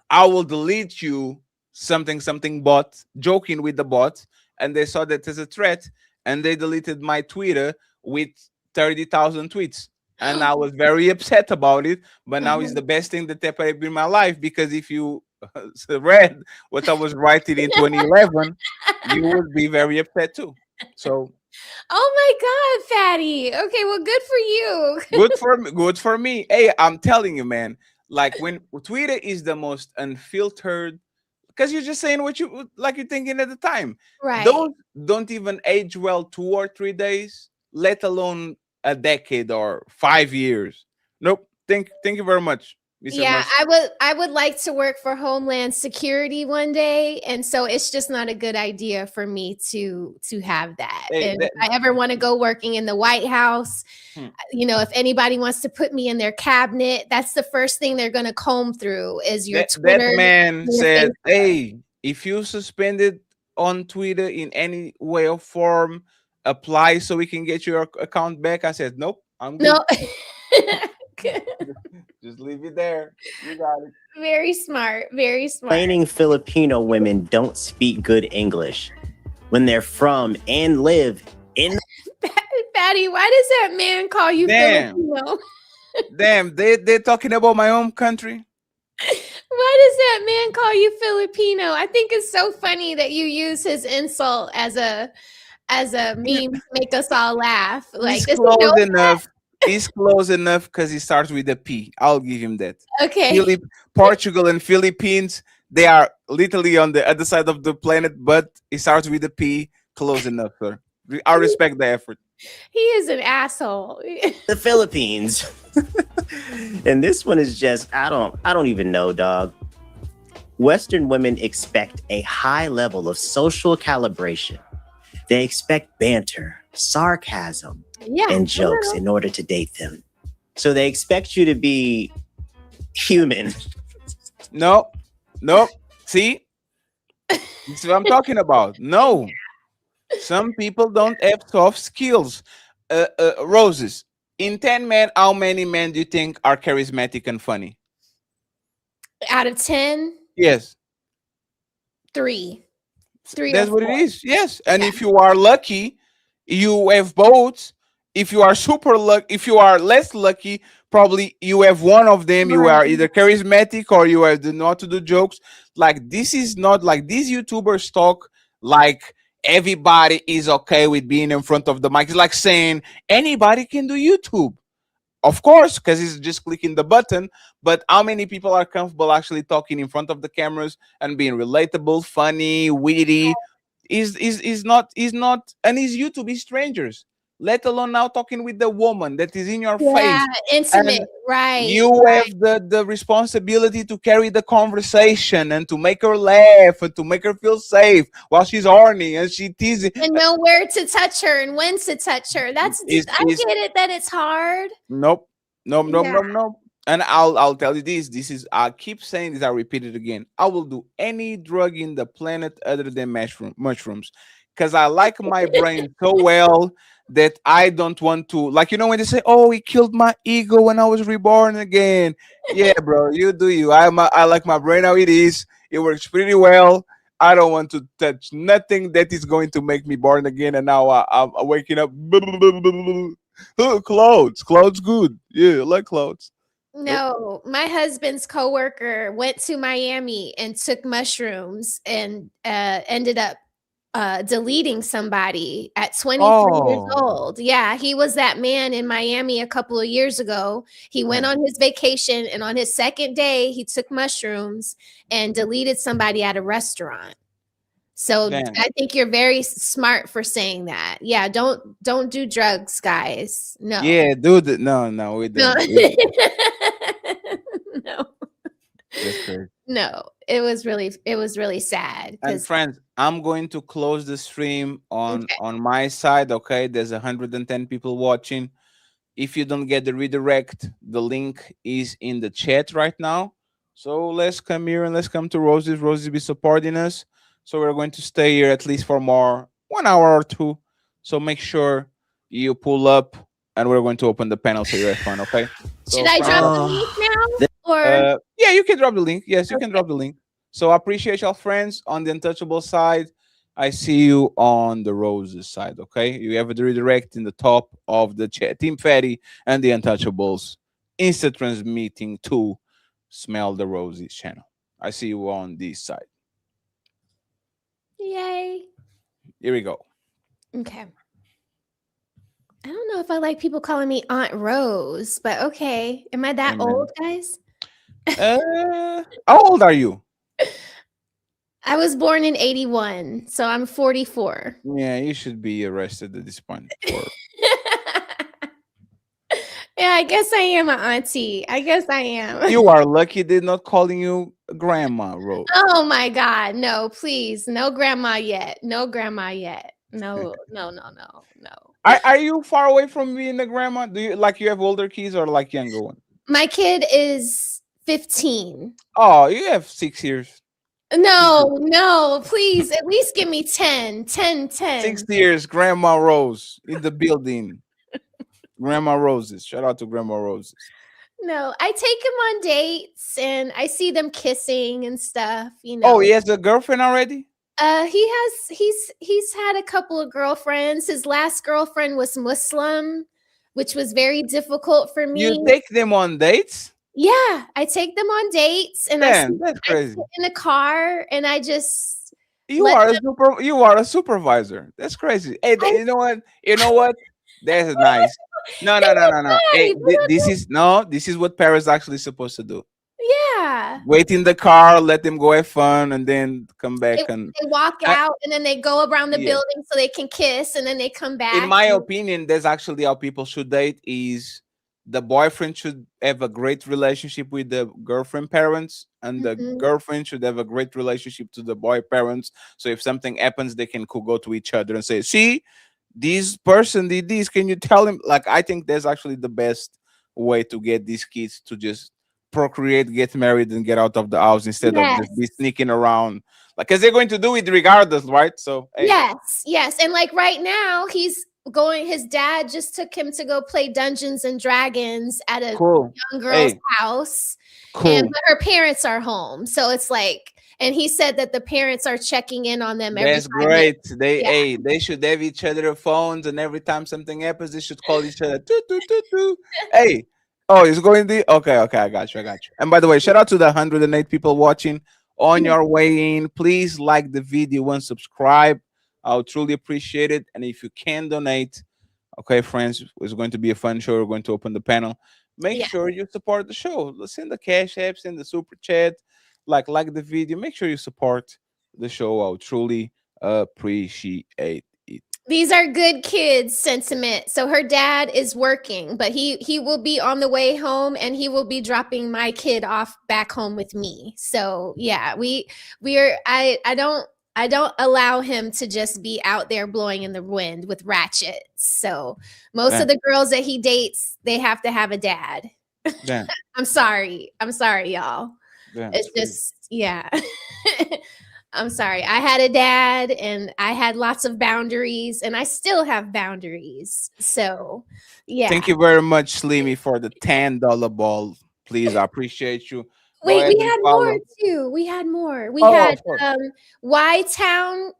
I will delete you, something bot, joking with the bot. And they saw that as a threat. And they deleted my Twitter with 30,000 tweets. And I was very upset about it. But now it's the best thing that ever been in my life. Because if you read what I was writing in 2011, you would be very upset too. So, oh my God, Fatty. Okay, well, good for you. good for me. Hey, I'm telling you, man. Like, when Twitter is the most unfiltered, because you're just saying what you like, you're thinking at the time. Right. Those don't even age well 2 or 3 days, let alone a decade or 5 years. Nope. Thank you very much. Mr. Yeah, Mushroom. I would like to work for Homeland Security one day, and so it's just not a good idea for me to have that. Hey, And if I ever want to go working in the White House, you know, if anybody wants to put me in their cabinet, that's the first thing they're going to comb through is your that Twitter. man your said, Facebook. "Hey, if you suspended on Twitter in any way or form, apply so we can get your account back." I said, "Nope, I'm good. No. Just leave it there. You got it." Very smart. Very smart. Complaining Filipino women don't speak good English when they're from and live in. Fatty, why does that man call you Filipino? Damn, they're talking about my home country. Why does that man call you Filipino? I think it's so funny that you use his insult as a meme to make us all laugh. Like, He's does he know close that? enough. He's close enough because he starts with a P. I'll give him that. Okay. Portugal and Philippines, they are literally on the other side of the planet, but it starts with a P. Close enough, sir. I respect the effort. He is an asshole. The Philippines. And this one is just, I don't even know, dog. Western women expect a high level of social calibration. They expect banter, sarcasm, and jokes in order to date them. So they expect you to be human. No. See? That's what I'm talking about. No. Some people don't have soft skills. Roses. In 10 men, how many men do you think are charismatic and funny? Out of 10? Yes. 3. 3 That's or 4. what it is. Yes. And if you are lucky, you have both. If you are if you are less lucky, probably you have one of them. You are either charismatic or you have the not to do jokes. Like, this is not like these YouTubers talk like everybody is okay with being in front of the mic. It's like saying anybody can do YouTube. Of course, because it's just clicking the button. But how many people are comfortable actually talking in front of the cameras and being relatable, funny, witty? Is not, and is YouTube is strangers. Let alone now talking with the woman that is in your face. Intimate, And right? you have the responsibility to carry the conversation and to make her laugh and to make her feel safe while she's horny and she teasing. And know where to touch her and when to touch her. I get it that it's hard. Nope. And I'll tell you this. This is, I keep saying this, I repeat it again. I will do any drug in the planet other than mushrooms. Because I like my brain so well that I don't want to, like, you know, when they say, "Oh, he killed my ego when I was reborn again." Yeah, bro, you do you. I like my brain how it is. It works pretty well. I don't want to touch nothing that is going to make me born again. And now I'm waking up. Clouds good. Yeah, I like clouds. No, my husband's coworker went to Miami and took mushrooms and ended up deleting somebody at 23 years old. Yeah, he was that man in Miami a couple of years ago. He went on his vacation, and on his second day, he took mushrooms and deleted somebody at a restaurant. So I think you're very smart for saying that. Yeah, don't do drugs, guys. No. Yeah, dude. No, we don't. No. That's crazy. No, it was really sad. And friends, I'm going to close the stream on my side. Okay, there's 110 people watching. If you don't get the redirect, the link is in the chat right now. So let's come here and let's come to Roses. Roses be supporting us. So we're going to stay here at least for more 1 hour or 2. So make sure you pull up, and we're going to open the panel so you have fun. Okay. So should I drop the link now? Or yeah, you can drop the link. Yes, you can drop the link. So I appreciate y'all, friends. On the Untouchable side, I see you on the Roses side. Okay, you have the redirect in the top of the chat. Team Fatty and the Untouchables instant transmitting to Smell the Roses channel. I see you on this side. Yay. Here we go. Okay. I don't know if I like people calling me Aunt Rose, but okay. Am I that old, guys? How old are you? I was born in 81, so I'm 44. Yeah, you should be arrested at this point. Yeah, I guess I am an auntie. I guess I am. You are lucky they're not calling you Grandma Rose. Oh my God. No, please. No grandma yet. No grandma yet. No. Are you far away from being a grandma? Do you like you have older kids or like younger one? My kid is 15. Oh, you have 6 years. No, please. At least give me 10. 6 years, Grandma Rose in the building. Grandma Roses. Shout out to Grandma Roses. No, I take him on dates and I see them kissing and stuff, Oh, he has a girlfriend already? He's had a couple of girlfriends. His last girlfriend was Muslim, which was very difficult for me. You take them on dates? Yeah, I take them on dates and Man, that's I crazy. sit in a car and I just You are a supervisor. That's crazy. Hey, you know what? You know what? That's nice. No. Hey, this is what parents actually supposed to do. Yeah. Wait in the car, let them go have fun, and then come back and they walk out and then they go around the building so they can kiss and then they come back. In my opinion, that's actually how people should date. Is the boyfriend should have a great relationship with the girlfriend parents, and the girlfriend should have a great relationship to the boy parents. So if something happens, they can go to each other and say, "See, this person did this. Can you tell him?" Like, I think that's actually the best way to get these kids to just procreate, get married, and get out of the house instead of just be sneaking around. Like, because they're going to do it regardless, right? So hey. Yes, and like right now, his dad just took him to go play Dungeons and Dragons at a young girl's house. But her parents are home. So it's like, and he said that the parents are checking in on them every That's time. great. They should have each other phones, and every time something happens, they should call each other. Hey. Oh, it's going to okay. I got you. And by the way, shout out to the 108 people watching. On your way in, please like the video and subscribe. I'll truly appreciate it. And if you can donate, okay, friends, it's going to be a fun show. We're going to open the panel. Make sure you support the show. Send the cash apps, send the super chat, like the video. Make sure you support the show. I'll truly appreciate it. These are good kids sentiment. So her dad is working, but he will be on the way home and he will be dropping my kid off back home with me. So yeah, I don't allow him to just be out there blowing in the wind with ratchets. So most of the girls that he dates, they have to have a dad. I'm sorry, y'all. It's just I'm sorry. I had a dad and I had lots of boundaries and I still have boundaries. So, yeah. Thank you very much, Slimmy, for the $10 ball. Please, I appreciate you. Wait, we had more too. We had more. We had Y-Town.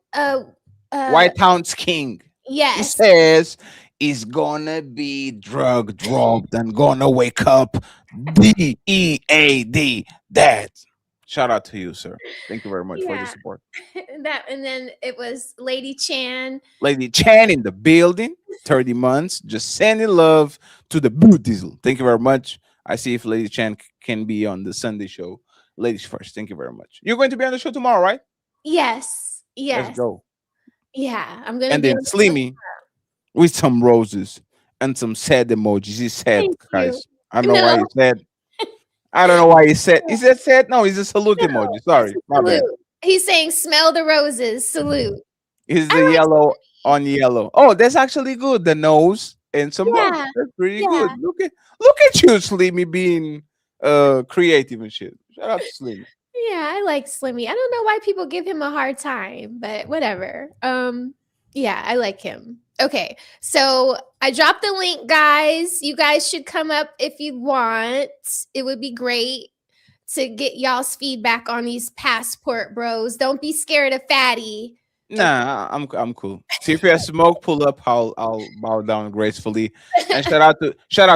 Y-Town's King. Yes. He says he's gonna be drug dropped and gonna wake up. DEAD. Dad. Shout out to you, sir. Thank you very much for the support. And then it was Lady Chan. Lady Chan in the building, 30 months, just sending love to the Boot Diesel. Thank you very much. I see if Lady Chan can be on the Sunday show. Ladies first. Thank you very much. You're going to be on the show tomorrow, right? Yes. Let's go. Yeah, I'm going to. And then Slimmy with some roses and some sad emojis. He's sad, guys. I don't know why he's sad. I don't know why he said. He said sad. No, he's a salute emoji. Sorry, my bad. He's saying smell the roses. Salute. He's the yellow on yellow. Oh, that's actually good. The nose and some roses. That's pretty good. Look at you, Slimmy, being creative and shit. Shout out to Slimmy. Yeah, I like Slimmy. I don't know why people give him a hard time, but whatever. Yeah, I like him. Okay, so I dropped the link, guys. You guys should come up if you want. It would be great to get y'all's feedback on these passport bros. Don't be scared of Fatty. Nah, I'm cool. See if you have smoke, pull up. I'll bow down gracefully. And shout out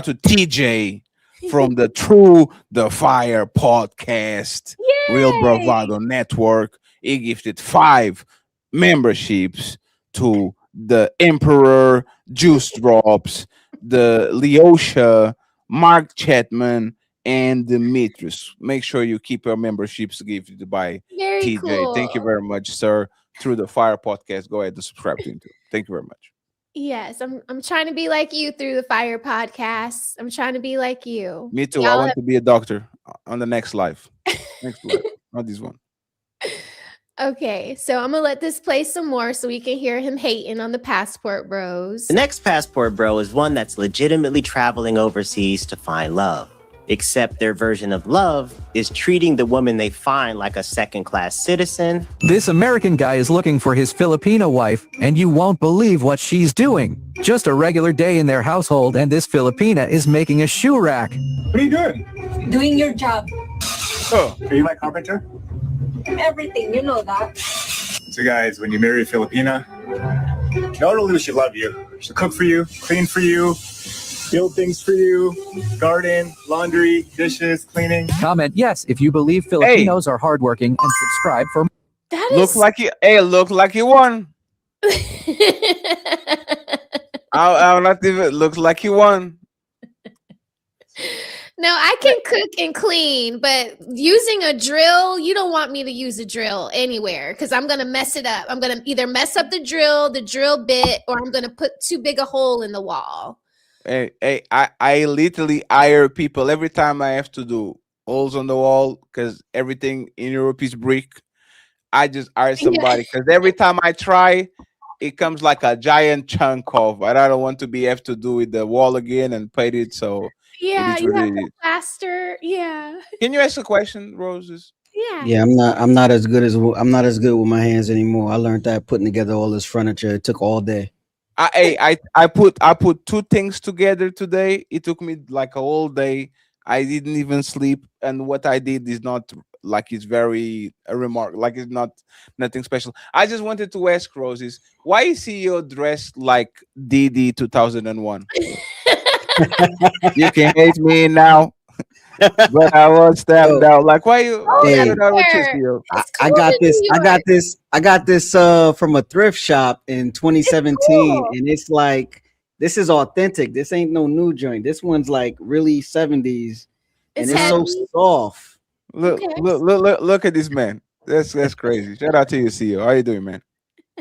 to TJ from the True the Fire podcast, Real Bravado Network. He gifted 5 memberships to the Emperor, Juice Drops, the Leosha, Mark Chatman, and Demetrius. Make sure you keep your memberships gifted by Very TJ. cool. Thank you very much, sir. Through the Fire podcast, go ahead and subscribe to him too. Thank you very much. Yes, I'm trying to be like you through the fire podcast. I'm trying to be like you. Me too. I Y'all want to be a doctor on the next life. Next life, not this one. Okay, so I'm gonna let this play some more so we can hear him hating on the passport bros. The next passport bro is one that's legitimately traveling overseas to find love. Except their version of love is treating the woman they find like a second-class citizen. This American guy is looking for his Filipino wife, and you won't believe what she's doing. Just a regular day in their household, and this Filipina is making a shoe rack. What are you doing? Doing your job. Oh, are you my carpenter? Everything, you know that. So guys, when you marry a Filipina, not only does she love you, she'll cook for you, clean for you, build things for you, garden, laundry, dishes, cleaning. Comment yes if you believe Filipinos are hardworking, and subscribe for That Look like he won. I'm not even looks like he won. No, I can cook and clean, but using a drill, you don't want me to use a drill anywhere because I'm going to mess it up. I'm going to either mess up the drill bit, or I'm going to put too big a hole in the wall. Hey, I literally hire people every time I have to do holes on the wall because everything in Europe is brick. I just hire somebody because every time I try, it comes like a giant chunk of, and I don't want to have to do with the wall again and paint it. So yeah, you have really to plaster. Yeah. Can you ask a question, Roses? Yeah. Yeah, I'm not as good with my hands anymore. I learned that putting together all this furniture, it took all day. I put two things together today. It took me like a whole day. I didn't even sleep, and what I did is not like it's very a remark. Like it's not nothing special. I just wanted to ask Roses, why is CEO dressed like DD 2001? You can hate me now, but I was stabbed out. Like, why you? Hey, I got this from a thrift shop in 2017, cool. And it's like, this is authentic. This ain't no new joint. This one's like really 70s, and it's so soft. Look at this man. That's crazy. Shout out to you, CEO. How you doing, man?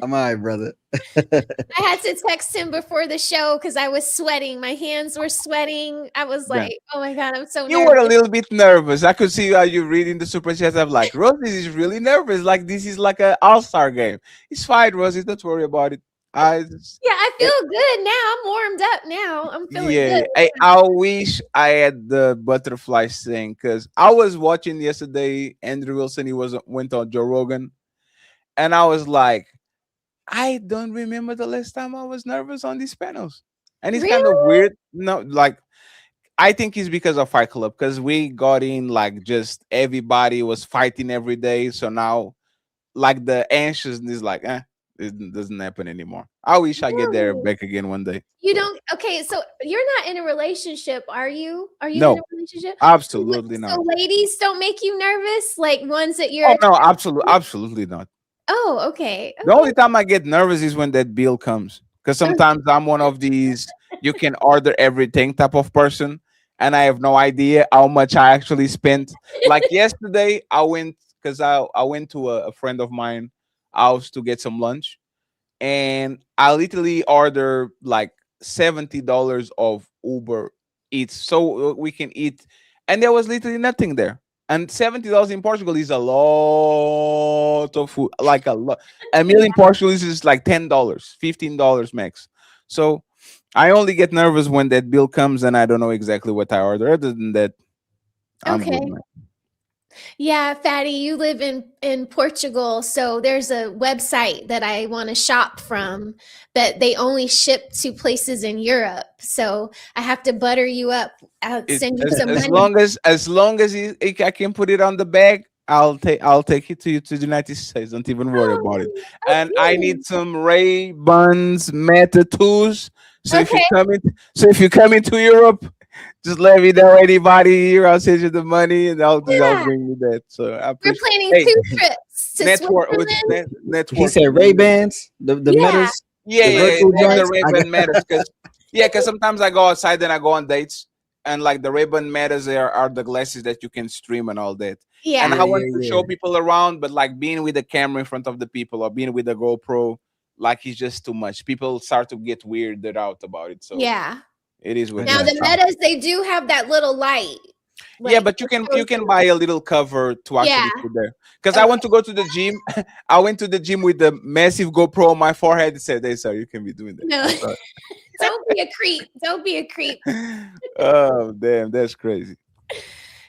I'm all right, brother. I had to text him before the show because I was sweating. My hands were sweating. I was like, oh my God, I'm so nervous. You were a little bit nervous. I could see how you reading the super chat. I'm like, Rosie is really nervous. Like this is like an all-star game. It's fine, Rosie. Don't worry about it. I feel good now. I'm warmed up now. I'm feeling good. I wish I had the butterflies thing because I was watching yesterday. Andrew Wilson, went on Joe Rogan, and I was like, I don't remember the last time I was nervous on these panels. And it's kind of weird. No, like, I think it's because of Fight Club, because we got in like just everybody was fighting every day. So now, like, the anxiousness, like, it doesn't happen anymore. I wish I get there back again one day. You don't? Okay, so you're not in a relationship, are you? Are you in a relationship? Absolutely not. So ladies don't make you nervous? Like ones that you're... Oh, no, absolutely not. Oh, okay. The only time I get nervous is when that bill comes. Because sometimes I'm one of these, you can order everything type of person. And I have no idea how much I actually spent. Like yesterday, I went to a friend of mine house to get some lunch. And I literally ordered like $70 of Uber Eats so we can eat. And there was literally nothing there. And $70 in Portugal is a lot of food, like a lot. A meal in Portugal is like $10, $15 max. So I only get nervous when that bill comes and I don't know exactly what I order. Other than that, I'm good, man. Yeah, Fatty, you live in Portugal, so there's a website that I want to shop from that they only ship to places in Europe. So I have to butter you up. I'll send you some money. As long as I can put it on the bag, I'll take it to you to the United States. Don't even worry about it. And I need some Ray-Bans Meta tools. So if you come into Europe, just let me know anybody here. I'll send you the money and I'll bring you that. So we're planning 2 trips to network. He said Ray-Bans, the Metas. The Ray-Ban Metas. Because sometimes I go outside and I go on dates. And like the Ray-Ban Metas are the glasses that you can stream and all that. Yeah. And I want to show people around, but like being with the camera in front of the people or being with the GoPro, like it's just too much. People start to get weirded out about it. So yeah. it is what Now the Metas, they do have that little light. Yeah, but you can buy a little cover to actually put there. Because I went to go to the gym. I went to the gym with the massive GoPro on my forehead and said, "Hey, sir, you can be doing that." No. Don't be a creep. Don't be a creep. Oh, damn, that's crazy.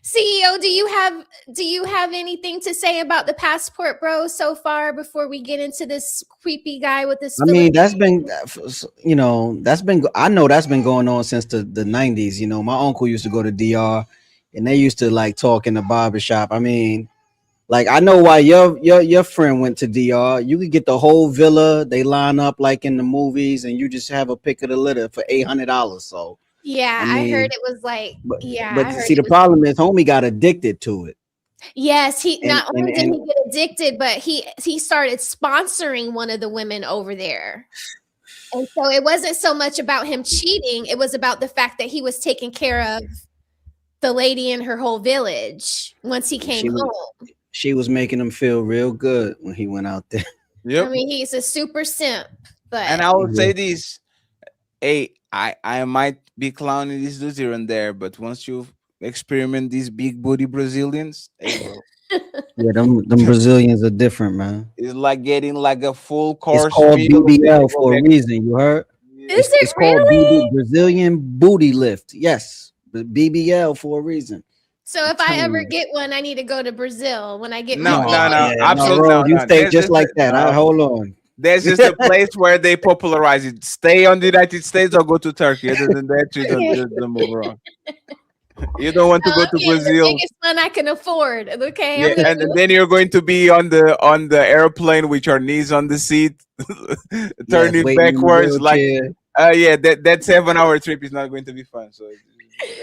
CEO, do you have anything to say about the passport bro so far before we get into this creepy guy with this? I mean, that's been, I know that's been going on since the 90s. You know, my uncle used to go to DR and they used to like talk in the barbershop. I mean, like, I know why your friend went to DR. You could get the whole villa. They line up like in the movies and you just have a pick of the litter for $800. So yeah, I mean, I heard it was like, but see, the problem is homie got addicted to it. Yes, he not only did he get addicted, but he started sponsoring one of the women over there. And so it wasn't so much about him cheating, it was about the fact that he was taking care of the lady in her whole village once he came home. She was making him feel real good when he went out there. I mean, he's a super simp, but And I would say this, hey, I might be clowning these dudes here and there, but once you experiment these big booty Brazilians, hey, bro. Yeah, them Brazilians are different, man. It's like getting like a full course. It's called BBL for a reason. You heard? It's called Brazilian booty lift. Yes, the BBL for a reason. So if I ever get one, I need to go to Brazil when I get no, my absolutely no, you stay just like that. Hold on. There's just a place where they popularize it. Stay on the United States or go to Turkey. Other than that, you don't move wrong. You don't want to go to Brazil. The biggest one I can afford. Okay. Yeah, and then you're going to be on the airplane with your knees on the seat, turning backwards. Like, that 7-hour trip is not going to be fun. So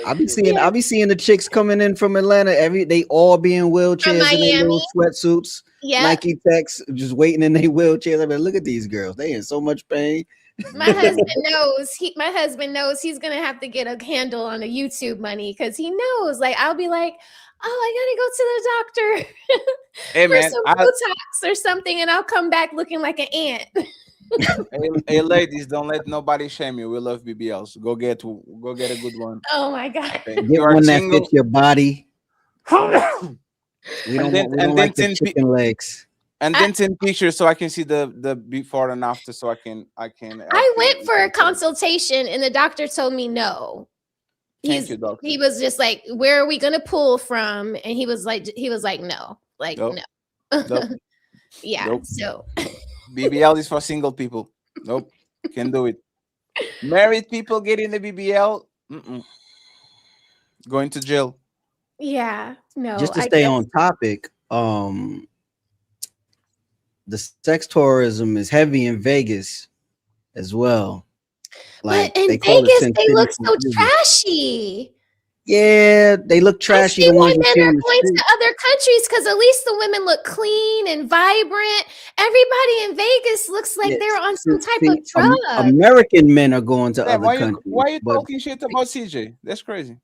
I be seeing the chicks coming in from Atlanta. They all be in wheelchairs in their little sweatsuits, Nike Techs, just waiting in their wheelchairs. I mean, look at these girls; they in so much pain. My husband knows. My husband knows he's gonna have to get a handle on the YouTube money because he knows. Like, I'll be like, "Oh, I gotta go to the doctor for some Botox or something," and I'll come back looking like an ant. Hey, ladies, don't let nobody shame you. We love BBLs. Go get a good one. Oh my god! Get one that fits your body. We don't like the chicken legs. And then send pictures so I can see the before and after, so I can. I went for a consultation and the doctor told me no. He was just like, "Where are we gonna pull from?" And he was like, "No, like no." Nope. Yeah. Nope. So BBL is for single people. Nope, can't do it. Married people getting the BBL, going to jail. Yeah, no. Just to stay on topic, the sex tourism is heavy in Vegas as well. Like, but in Vegas, they look so trashy. Yeah, they look trashy. I see why men are going to other countries because at least the women look clean and vibrant. Everybody in Vegas looks like they're on some type of drug. American men are going to other countries. Why are you talking shit about CJ? That's crazy.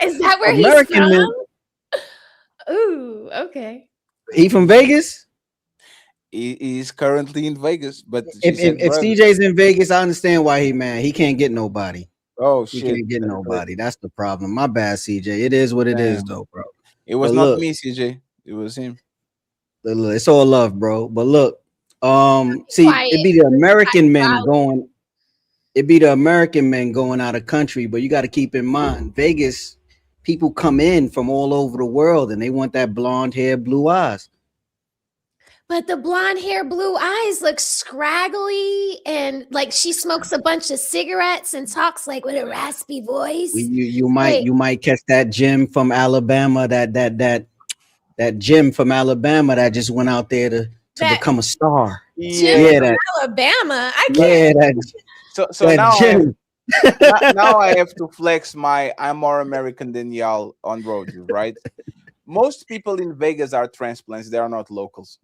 Is that where American he's from? Ooh, okay. He from Vegas? He's currently in Vegas, but if CJ's in Vegas, I understand why he mad. He can't get nobody. Oh shit, he can't get nobody. That's the problem. My bad, CJ. It is what it is, though, bro. It was not me, CJ. It was him. Look, it's all love, bro. But look, see, it'd be the American men going. It'd be the American men going out of country, but you got to keep in mind, Vegas, people come in from all over the world, and they want that blonde hair, blue eyes. But the blonde hair, blue eyes look scraggly and like she smokes a bunch of cigarettes and talks like with a raspy voice. You might catch that Jim from Alabama, that Jim from Alabama that just went out there to become a star. Jim from Alabama. I can't. Yeah, so now now I have to flex I'm more American than y'all on road, right? Most people in Vegas are transplants; they are not locals.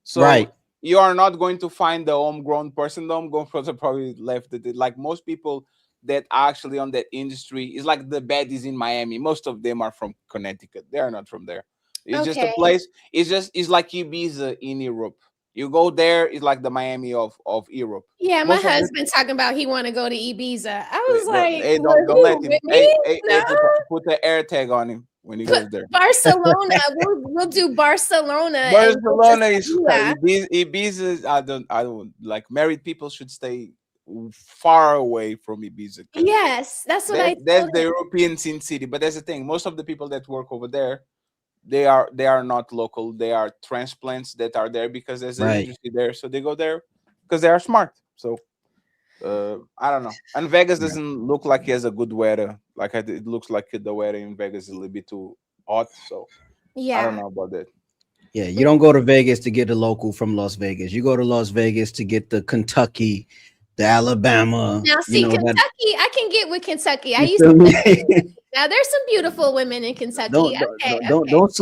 So you are not going to find the homegrown person. The homegrown person probably left it. Like most people that are actually on that industry is like the baddies in Miami. Most of them are from Connecticut. They are not from there. It's just a place. It's like Ibiza in Europe. You go there, it's like the Miami of Europe. Yeah, my Most of the husband talking about he want to go to Ibiza. I was like, hey, "Well, don't let who, him. with me? No." Put the air tag on him when he Put goes there. Barcelona. We'll do Barcelona and we'll Barcelona just is Ibiza. Ibiza. I don't like married people should stay far away from Ibiza. Yes, that's what I That's told the him. European Sin City. But that's the thing. Most of the people that work over there, they are not local. They are transplants that are there because there's an industry there. So they go there because they are smart. So I don't know. And Vegas doesn't look like it has a good weather. Like it looks like the weather in Vegas is a little bit too hot. So I don't know about that. Yeah, you don't go to Vegas to get the local from Las Vegas. You go to Las Vegas to get the Kentucky, the Alabama. Now, see, Kentucky, I can get with Kentucky. I used to. Now, there's some beautiful women in Kentucky. Don't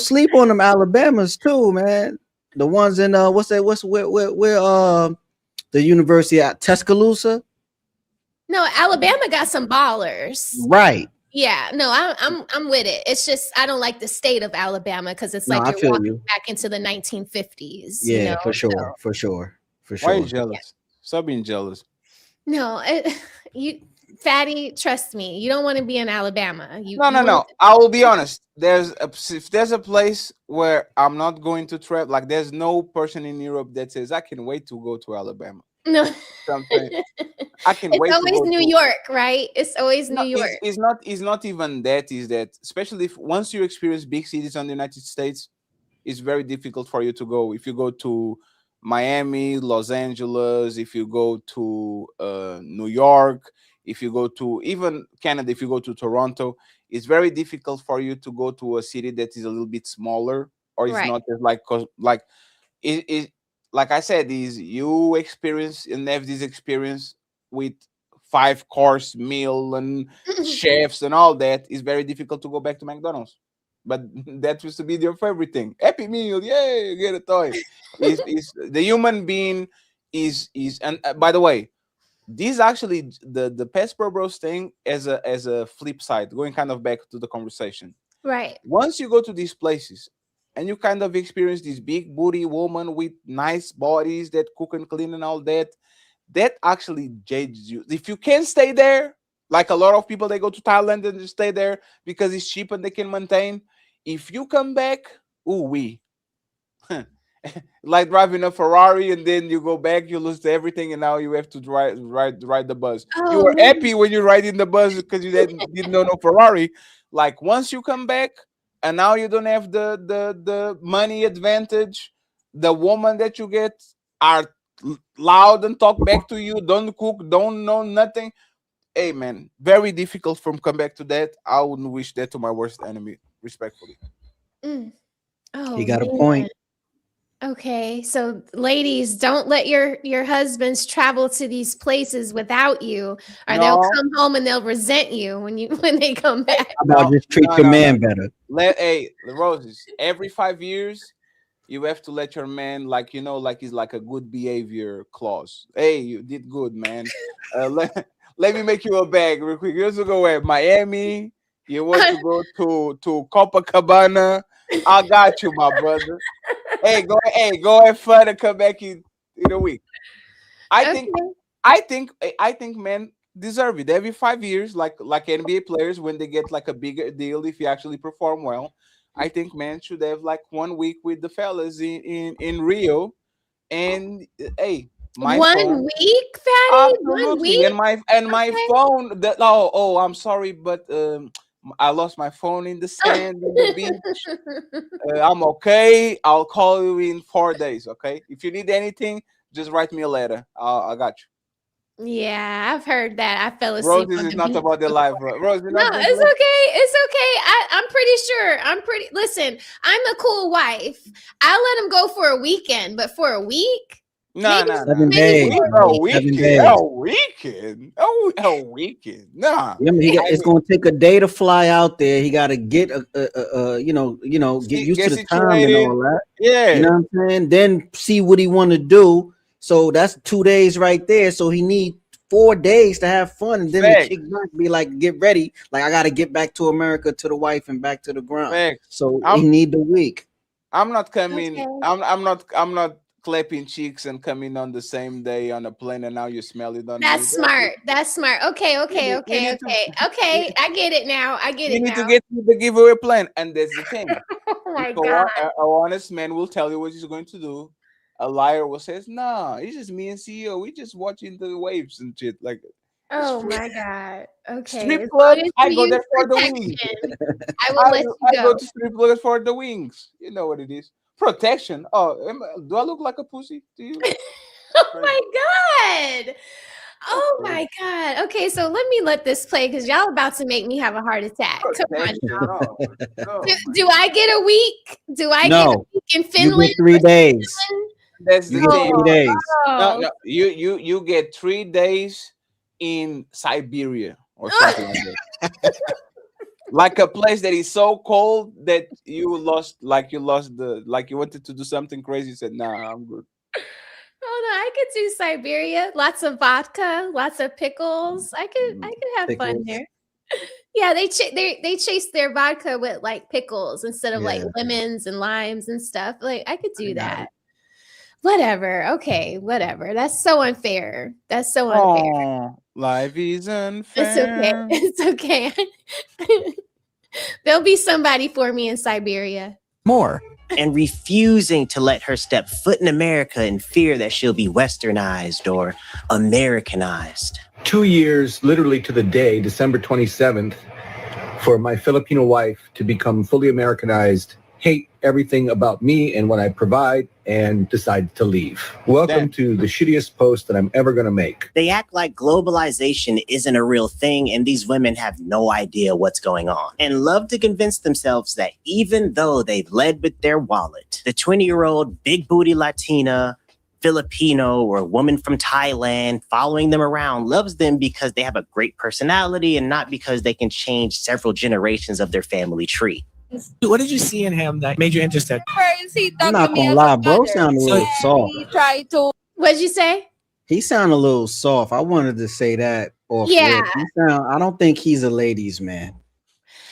sleep on them Alabamas too, man. The ones in where the university at Tuscaloosa. No, Alabama got some ballers. Right. Yeah, no, I'm with it. It's just I don't like the state of Alabama because it's like you're walking back into the 1950s. Yeah, you know? for sure. Why are you jealous? Stop being jealous. No, you fatty, trust me, you don't want to be in Alabama. No. I will be honest. If there's a place where I'm not going to travel, like there's no person in Europe that says I can wait to go to Alabama. No, I can wait. It's always New York, right? It's always New York. It's not even that. Is that especially if once you experience big cities in the United States, it's very difficult for you to go. If you go to Miami, Los Angeles, if you go to New York, if you go to even Canada, if you go to Toronto, it's very difficult for you to go to a city that is a little bit smaller or it's not as like it like I said, is you experience and have this experience with 5-course meal and chefs and all that. It's very difficult to go back to McDonald's. But that used to be your favorite thing. Happy Meal, yay, get a toy. is the human being is and by the way, this actually the Pets Per Bros thing as a flip side, going kind of back to the conversation. Right. Once you go to these places and you kind of experience this big booty woman with nice bodies that cook and clean and all that, that actually judges you. If you can stay there, like a lot of people, they go to Thailand and just stay there because it's cheap and they can maintain. If you come back, like driving a Ferrari and then you go back, you lose everything, and now you have to ride the bus. Oh, you were happy when you ride in the bus because you didn't know no Ferrari. Like once you come back, and now you don't have the money advantage. The woman that you get are loud and talk back to you, don't cook, don't know nothing. Hey man, very difficult from come back to that. I wouldn't wish that to my worst enemy, respectfully. Oh, he got a point. Okay, so ladies, don't let your husbands travel to these places without you, or they'll come home and they'll resent you when they come back. How about just treat your man better? The Roses, every 5 years, you have to let your man, like he's like a good behavior clause. Hey, you did good, man. Let me make you a bag real quick. You want to go at Miami? You want to go to Copacabana? I got you, my brother. Hey, go have fun and come back in a week. I think men deserve it every 5 years, like NBA players when they get like a bigger deal if you actually perform well. I think men should have like 1 week with the fellas in Rio, and hey, my phone, week, Fatty? absolutely. 1 week, and my phone. I'm sorry, but I lost my phone in the sand in the beach. I'm okay. I'll call you in 4 days. Okay. If you need anything, just write me a letter. I got you. Yeah, I've heard that. I fell asleep. Rose is not about their life, bro. Rose, no, it's okay. It's okay. I'm pretty sure. Listen, I'm a cool wife. I'll let him go for a weekend, but for a week. No. 7 days. A weekend. A weekend. Nah. It's gonna take a day to fly out there. He got to get get used to the time and all that. Yeah. You know what I'm saying? Then see what he want to do. So that's 2 days right there. So he need 4 days to have fun, and then Facts. the kickback be like, get ready. Like, I got to get back to America, to the wife, and back to the ground. Facts. So he need the week. I'm not coming. Okay. I'm not clapping cheeks and coming on the same day on a plane, and now you smell it on That's me. smart. That's smart. Okay. We need Okay. I get it now. I get You it need to now. get to the giveaway plan, and that's the thing. Oh my So God. a honest man will tell you what he's going to do. A liar will say, "Nah, it's just me and CEO. We just watching the waves and shit." Like, Oh my God. Okay. strip As club, long as I you go use there for the wings. protection, I will let you I go go. to strip clubs for the wings. You know what it is. Protection. Oh, do I look like a pussy to you? Oh my God. Oh my God. Okay, so let this play because y'all about to make me have a heart attack. Come on now. Do I get a week? Do I get a No, week in you Finland? get 3 days. That's You the get thing. 3 days. No, you get 3 days in Siberia or something like that. Like a place that is so cold that you lost you wanted to do something crazy. You said, "Nah, I'm good." Oh no, I could do Siberia. Lots of vodka, lots of pickles. I could have fun Pickles. there. Yeah, they chase their vodka with like pickles instead of like Yeah. lemons and limes and stuff. Like I could do that. Whatever. Okay, whatever. That's so unfair. That's so unfair. Oh, life is It's okay. unfair. It's okay. There'll be somebody for me in Siberia. More. And refusing to let her step foot in America in fear that she'll be westernized or Americanized. 2 years, literally to the day, December 27th, for my Filipino wife to become fully Americanized, hate everything about me and what I provide, and decide to leave. Welcome to the shittiest post that I'm ever going to make. They act like globalization isn't a real thing, and these women have no idea what's going on, and love to convince themselves that even though they've led with their wallet, the 20-year-old big booty Latina, Filipino, or woman from Thailand following them around loves them because they have a great personality and not because they can change several generations of their family tree. What did you see in him that made you interested? I'm not gonna lie, bro. Sound a little soft. What'd you say? He sound a little soft. I wanted to say that off Yeah. rip. I don't think he's a ladies' man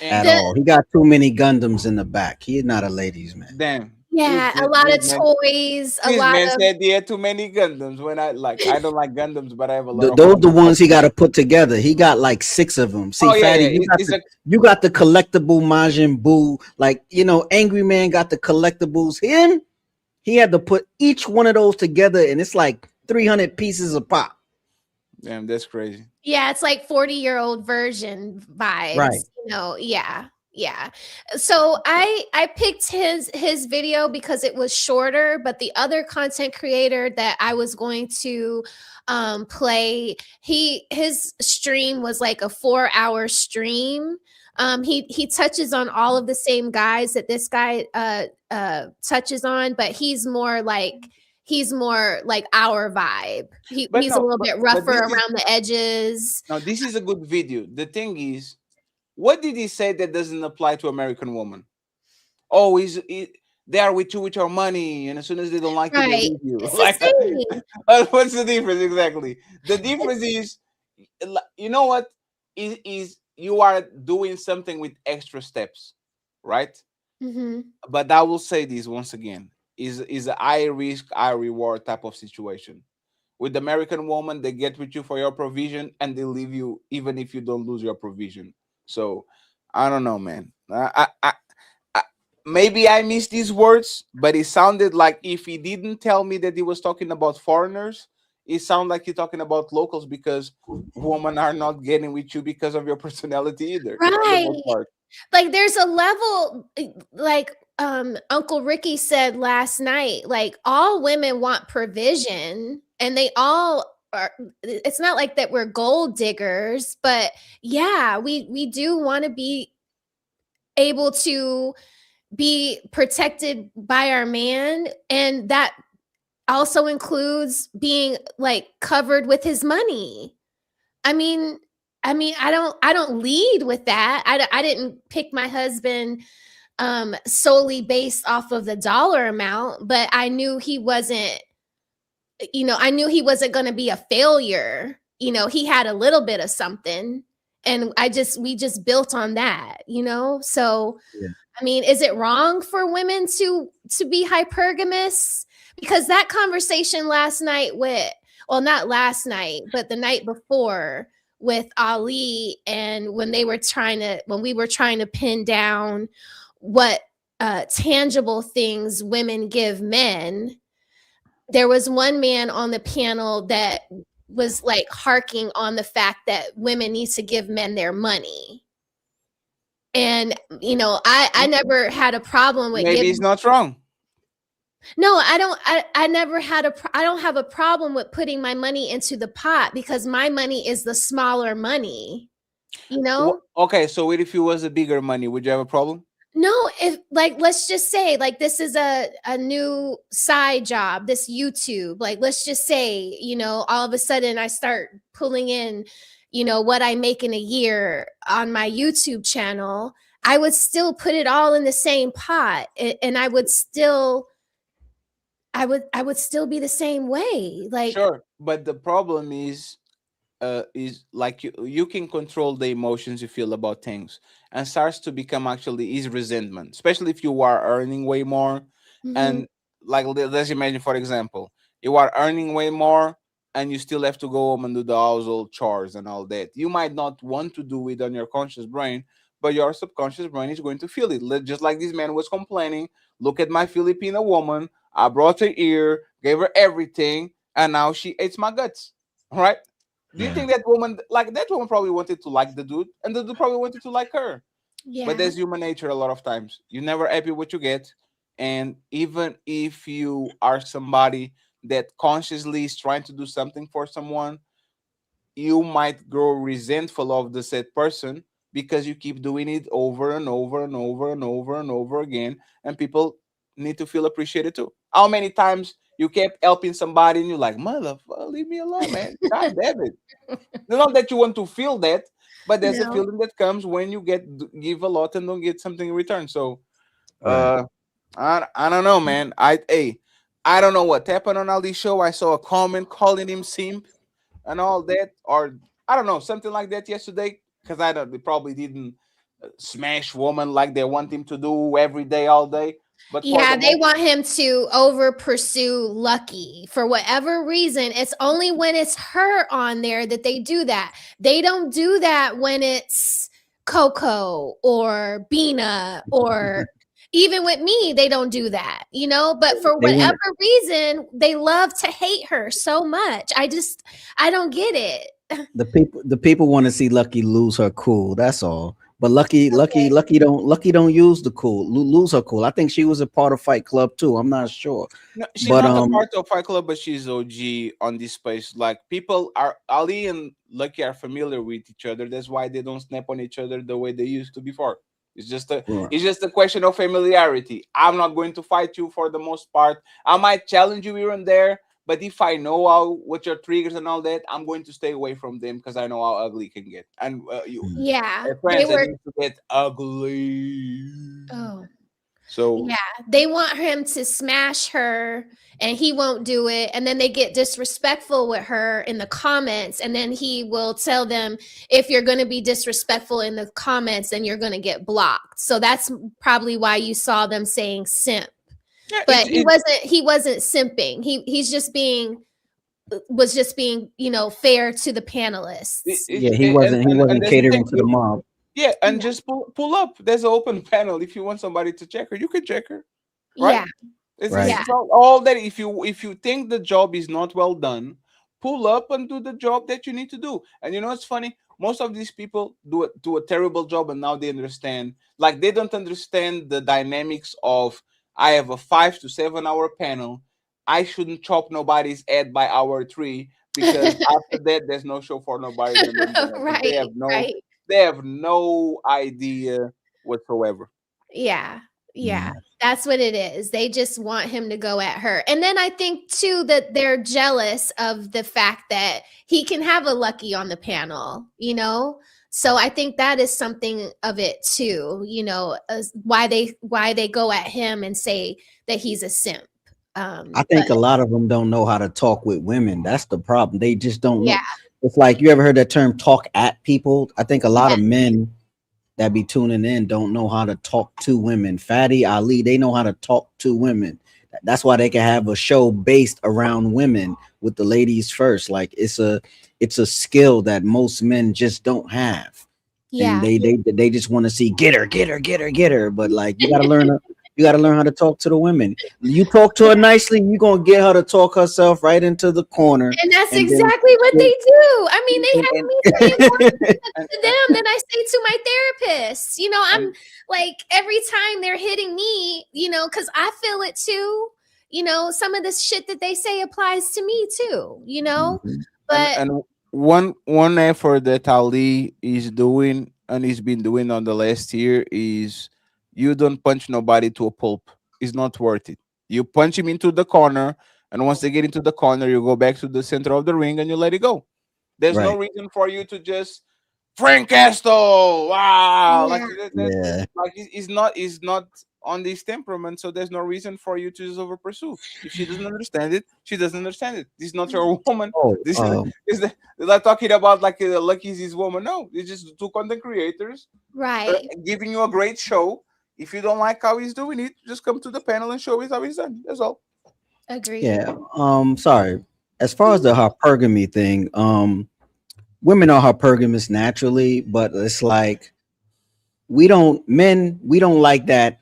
at The- all. He got too many Gundams in the back. He's not a ladies' man. Damn. Yeah, a lot of toys, a This lot man of said he had too many Gundams. When I don't like Gundams, but I have a lot of Those the ones he got to put together. He got like 6 of them. See, Oh, yeah, Fatty, yeah. you got the collectible Majin Buu. Like, Angry Man got the collectibles. He had to put each one of those together, and it's like 300 pieces a pop. Damn, that's crazy. Yeah, it's like 40-year-old version vibes. Right. Yeah. So I picked his video because it was shorter, but the other content creator that I was going to play, his stream was like a 4-hour stream. He touches on all of the same guys that this guy touches on, but he's more like our vibe. He's a little bit rougher around the edges. No, this is a good video. The thing is, what did he say that doesn't apply to American woman? Oh, they are with you with your money, and as soon as they don't like you, they leave you. What's the difference exactly? The difference is, you know what? Is you are doing something with extra steps, right? Mm-hmm. But I will say this once again: is a high risk, high reward type of situation. With the American woman, they get with you for your provision, and they leave you even if you don't lose your provision. So I don't know, man. I maybe I missed these words, but it sounded like if he didn't tell me that he was talking about foreigners, it sounded like he's talking about locals because women are not getting with you because of your personality either. Right. Like there's a level, like Uncle Ricky said last night, like all women want provision, and they all are. It's not like that we're gold diggers, but yeah, we do want to be able to be protected by our man, and that also includes being like covered with his money. I mean, I don't lead with that. I didn't pick my husband solely based off of the dollar amount, but I knew he wasn't going to be a failure you know, he had a little bit of something, and we just built on that, you know? So, Yeah. I mean, is it wrong for women to be hypergamous? Because that conversation last night well, not last night, but the night before with Ali, and when we were trying to pin down what tangible things women give men, there was one man on the panel that was like harking on the fact that women need to give men their money. And, you know, I never had a problem with Maybe he's not wrong. No, I don't have a problem with putting my money into the pot, because my money is the smaller money, you know? Okay, so what if it was a bigger money? Would you have a problem? No, if like, let's just say like this is a new side job, this YouTube, like let's just say, you know, all of a sudden I start pulling in, you know, what I make in a year on my YouTube channel, I would still put it all in the same pot, and I would still be the same way. Like, sure, but the problem is like you can control the emotions you feel about things, and starts to become actually is resentment, especially if you are earning way more. And like, let's imagine, for example, you are earning way more and you still have to go home and do the household chores and all that. You might not want to do it on your conscious brain, but your subconscious brain is going to feel it. Just like this man was complaining, look at my Filipino woman, I brought her here, gave her everything, and now she eats my guts. All right. Do you think that woman probably wanted to like the dude, and the dude probably wanted to like her? yeah. But that's human nature. A lot of times you're never happy what you get, and even if you are somebody that consciously is trying to do something for someone, you might grow resentful of the said person because you keep doing it over and over and over and over and over again, and people need to feel appreciated too. How many times you kept helping somebody and you're like, motherfucker, leave me alone, man. God damn it. Not that you want to feel that, but there's a feeling that comes when you give a lot and don't get something in return. So I don't know, man. I don't know what happened on Ali's show. I saw a comment calling him simp and all that, or I don't know, something like that yesterday, because they probably didn't smash woman like they want him to do every day, all day. But yeah, they want him to over pursue Lucky for whatever reason. It's only when it's her on there that they do that. They don't do that when it's Coco or Bina, or even with me, they don't do that, you know, but for whatever reason, they love to hate her so much. I don't get it. The people want to see Lucky lose her cool. That's all. But Lucky don't use the cool, lose her cool. I think she was a part of Fight Club too. I'm not sure. No, she's not a part of Fight Club, but she's OG on this space. Like, people are, Ali and Lucky are familiar with each other. That's why they don't snap on each other the way they used to before. It's just a question of familiarity. I'm not going to fight you for the most part. I might challenge you here and there, but if I know what your triggers and all that, I'm going to stay away from them because I know how ugly it can get. And friends, they need to get ugly. Oh. So yeah, they want him to smash her and he won't do it. And then they get disrespectful with her in the comments. And then he will tell them, if you're going to be disrespectful in the comments, then you're going to get blocked. So that's probably why you saw them saying simp. Yeah, but he wasn't simping. He was just being, you know, fair to the panelists. He wasn't catering to the mob. Yeah, and just pull up. There's an open panel. If you want somebody to check her, you can check her. Right? Yeah. It's all that. If you think the job is not well done, pull up and do the job that you need to do. And you know, it's funny. Most of these people do a terrible job, and now they understand. Like, they don't understand the dynamics of, I have a 5 to 7 hour panel. I shouldn't chop nobody's head by hour 3, because after that, there's no show for nobody. They have no idea whatsoever. Yeah. That's what it is. They just want him to go at her. And then I think too that they're jealous of the fact that he can have a Lucky on the panel, you know? So I think that is something of it too, you know, why they go at him and say that he's a simp. I think a lot of them don't know how to talk with women. That's the problem. They just don't know. it's like, you ever heard that term "talk at people"? I think a lot Yeah. of men that be tuning in don't know how to talk to women. Fatty, Ali, they know how to talk to women. That's why they can have a show based around women with the ladies first. Like, it's a skill that most men just don't have. And Yeah. they just want to see get her, get her, get her, get her. But like, you gotta learn how to talk to the women. You talk to her nicely, you're gonna get her to talk herself right into the corner. And that's And then exactly what they do. I mean, they have me saying more and, to them than I say to my therapist. You know, I'm like, every time they're hitting me, you know, because I feel it too. You know, some of this shit that they say applies to me too, you know? But and one effort that Ali is doing and he's been doing on the last year is you don't punch nobody to a pulp. It's not worth it. You punch him into the corner, and once they get into the corner, you go back to the center of the ring and you let it go. There's no right. reason for you to just Frank Castle. Wow, like Yeah. like he's not on this temperament, so there's no reason for you to just over pursue. If she doesn't understand it, she doesn't understand it. This is not your woman. Oh, This is they're not talking about like Lucky's his woman. No, it's just two content creators right. giving you a great show. If you don't like how he's doing it, just come to the panel and show us how he's done. That's all. Agreed. Yeah. Sorry. As far as the hypergamy thing, women are hypergamous naturally, but it's like we don't like that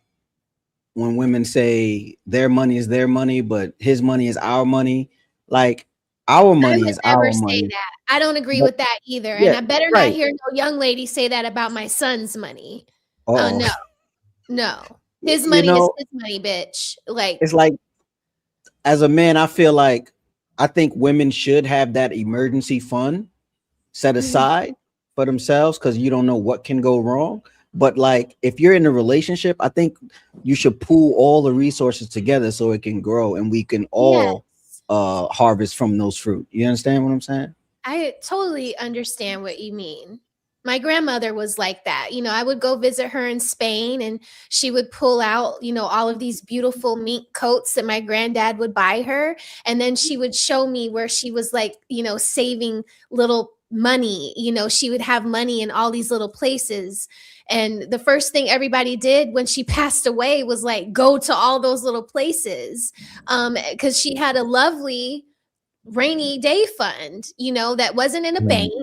when women say their money is their money, but his money is our money. Like, our I money would is never our say money. that. I don't agree But with that either. And yeah, I better not right. hear no young lady say that about my son's money. Uh-oh. No, no. His You money is know, his money, bitch. Like, it's like, as a man, I feel like I think women should have that emergency fund set aside for themselves, because you don't know what can go wrong. But like, if you're in a relationship, I think you should pool all the resources together so it can grow and we can all harvest from those fruit. You understand what I'm saying? I totally understand what you mean. My grandmother was like that. You know, I would go visit her in Spain and she would pull out, you know, all of these beautiful mink coats that my granddad would buy her. And then she would show me where she was like, you know, saving little money. You know, she would have money in all these little places. And the first thing everybody did when she passed away was like go to all those little places. Because she had a lovely rainy day fund, you know, that wasn't in a bank.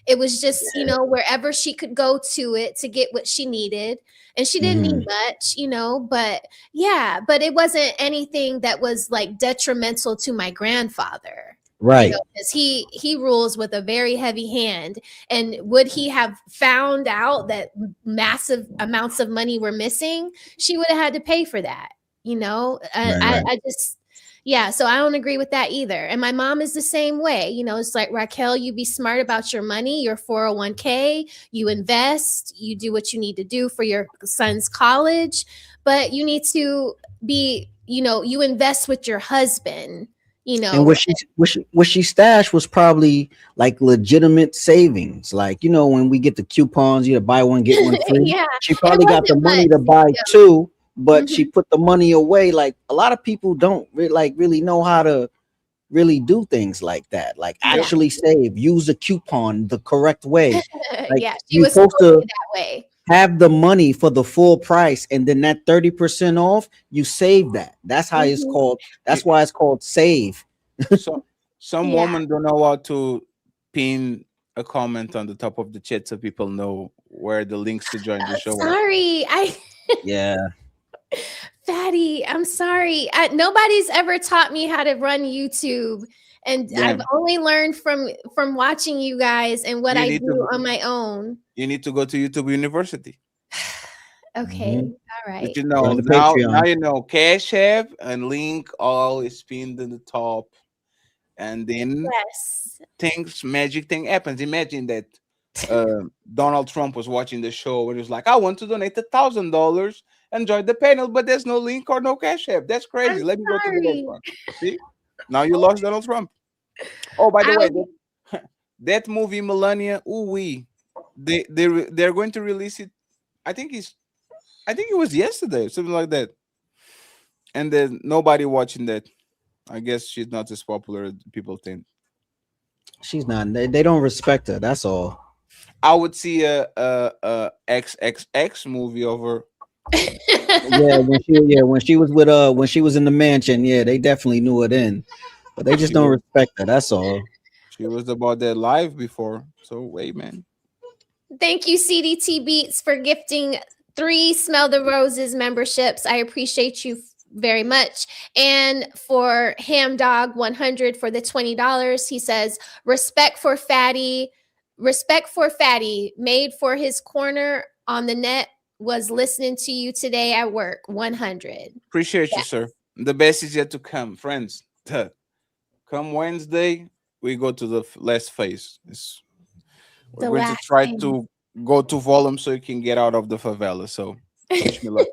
It was just, you know, wherever she could go to it to get what she needed. And she didn't need much, you know, but yeah, but it wasn't anything that was like detrimental to my grandfather. Right. You know, because he rules with a very heavy hand. And would he have found out that massive amounts of money were missing? She would have had to pay for that, you know. I just yeah, so I don't agree with that either. And my mom is the same way. You know, it's like, Raquel, you be smart about your money, your 401k, you invest, you do what you need to do for your son's college, but you need to be, you know, you invest with your husband, you know. And what she stashed was probably like legitimate savings. Like, you know, when we get the coupons, you buy one, get one free. Yeah, she probably got the money to buy two, but she put the money away. Like, a lot of people don't really know how to really do things like that. Like, actually save, use a coupon the correct way. Like, yeah, she you're was supposed to that way. have the money for the full price, and then that 30% off, you save that. That's how it's called. That's why it's called save. So some women don't know how to pin a comment on the top of the chat so people know where the links to join the show are. Sorry, Yeah. Fatty, I'm sorry. Nobody's ever taught me how to run YouTube, and I've only learned from watching you guys and what I do on my own. You need to go to YouTube University. Okay, all right. But you know, now you know Cash App and link all is pinned in the top, and then magic thing happens. Imagine that Donald Trump was watching the show and he was like, I want to donate $1,000 and join the panel, but there's no link or no Cash App. That's crazy. Let me go to the next one. See? Now you lost Donald Trump. Oh, by the way, that movie Melania, they're going to release it. I think it was yesterday, something like that. And then nobody watching that. I guess she's not as popular as people think. She's not. They don't respect her. That's all. I would see a XXX movie over. When she was with when she was in the mansion, yeah, they definitely knew her then. But they just don't respect her. That's all. She was about that live before. So wait, man. Thank you, CDT Beats, for gifting 3 Smell the Roses memberships. I appreciate you very much. And for Ham Dog 100 for the $20, he says, respect for Fatty, made for his corner on the net, was listening to you today at work. 100. Appreciate you, sir. The best is yet to come, friends. Come Wednesday, we go to the last phase. We're going to try to go to volume so you can get out of the favela. So wish me luck.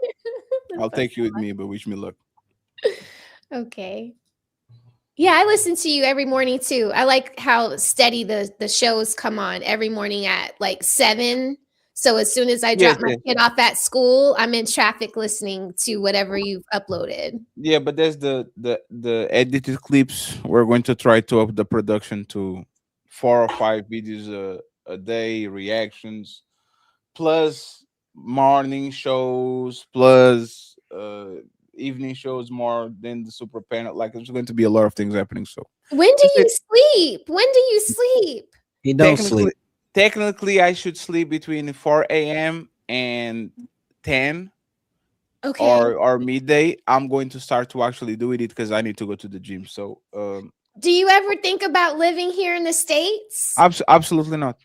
I'll take you with me, but wish me luck. Okay. Yeah, I listen to you every morning too. I like how steady the shows come on every morning at like 7. So as soon as I drop my kid off at school, I'm in traffic listening to whatever you've uploaded. Yeah, but there's the edited clips. We're going to try to up the production to 4 or 5 videos a day, reactions, plus morning shows, plus evening shows more than the super panel. Like there's going to be a lot of things happening. So when do you sleep? He don't sleep. Technically, I should sleep between 4 a.m. and 10. Okay. Or midday. I'm going to start to actually do it because I need to go to the gym. So do you ever think about living here in the States? Absolutely not.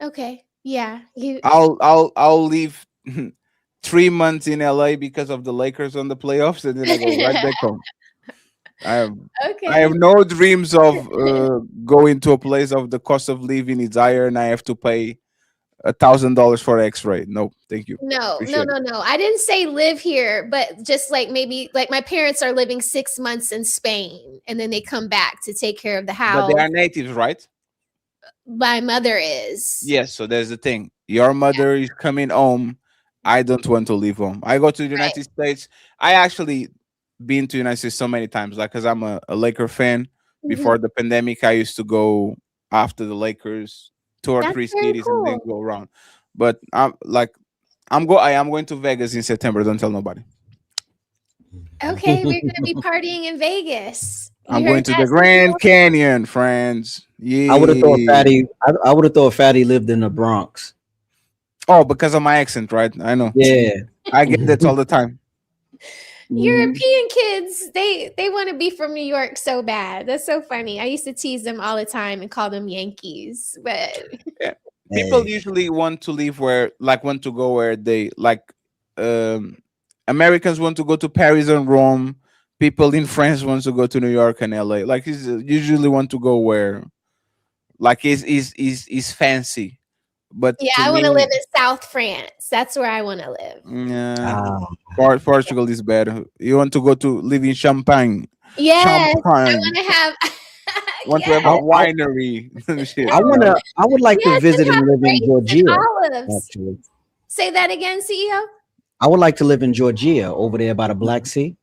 Okay. Yeah. I'll leave 3 months in LA because of the Lakers on the playoffs, and then I go right back home. I have no dreams of going to a place of the cost of living is higher and I have to pay $1,000 for X-ray. No, thank you. No. I didn't say live here, but just like maybe like my parents are living 6 months in Spain and then they come back to take care of the house. But they are natives, right? My mother is. Yes, so there's the thing. Your mother is coming home. I don't want to leave home. I go to the United States. I actually been to the United States so many times, like because I'm a Laker fan. Before the pandemic, I used to go after the Lakers, 2 or 3 cities, and then go around. But I am going to Vegas in September. Don't tell nobody. Okay, we're gonna be partying in Vegas. I'm going to the Grand Canyon, friends. Yeah. I would have thought Fatty. I would have thought Fatty lived in the Bronx. Oh, because of my accent, right? I know. Yeah, I get that all the time. European kids, they want to be from New York so bad. That's so funny. I used to tease them all the time and call them Yankees, but people usually want to live want to go where they like. Americans want to go to Paris and Rome. People in France want to go to New York and LA. Like usually want to go where like is fancy. But yeah, I want to live in South France. That's where I want to live. Yeah, Portugal is better. You want to go to live in Champagne? Yes, Champagne. I want to have. Want to have a winery? I would like to visit and live in Georgia. Actually, say that again, CEO. I would like to live in Georgia over there by the Black Sea.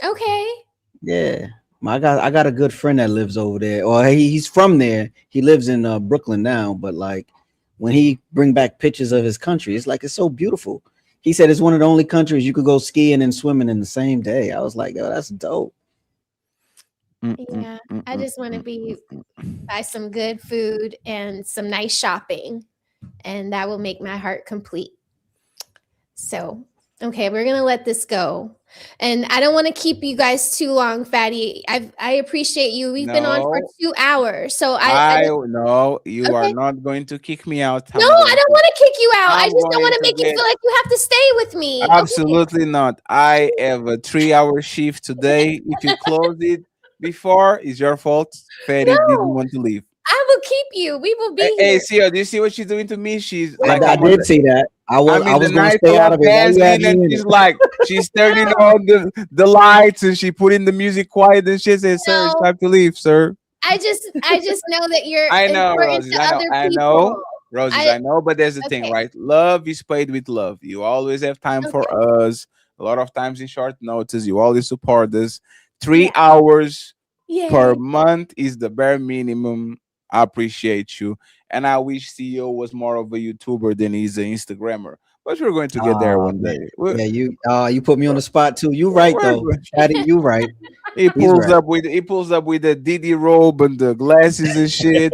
Okay. Yeah, I got a good friend that lives over there. Or he's from there. He lives in Brooklyn now, but like. When he bring back pictures of his country, it's like it's so beautiful. He said it's one of the only countries you could go skiing and swimming in the same day. I was like, oh, that's dope. Yeah, I just want to buy some good food and some nice shopping, and that will make my heart complete. So, okay, we're gonna let this go, and I don't want to keep you guys too long, Fatty. I appreciate you. We've been on for 2 hours, so I no, you are not going to kick me out. No, I don't want to kick you out. I just don't want to make you feel like you have to stay with me. Absolutely not. I have a 3-hour shift today. If you close it before, it's your fault. Fatty didn't want to leave. I will keep you. We will be here. Hey, Sia, do you see what she's doing to me? She's like, I did see that. I was going to stay out of it. And she's like, she's turning on the lights and she put in the music quiet. And she says, "Sir, it's time to leave, sir." I just know that you're. I know, Rosie. I know, Rosie. I know, but there's the thing, right? Love is paid with love. You always have time for us. A lot of times in short notice, you always support us. 3 hours per month is the bare minimum. I appreciate you. And I wish CEO was more of a YouTuber than he's an Instagrammer. But we're going to get there one day. Yeah, you put me on the spot too. You right though, Fatty. You right. He pulls up with the Diddy robe and the glasses and shit.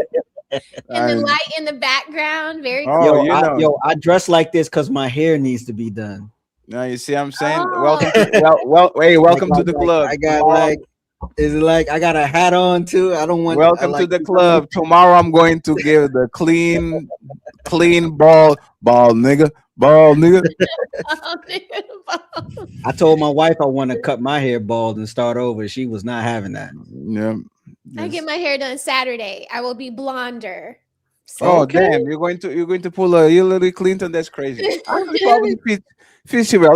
And the light in the background, very Oh, cool. you I dress like this because my hair needs to be done. Now you see what I'm saying? Welcome to welcome to the club. I got is it like I got a hat on too? I don't want. Welcome to the club. Tomorrow I'm going to give the clean ball nigga. I told my wife I want to cut my hair bald and start over. She was not having that. Yeah. I get my hair done Saturday. I will be blonder. So, damn! You're going to pull a Hillary Clinton. That's crazy. I could probably fit you well.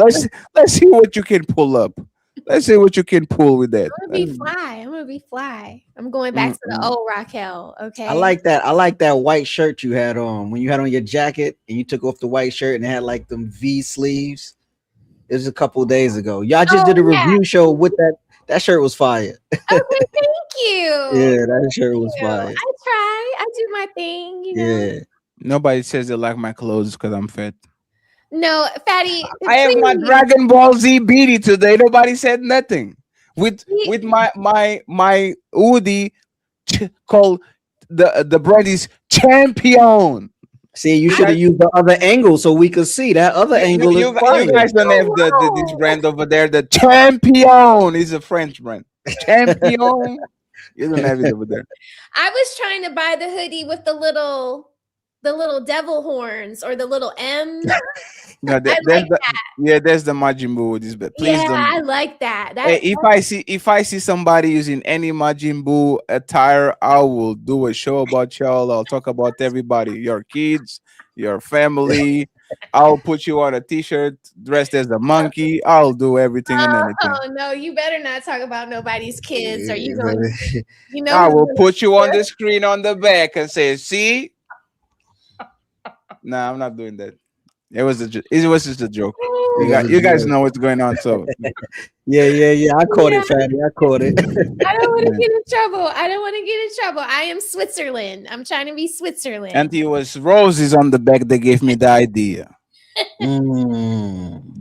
Let's see what you can pull up. Let's see what you can pull with that. I'm gonna be fly. I'm going back to the old Raquel. Okay. I like that. I like that white shirt you had on when you had on your jacket and you took off the white shirt and it had like them V sleeves. It was a couple of days ago. Y'all just did a review show with that. That shirt was fire. Okay, thank you. Yeah, that shirt was fire. I try. I do my thing. You know. Yeah. Nobody says they like my clothes because I'm fat. No, Fatty. I have my Dragon Ball Z beanie today. Nobody said nothing. With my hoodie called the brand is Champion. See, you should have used the other angle so we could see that other angle. You guys don't have this brand over there. The Champion is a French brand. Champion. You don't have it over there. I was trying to buy the hoodie with the little devil horns or the little M. No, there's the Majin Buu hoodies, but please don't. I like that. Hey, if I see somebody using any Majin Buu attire, I will do a show about y'all. I'll talk about everybody, your kids, your family. I'll put you on a t-shirt dressed as a monkey. I'll do everything and anything. Oh no, you better not talk about nobody's kids, or you going I will put you on the screen on the back and say, see. No, I'm not doing that. It was just a joke. You guys know what's going on. So yeah. I caught it, Fatty. I caught it. I don't want to get in trouble. I am Switzerland. I'm trying to be Switzerland. And it was roses on the back that gave me the idea.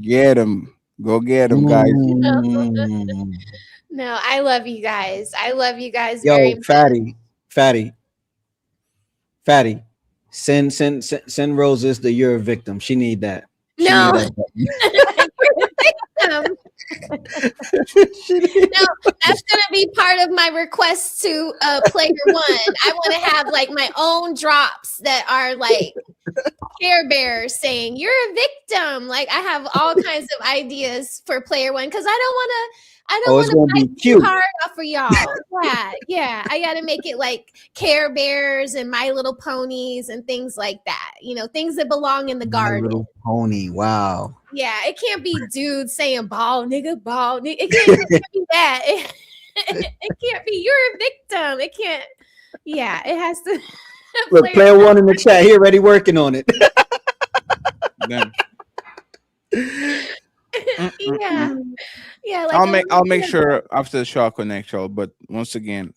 Get them. Go get them, guys. No, I love you guys. Yo, very much. Fatty. Send roses to You're a Victim. She need that. No, that's gonna be part of my request to player one. I want to have like my own drops that are like Care Bears saying you're a victim. Like I have all kinds of ideas for player one because I don't want to be too hard off for y'all. Yeah. I got to make it like Care Bears and My Little Ponies and things like that. You know, things that belong in the garden. My Little Pony. Wow. Yeah, it can't be dudes saying ball, nigga, ball. It can't be that. It can't be you're a victim. It can't. Yeah, it has to. Look, player one in the chat here, ready working on it. Yeah. Like I'll make sure after the show I'll connect y'all. But once again,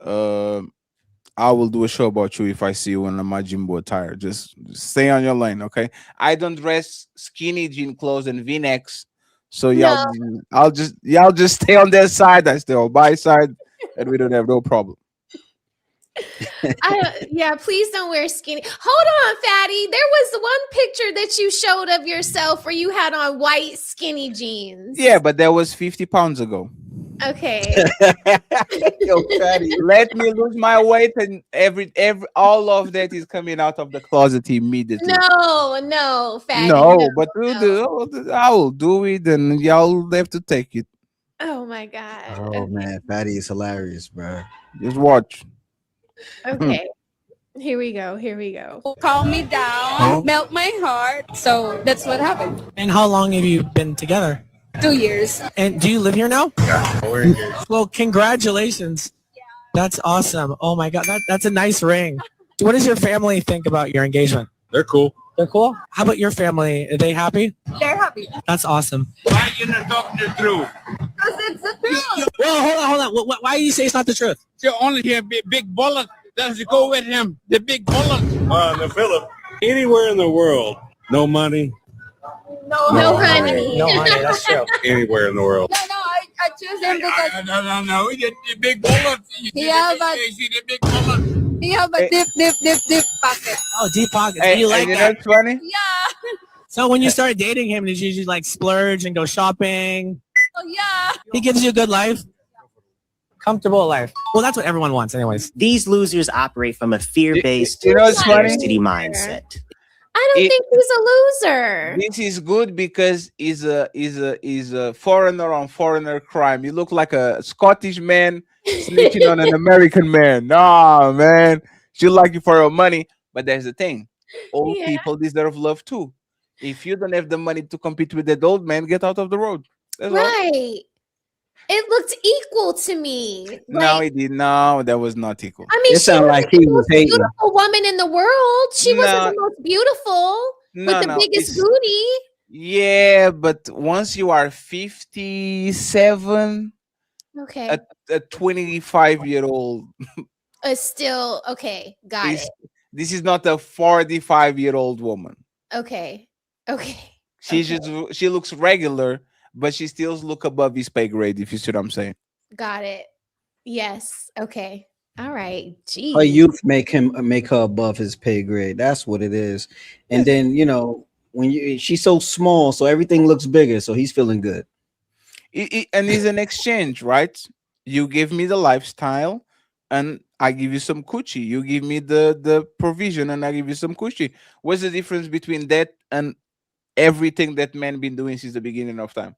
I will do a show about you if I see you in a Majin Buu attire. Just stay on your lane, okay? I don't dress skinny jean clothes and V-necks, so y'all just stay on their side. I stay on my side, and we don't have no problem. Please don't wear skinny. Hold on, Fatty. There was one picture that you showed of yourself where you had on white skinny jeans. Yeah, but that was 50 pounds ago. Okay. Yo, Fatty, let me lose my weight, and every all of that is coming out of the closet immediately. No, Fatty. No, but I will do it, and y'all have to take it. Oh my god. Oh man, Fatty is hilarious, bro. Just watch. Okay. Here we go. Calm me down, melt my heart. So that's what happened. And how long have you been together? 2 years. And do you live here now? Yeah, we're engaged. Well, congratulations. Yeah. That's awesome. Oh my God, that's a nice ring. What does your family think about your engagement? They're cool. They're cool? How about your family? Are they happy? They're happy. That's awesome. Why you not talking the truth? Because it's the truth. Well, hold on. Why do you say it's not the truth? You only hear big bullet Does it go with him? The big bullet. The Philip. Anywhere in the world, no money. No honey. No honey, that's true. Anywhere in the world. No, I choose him because No. The big bullet. he have a The big bullet. he have a deep pocket. Oh, deep pockets. Hey, You like you know that? what's funny? Yeah. So when you started dating him, did you just like splurge and go shopping? Oh yeah. He gives you a good life? Comfortable life. Well, that's what everyone wants anyways. These losers operate from a fear-based You know what's funny? scarcity mindset. I don't think he's a loser. This is good because he's a foreigner on foreigner crime. You look like a Scottish man snitching on an American man. Nah, man. She like you for your money. But there's the thing. Old people deserve love too. If you don't have the money to compete with that old man, get out of the road. That's Right. all. It looked equal to me. No, it did. No, that was not equal. I mean, It sounded like he was hating. beautiful woman in the world. She wasn't No. the most beautiful with the biggest booty. Yeah, but once you are 57, Okay. a 25-year-old, Still okay. Got it. this is not a 45-year-old woman. Okay. Okay. She looks regular, but she still look above his pay grade, if you see what I'm saying. Got it. Yes. Okay. All right. Geez. Her youth make her above his pay grade. That's what it is. And then when she's so small, so everything looks bigger. So he's feeling good. And it's an exchange, right? You give me the lifestyle, and I give you some coochie. You give me the provision, and I give you some coochie. What's the difference between that and everything that men been doing since the beginning of time?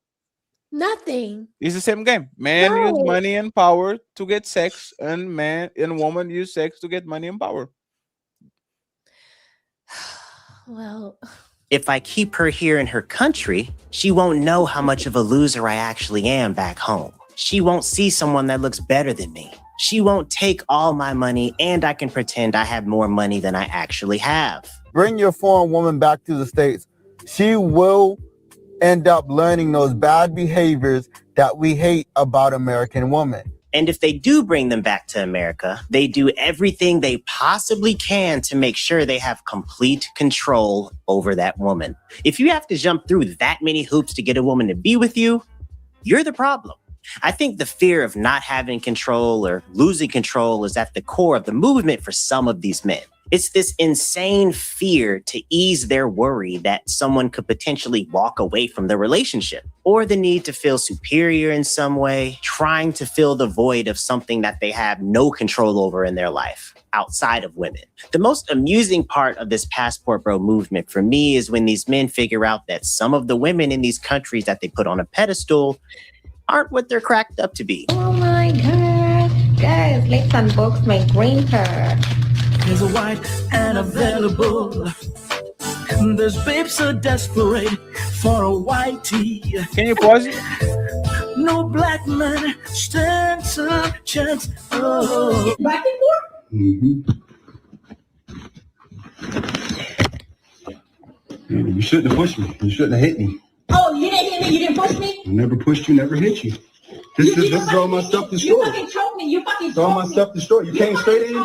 Nothing. It's the same game. Man use money and power to get sex, and man and woman use sex to get money and power. Well, If I keep her here in her country, she won't know how much of a loser I actually am back home. She won't see someone that looks better than me. She won't take all my money, and I can pretend I have more money than I actually have. Bring your foreign woman back to the States. She will end up learning those bad behaviors that we hate about American women. And if they do bring them back to America, they do everything they possibly can to make sure they have complete control over that woman. If you have to jump through that many hoops to get a woman to be with you, you're the problem. I think the fear of not having control or losing control is at the core of the movement for some of these men. It's this insane fear to ease their worry that someone could potentially walk away from the relationship, or the need to feel superior in some way, trying to fill the void of something that they have no control over in their life outside of women. The most amusing part of this passport bro movement for me is when these men figure out that some of the women in these countries that they put on a pedestal aren't what they're cracked up to be. Oh my God. Guys, let's unbox my green card. There's a white and available. There's babes so desperate for a white tee. Can you pause it? No black man stands a chance. Oh. Back and forth? You shouldn't have pushed me. You shouldn't have hit me. Oh, you didn't hit me? You didn't push me? I never pushed you, never hit you. This is all my stuff to You store. fucking choked me. You fucking It's all my choked me. stuff to store. You came straight in. You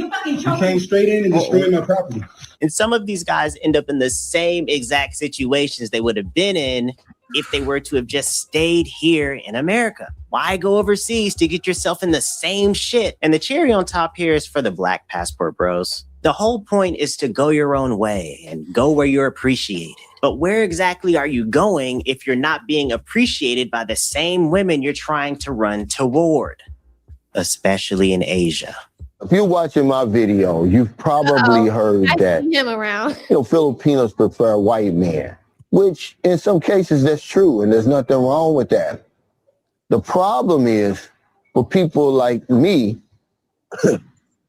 fucking You choked came me. straight in and destroyed my property. And some of these guys end up in the same exact situations they would have been in if they were to have just stayed here in America. Why go overseas to get yourself in the same shit? And the cherry on top here is for the black passport bros. The whole point is to go your own way and go where you're appreciated. But where exactly are you going if you're not being appreciated by the same women you're trying to run toward? Especially in Asia. If you're watching my video, you've probably heard I've that seen him around. Filipinos prefer white men, which in some cases that's true, and there's nothing wrong with that. The problem is for people like me,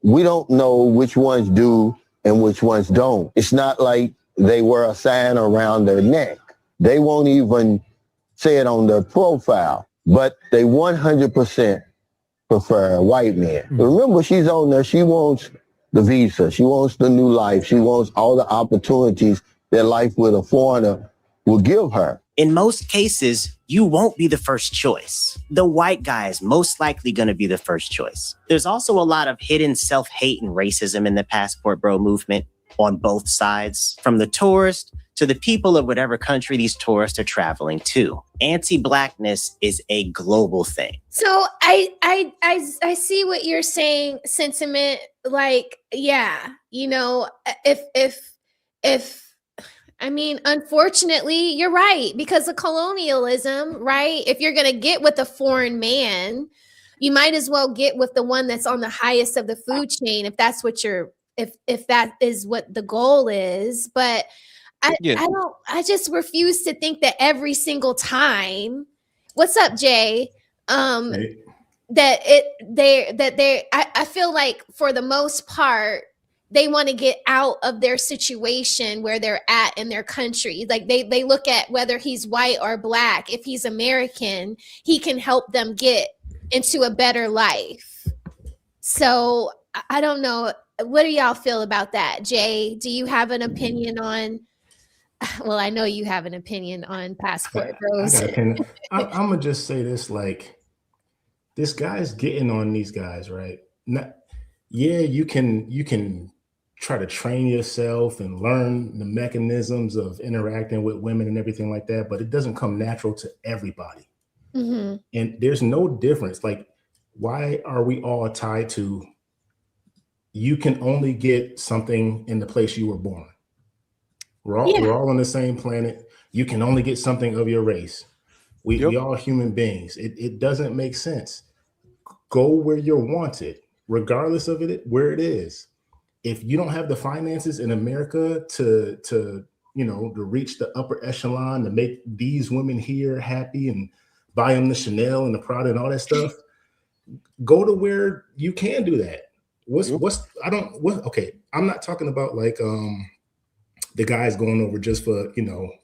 we don't know which ones do and which ones don't. It's not like they wear a sign around their neck. They won't even say it on their profile, but they 100% prefer a white man. Remember, she's on there. She wants the visa. She wants the new life. She wants all the opportunities that life with a foreigner will give her. In most cases, you won't be the first choice. The white guy is most likely going to be the first choice. There's also a lot of hidden self-hate and racism in the passport bro movement on both sides, from the tourist to the people of whatever country these tourists are traveling to. Anti-Blackness is a global thing. So I see what you're saying, sentiment. Like, yeah, you know, if I mean, unfortunately, you're right, because of colonialism, right? If you're going to get with a foreign man, you might as well get with the one that's on the highest of the food chain, if that's what you're, if that is what the goal is. But I just refuse to think that every single time. What's up, Jay? Hey. I feel like for the most part, they want to get out of their situation where they're at in their country. Like they look at whether he's white or black. If he's American, he can help them get into a better life. So I don't know. What do y'all feel about that? Jay, do you have an opinion on, well, I know you have an opinion on passport bros. I'm gonna just say this, like, this guy's getting on these guys, right? You can try to train yourself and learn the mechanisms of interacting with women and everything like that, but it doesn't come natural to everybody. Mm-hmm. And there's no difference. Like, why are we all tied to, you can only get something in the place you were born? We're all on the same planet. You can only get something of your race. We all human beings. It doesn't make sense. Go where you're wanted, regardless of it, where it is. If you don't have the finances in America to reach the upper echelon, to make these women here happy and buy them the Chanel and the Prada and all that stuff, go to where you can do that. Okay, I'm not talking about like the guys going over just for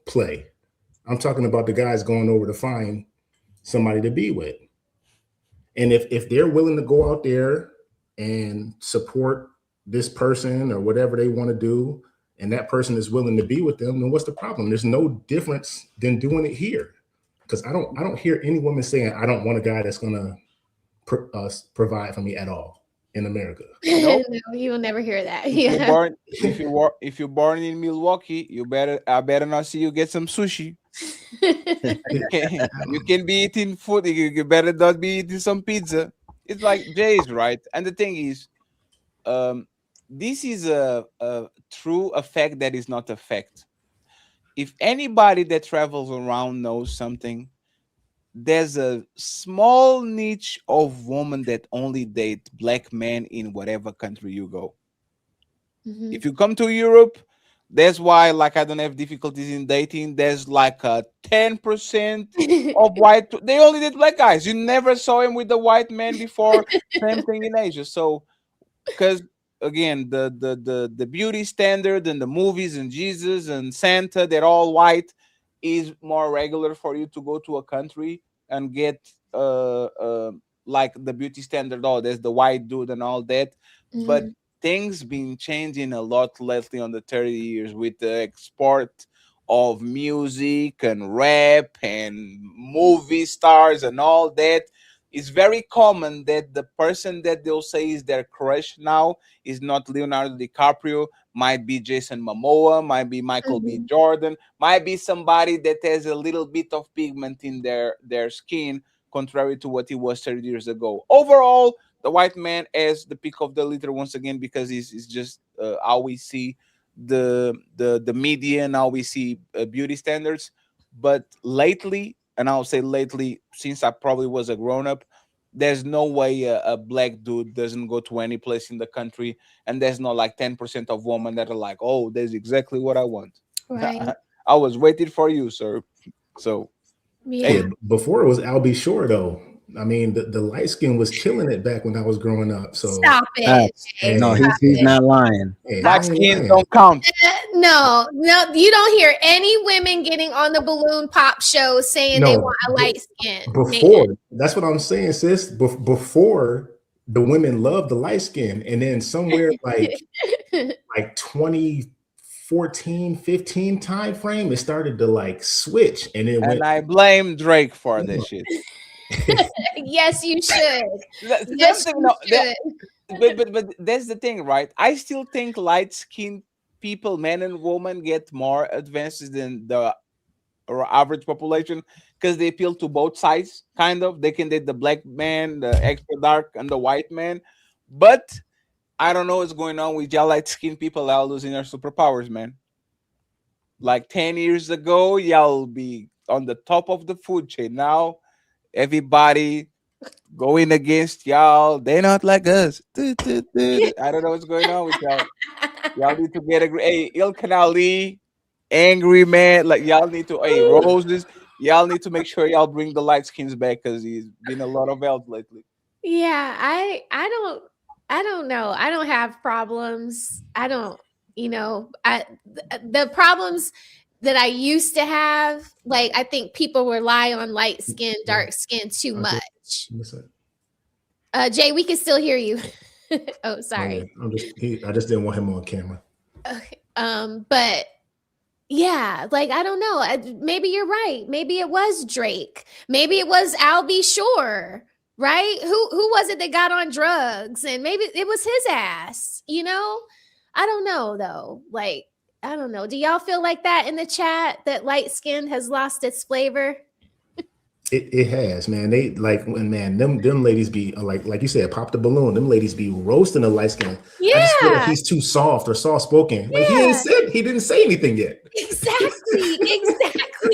play. I'm talking about the guys going over to find somebody to be with. And if they're willing to go out there and support this person or whatever they want to do, and that person is willing to be with them, then what's the problem? There's no difference than doing it here. Because I don't hear any woman saying, I don't want a guy that's gonna provide for me at all in America. Nope. No, you will never hear that. If you're born in Milwaukee, I better not see you get some sushi. You can be eating food. You better not be eating some pizza. It's like Jay's right, and the thing is, this is a true effect that is not a fact. If anybody that travels around knows something, there's a small niche of women that only date black men in whatever country you go. Mm-hmm. If you come to Europe, that's why, like, I don't have difficulties in dating. There's like a 10% of white. They only date black guys. You never saw him with the white man before. Same thing in Asia. So, because again, the beauty standard and the movies and Jesus and Santa, they're all white, is more regular for you to go to a country and get like the beauty standard. Oh, there's the white dude and all that. Mm-hmm. But things been changing a lot lately on the 30 years with the export of music and rap and movie stars and all that. It's very common that the person that they'll say is their crush now is not Leonardo DiCaprio, might be Jason Momoa, might be Michael B. Jordan, might be somebody that has a little bit of pigment in their skin, contrary to what he was 30 years ago. Overall, the white man is the pick of the litter once again, because it's just how we see the media and how we see beauty standards. But lately, and I'll say lately, since I probably was a grown-up, there's no way a black dude doesn't go to any place in the country, and there's not like 10% of women that are like, oh, that's exactly what I want. Right. I was waiting for you, sir. So, yeah. Before it was Albie Shore, though. I mean, the light skin was killing it back when I was growing up. So stop it. No, he's not lying. Black skin don't count. No, you don't hear any women getting on the balloon pop show saying they want a light skin. Before, that's what I'm saying, sis. Before, the women loved the light skin, and then somewhere like 2015, 14, 15 time frame, it started to like switch, and it went. And I blame Drake for this shit. Yes, you should. Yes, you should. But that's the thing, right? I still think light-skinned people, men and women, get more advances than the average population because they appeal to both sides. Kind of, they can date the black man, the extra dark, and the white man. But I don't know what's going on with y'all light-skinned people. Y'all losing their superpowers, man. Like 10 years ago, y'all be on the top of the food chain. Now everybody going against y'all. They're not like us. I don't know what's going on with y'all. Y'all need to get a hey, Ilkan Ali, angry man. Like y'all need to hey Roses. Y'all need to make sure y'all bring the light skins back because he's been a lot of help lately. Yeah, I don't know. I don't have problems. I don't, the problems that I used to have, like I think people rely on light skin, dark skin too much. Jay, we can still hear you. Oh, sorry. I just didn't want him on camera. Okay. But yeah, like I don't know. Maybe you're right. Maybe it was Drake. Maybe it was Al B. Shore. Right? Who was it that got on drugs? And maybe it was his ass. I don't know though. Like I don't know. Do y'all feel like that in the chat that light skin has lost its flavor? It has, man. They like when them ladies be like you said, pop the balloon. Them ladies be roasting the light skin. Yeah. I just feel like he's too soft or soft spoken. Like he didn't say anything yet. Exactly.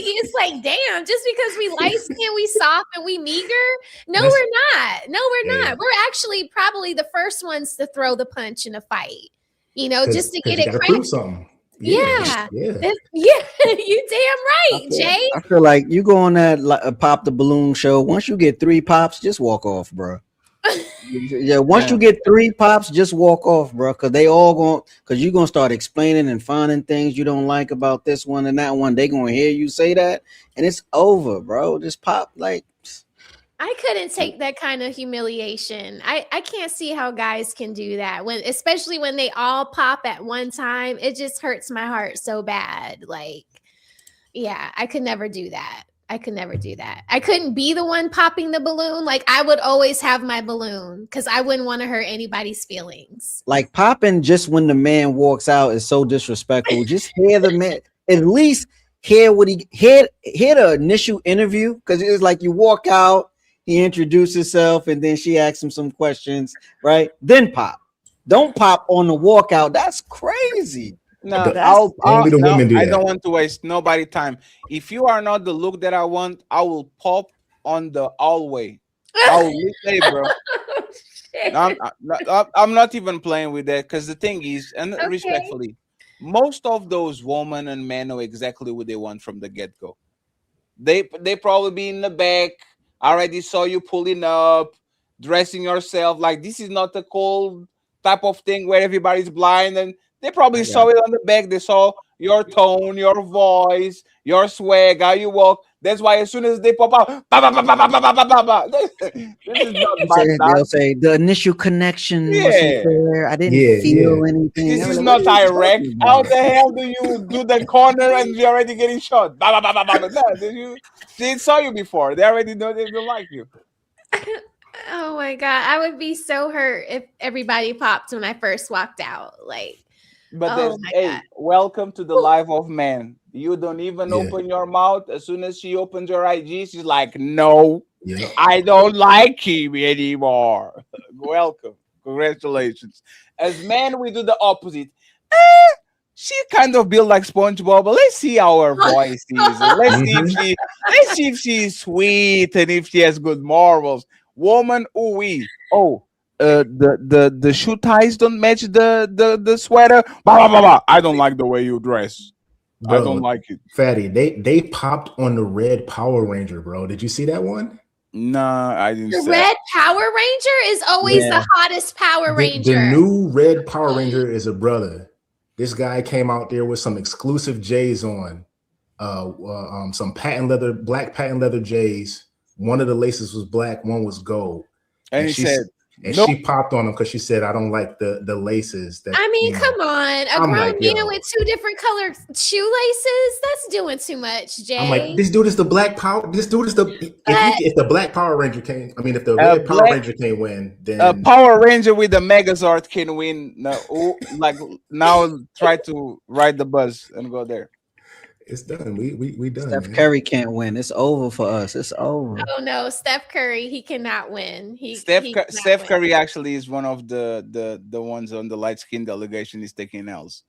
It's like, damn, just because we light skin, we soft and we meager. No, we're not. We're actually probably the first ones to throw the punch in a fight. Just to get it prove something. Yeah. You damn right, Jay. I feel like you go on that pop the balloon show. Once you get 3 pops, just walk off, bro. Once you get 3 pops, just walk off, bro. Because you're gonna start explaining and finding things you don't like about this one and that one. They gonna hear you say that, and it's over, bro. Just pop like. I couldn't take that kind of humiliation. I can't see how guys can do that especially when they all pop at one time. It just hurts my heart so bad. Like, yeah, I could never do that. I couldn't be the one popping the balloon. Like I would always have my balloon because I wouldn't want to hurt anybody's feelings. Like popping just when the man walks out is so disrespectful. Just hear the man, at least hear what hear the initial interview, because it's like you walk out. He introduced himself and then she asked him some questions, right? Then pop. Don't pop on the walkout. That's crazy. No, I don't want to waste nobody's time. If you are not the look that I want, I will pop on the hallway. I will say, bro. I'm not even playing with that because the thing is, and respectfully, most of those women and men know exactly what they want from the get-go. They probably be in the back. I already saw you pulling up, dressing yourself. Like this is not the cold type of thing where everybody's blind, and they probably saw it on the back. They saw your tone, your voice, your swag, how you walk. That's why as soon as they pop out, this is not they'll say the initial connection wasn't there. I didn't feel anything. This is not Iraq. How the hell do you do the corner and you're already getting shot? They saw you before. They already know they don't like you. Oh my God. I would be so hurt if everybody popped when I first walked out. But welcome to the life of man. You don't even open your mouth. As soon as she opens your IG, she's like, no, I don't like him anymore. Welcome. Congratulations. As men, we do the opposite. She kind of built like SpongeBob, but let's see how her voice is. Let's see if she's sweet and if she has good morals. Woman, the shoe ties don't match the sweater. I don't like the way you dress. Bro, I don't like it. Fatty, they popped on the red Power Ranger, bro. Did you see that one? No, I didn't. The red Power Ranger is always the hottest Power Ranger. The new red Power Ranger is a brother. This guy came out there with some exclusive J's on, some black patent leather J's. One of the laces was black, one was gold. And he said, And she popped on him because she said, "I don't like the laces." That I mean, come on, a grown like, man with 2 different colored shoelaces. That's doing too much, Jay. I'm like, this dude is the Black Power. This dude is if the Black Power Ranger came. I mean, if the Red Power Ranger can win, then a Power Ranger with the Megazord can win. Now try to ride the bus and go there. It's done. We done. Steph Curry can't win. It's over for us. It's over. Oh no, Steph Curry, he cannot win. Steph Curry actually is one of the ones on the light skin delegation is taking L's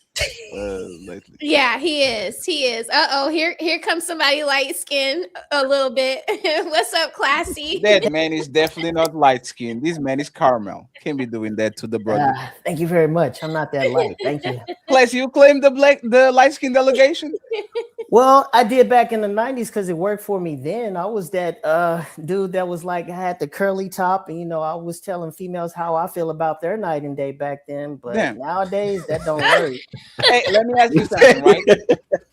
lately. Yeah, he is. Here comes somebody light skin a little bit. What's up, Classy? That man is definitely not light skinned. This man is caramel. Can't be doing that to the brother. Thank you very much. I'm not that light. Thank you. Classy, you claim the light skin delegation? Well, I did back in the 90s because it worked for me then. I was that dude that was like, I had the curly top, and I was telling females how I feel about their night and day back then. But nowadays, that don't work. Hey, let me ask you something, right?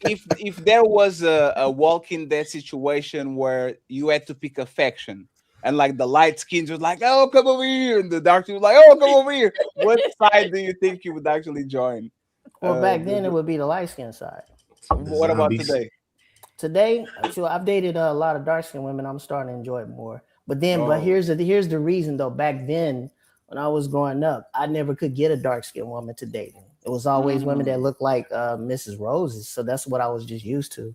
If there was a Walking Dead situation where you had to pick a faction, and like the light skins was like, "Oh, come over here," and the dark skins was like, "Oh, come over here," what side do you think you would actually join? Well, back then it would be the light skin side. What about today? Today, I've dated a lot of dark skinned women. I'm starting to enjoy it more. But here's the reason though. Back then, when I was growing up, I never could get a dark skinned woman to date. It was always women that looked like Mrs. Roses. So that's what I was just used to.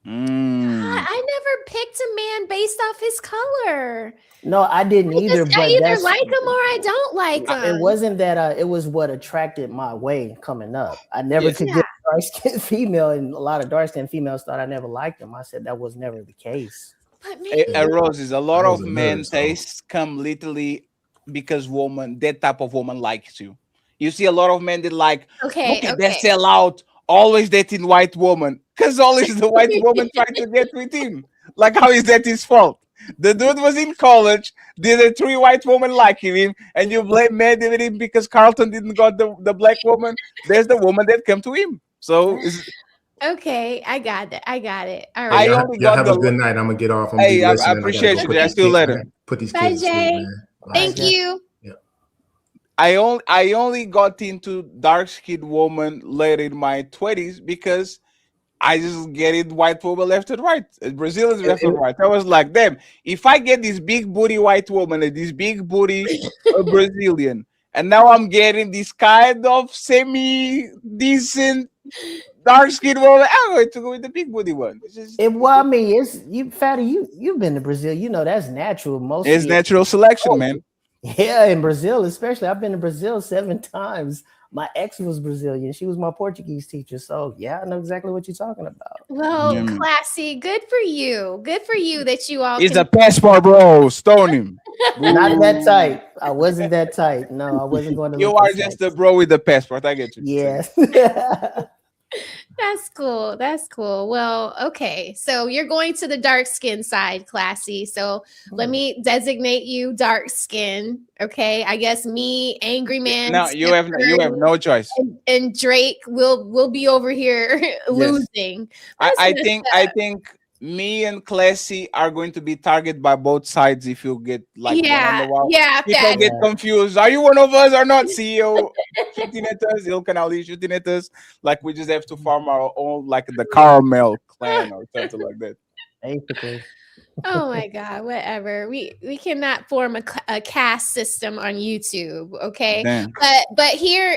I never picked a man based off his color. No, I didn't either. I either like him or I don't like him. It wasn't that. It was what attracted my way coming up. I never could get a dark-skinned female, and a lot of dark-skinned females thought I never liked them. I said that was never the case. Roses, a lot of men tastes come literally because that type of woman likes you. You see a lot of men that like, they sell out, always dating white woman, because always the white woman trying to get with him. Like, how is that his fault? The dude was in college, did a 3 white women liking him, and you blame him because Carlton didn't got the black woman. There's the woman that came to him. So okay, I got it. All right. Y'all have a good night. I'm gonna get off. I appreciate you. I still later. Put these Bye, kids Jay. Thank you. I only got into dark-skinned woman later in my 20s because I just get it white woman left and right. Brazilians left and right. I was like, damn, if I get this big booty white woman and this big booty Brazilian, and now I'm getting this kind of semi-decent dark-skinned woman, I'm going to go with the big booty one. I mean, Fatty, you've been to Brazil. That's natural. It's natural selection, man. Yeah, in Brazil, especially. I've been to Brazil 7 times. My ex was Brazilian. She was my Portuguese teacher. So, yeah, I know exactly what you're talking about. Well, Classy, good for you. Good for you that you all. He's a passport, bro. Stone him. Not that tight. I wasn't that tight. No, I wasn't going to. You are just a bro with the passport. I get you. Yes. That's cool. Well, okay. So you're going to the dark skin side, Classy. So let me designate you dark skin. Okay. I guess me, Angry Man. No, you have no choice. And Drake will be over here losing. I think me and Classy are going to be targeted by both sides if you get like one on the wall. People get confused. Are you one of us or not? CEO shooting at us, Il Canali shooting at us. Like we just have to farm our own, like the caramel clan or something like that. Basically. Oh my God, whatever. We cannot form a caste system on YouTube, okay? Damn. But here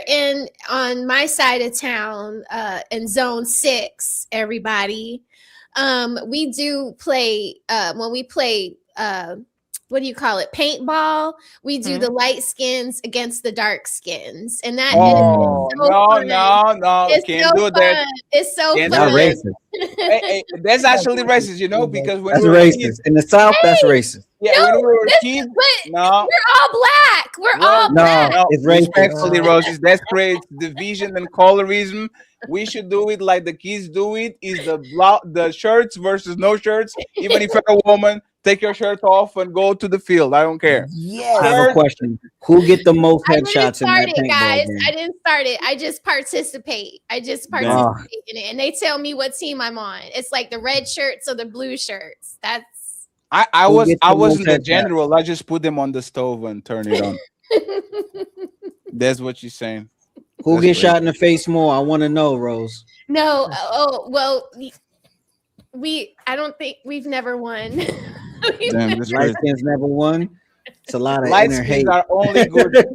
on my side of town, in Zone 6, everybody. We do play when we play what do you call it? Paintball. We do the light skins against the dark skins, and that is so fun. No, it's can't so do fun. that. It's so Can't fun. Hey, that's actually racist, because when that's we were racist kids, in the South. That's racist. Yeah, when we were kids, we're all black. We're all black. No, it's racist. Respectfully, Roses, that creates division and colorism. We should do it like the kids do it. Is the shirts versus no shirts. Even if you're a woman, take your shirt off and go to the field. I don't care. Yeah. I have a question. Who get the most headshots in that paintball guys. game? I didn't start it. I just participate. In it, and they tell me what team I'm on. It's like the red shirts or the blue shirts. That's. I wasn't the general. I just put them on the stove and turn it on. That's what she's saying. Who gets shot in the face more? I want to know, Rose. No. Oh, well, I don't think we've never won. Damn, that's Light crazy. skins never won. It's a lot of Light inner skins hate. are only good.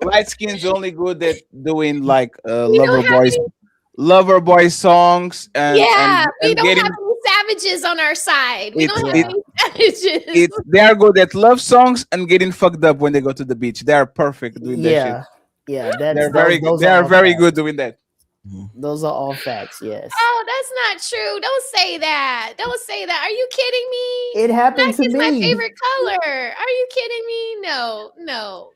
Light skins only good at doing like lover boy songs and we don't getting. have any savages on our side. We don't have any savages. They are good at love songs and getting fucked up when they go to the beach. They are perfect doing that shit. Yeah, They're very good. They are very good doing that. Those are all facts. Yes. Oh, that's not true. Don't say that. Don't say that. Are you kidding me? It happened to Black is my me. favorite color. Are you kidding me? No.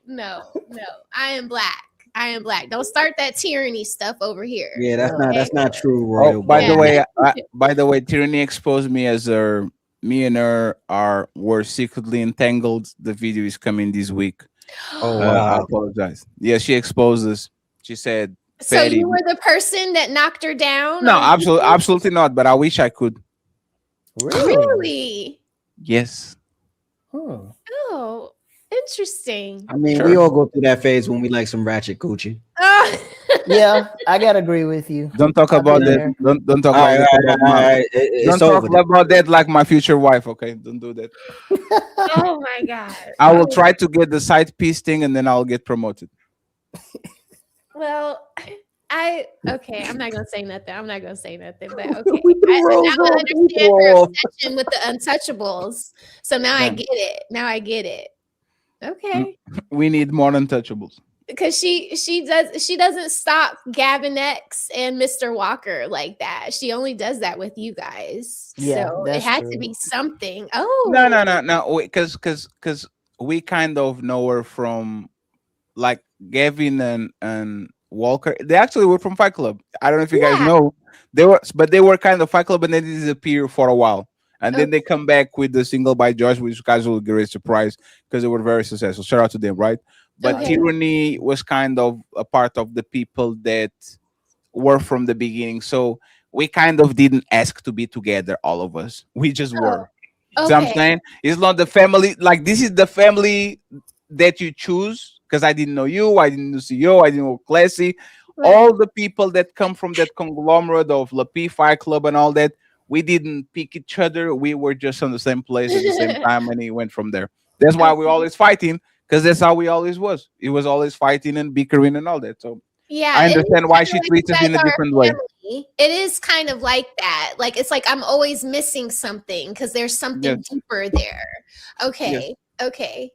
I am black. Don't start that tyranny stuff over here. Yeah, that's not true, Royal. Oh, by the way, Tyranny exposed me as me and her were secretly entangled. The video is coming this week. Oh wow. I apologize. Yeah, she exposed us. She said, So Fatty. you were the person that knocked her down? No, absolutely not. But I wish I could. Really? Yes. Oh, interesting. I mean, we all go through that phase when we like some ratchet coochie. Yeah, I gotta agree with you. Don't talk about that. Don't talk about that. Don't talk about that like my future wife. Okay, don't do that. Oh my god. I will try to get the side piece thing, and then I'll get promoted. Well, okay, I'm not gonna say nothing. But okay, I understand her obsession with the untouchables. So now I get it. Okay, we need more untouchables. Because she doesn't stop Gavin X and Mr. Walker like that. She only does that with you guys. Yeah, so that's it had true. to be something. Oh No. Because we kind of know her from like Gavin and Walker. They actually were from Fight Club. I don't know if you guys know. They were kind of Fight Club and then they disappear for a while. And then they come back with the single by Josh, which guys will get a surprise because they were very successful. Shout out to them, right? But Tyranny was kind of a part of the people that were from the beginning. So we kind of didn't ask to be together, all of us. We just were. Okay. So I'm saying it's not the family. Like this is the family that you choose. Because I didn't know you, I didn't know CEO, I didn't know Classy. Right. All the people that come from that conglomerate of Lapi Fire Club and all that, we didn't pick each other. We were just on the same place at the same time, and it went from there. That's why we're always fighting, because that's how we always was. It was always fighting and bickering and all that. So yeah, I understand why she treats us in a different way. It is kind of like that. Like it's like I'm always missing something because there's something deeper there. Okay. Okay.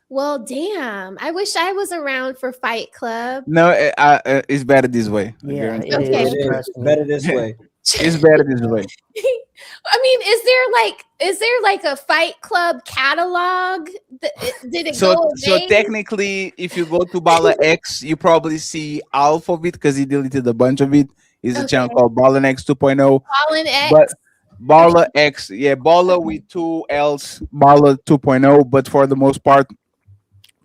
Well, damn. I wish I was around for Fight Club. No, it's better this way. Yeah, it's better this way. It's better this way. I mean, is there like a Fight Club catalog? Did it go away? So technically, if you go to Bala X, you probably see half of it because he deleted a bunch of it. It's a channel called Bala X 2.0. Bala X. But Bala X, Bala with 2 L's, Bala 2.0. But for the most part,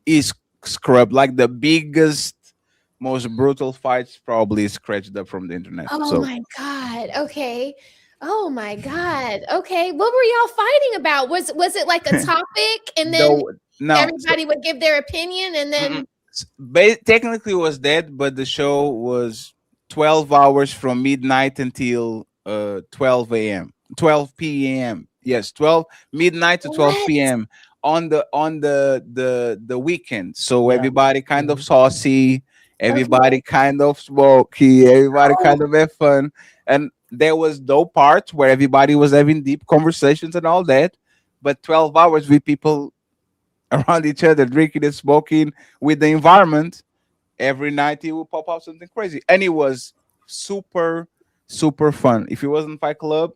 is scrubbed. Like the biggest, most brutal fights probably scratched up from the internet. Oh my god. Okay. Oh my god. Okay. What were y'all fighting about? Was it like a topic and then everybody would give their opinion and then technically it was that, but the show was 12 hours from midnight until 12 p.m. Yes, 12 midnight to 12 p.m. on the weekend. So everybody kind of saucy, everybody kind of smoky, everybody kind of have fun. And there was no part where everybody was having deep conversations and all that. But 12 hours with people around each other, drinking and smoking with the environment, every night it would pop out something crazy. And it was super, super fun. If it wasn't Fight Club,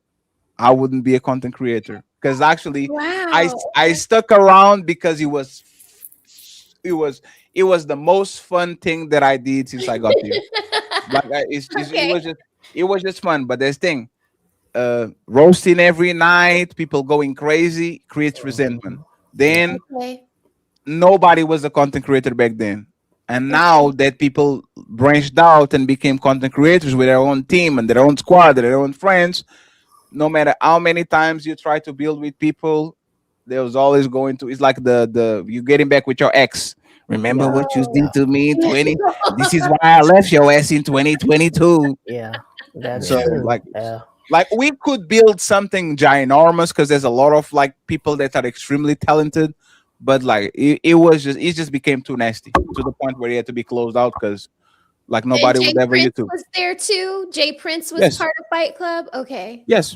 I wouldn't be a content creator. Because actually, I stuck around because it was the most fun thing that I did since I got here. Like it was just fun. But there's thing, roasting every night, people going crazy creates resentment. Then nobody was a content creator back then, and now that people branched out and became content creators with their own team and their own squad and their own friends. No matter how many times you try to build with people, there was always going to. It's like the you getting back with your ex, Remember what you did to me in 20. This is why I left your ass in 2022. Yeah, that's So true. like we could build something ginormous because there's a lot of like people that are extremely talented, but like it just became too nasty to the point where it had to be closed out because like nobody And would Jay ever Prince YouTube. was there too. Jay Prince was Yes. part of Fight Club. Okay. Yes,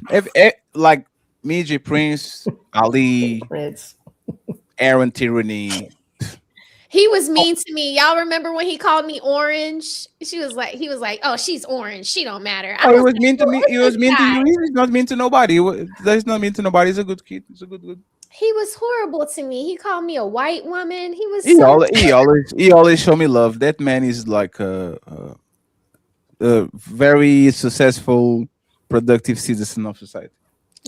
like me, J Prince, Ali, Prince, Aaron Tyranny. He was mean to me. Y'all remember when he called me orange? He was like, "Oh, she's orange. She don't matter." Oh, he was mean to me. He was mean to you. He's not mean to nobody. He's not mean to nobody. He's a good kid. He's a good. He was horrible to me. He called me a white woman. He was He always show me love. That man is like a very successful, productive citizen of society.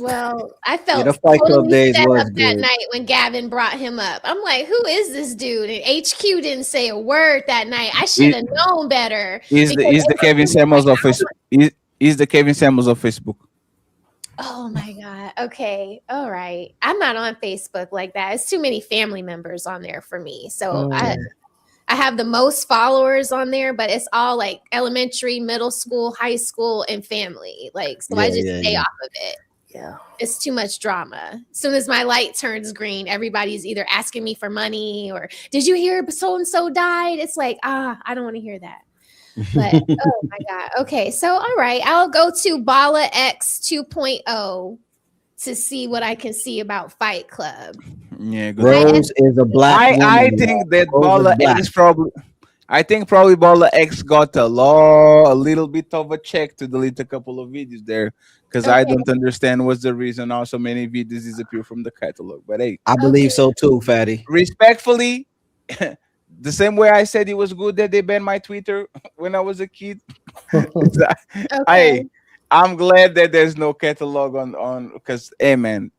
Well, I felt the Fight Club totally days set was up that good. night when Gavin brought him up. I'm like, who is this dude? And HQ didn't say a word that night. I should have known better. He's the Kevin Samuels of Facebook. He's the Kevin Samuels of Facebook. Oh my God. Okay. All right. I'm not on Facebook like that. It's too many family members on there for me. So I have the most followers on there, but it's all like elementary, middle school, high school, and family. Like, so I just stay off of it. Yeah. It's too much drama. As soon as my light turns green, everybody's either asking me for money or did you hear so and so died? It's like, I don't want to hear that. But oh my God. Okay. So all right. I'll go to Bala X 2.0 to see what I can see about Fight Club. Yeah, good. Rose is a black woman. I think that Rose Bala X probably. I think probably Bala X got a little bit of a check to delete a couple of videos there because I don't understand what's the reason how so many videos disappear from the catalog. But hey, I believe so too, Fatty. Respectfully, the same way I said it was good that they banned my Twitter when I was a kid. I'm glad that there's no catalog on because hey man,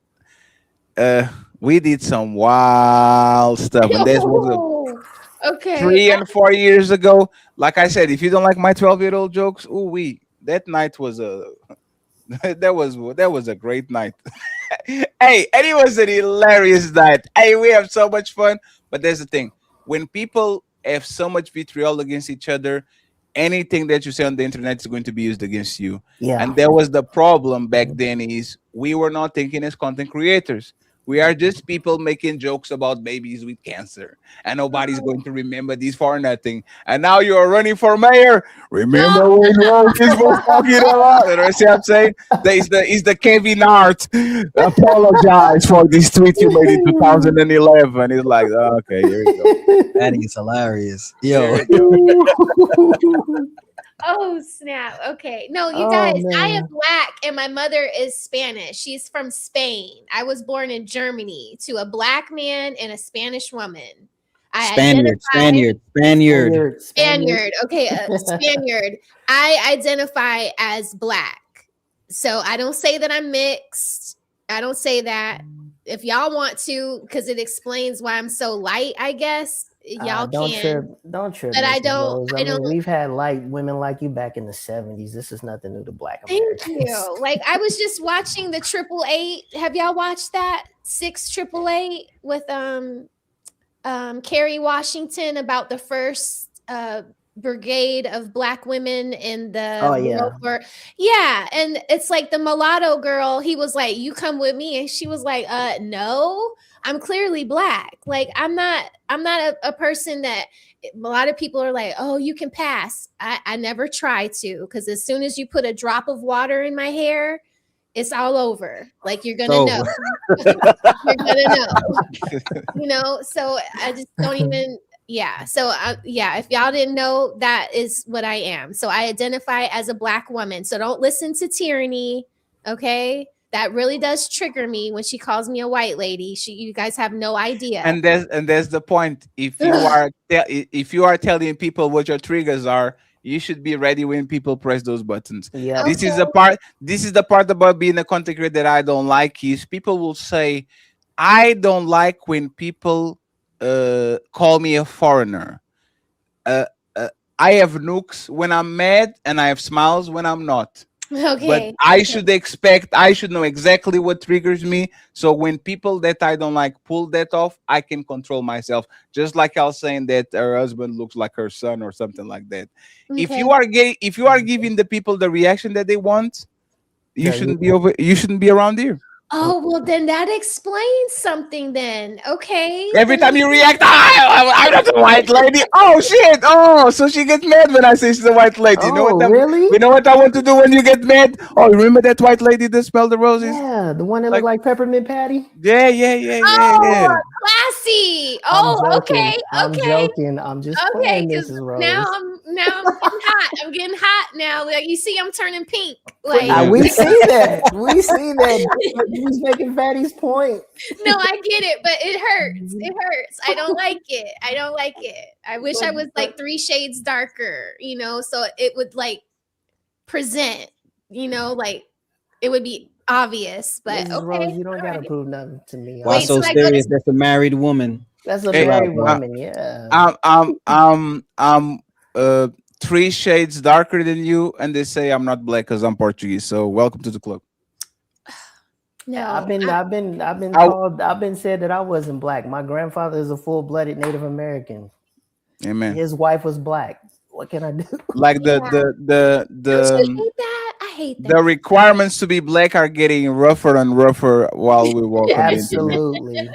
we did some wild stuff and there's was okay 3 and 4 years ago. Like I said, if you don't like my 12-year-old jokes, that night was that was a great night. Hey, and it was an hilarious night. Hey, we have so much fun. But there's the thing: when people have so much vitriol against each other, anything that you say on the internet is going to be used against you. Yeah. And that was the problem back then is we were not thinking as content creators. We are just people making jokes about babies with cancer. And nobody's going to remember these for nothing. And now you're running for mayor. Remember when Rose was talking about it? You see what I'm saying? It's the Kevin Hart. Apologize for this tweet you made in 2011. It's like, okay, here we go. That is hilarious. Yo. Oh snap. Okay. No, you guys, I am black and my mother is Spanish. She's from Spain. I was born in Germany to a black man and a Spanish woman. Spaniard. Okay, Spaniard. I identify as black. So I don't say that I'm mixed. I don't say that. If y'all want to, because it explains why I'm so light, I guess. Y'all don't can. Don't trip. But I Mrs. don't. Rose. I mean, we've had women like you back in the 70s. This is nothing new to black Americans. Thank you. Like I was just watching the 888. Have y'all watched that 688 with Kerry Washington about the first brigade of black women in the yeah, and it's like the mulatto girl. He was like, "You come with me," and she was like, "No, I'm clearly black. Like I'm not a person that." A lot of people are like, "Oh, you can pass." I never try to because as soon as you put a drop of water in my hair, it's all over. Like you're gonna know. You're gonna know. So I just don't even. Yeah. So if y'all didn't know, that is what I am. So I identify as a black woman. So don't listen to Tyranny. Okay. That really does trigger me when she calls me a white lady. You guys have no idea. And there's the point. If you are telling people what your triggers are, you should be ready when people press those buttons. Yeah. This is the part about being a content creator that I don't like is people will say, I don't like when people call me a foreigner. I have nooks when I'm mad and I have smiles when I'm not. Okay. But I should know exactly what triggers me. So when people that I don't like pull that off, I can control myself. Just like I was saying that her husband looks like her son or something like that. If Okay. you are gay, if you are giving the people the reaction that they want, you Yeah, shouldn't be over. You shouldn't be around here. Oh, well, then that explains something then. Okay. Every Then time you react, I'm not a white lady. Oh shit! Oh, so she gets mad when I say she's a white lady. You know what? Oh, really? You know what I want to do when you get mad? Oh, remember that white lady that smelled the roses? Yeah, the one that Like, looked like peppermint patty. yeah. Oh, classy. I'm Oh, joking. okay. I'm Okay. joking. I'm just Okay, playing, because Mrs. now Rose. I'm getting hot. I'm getting hot now. Like you see, I'm turning pink. Like We see that. We see that. You was making Fatty's point. no, I get it, but it hurts. It hurts. I don't like it. I don't like it. I wish I was like 3 shades darker, so it would like present, like it would be obvious. But Mrs. okay. Rose, you don't gotta alright. prove nothing to me. Why Wait, so so I go to serious? That's a married woman. That's a Hey, married woman, yeah. I'm 3 shades darker than you, and they say I'm not black because I'm Portuguese. So welcome to the club. No, I've been said that I wasn't black. My grandfather is a full-blooded Native American. Amen. His wife was black. What can I do? Like Don't you hate that? I hate that. the requirements to be black are getting rougher and rougher while we walk on the internet. Absolutely.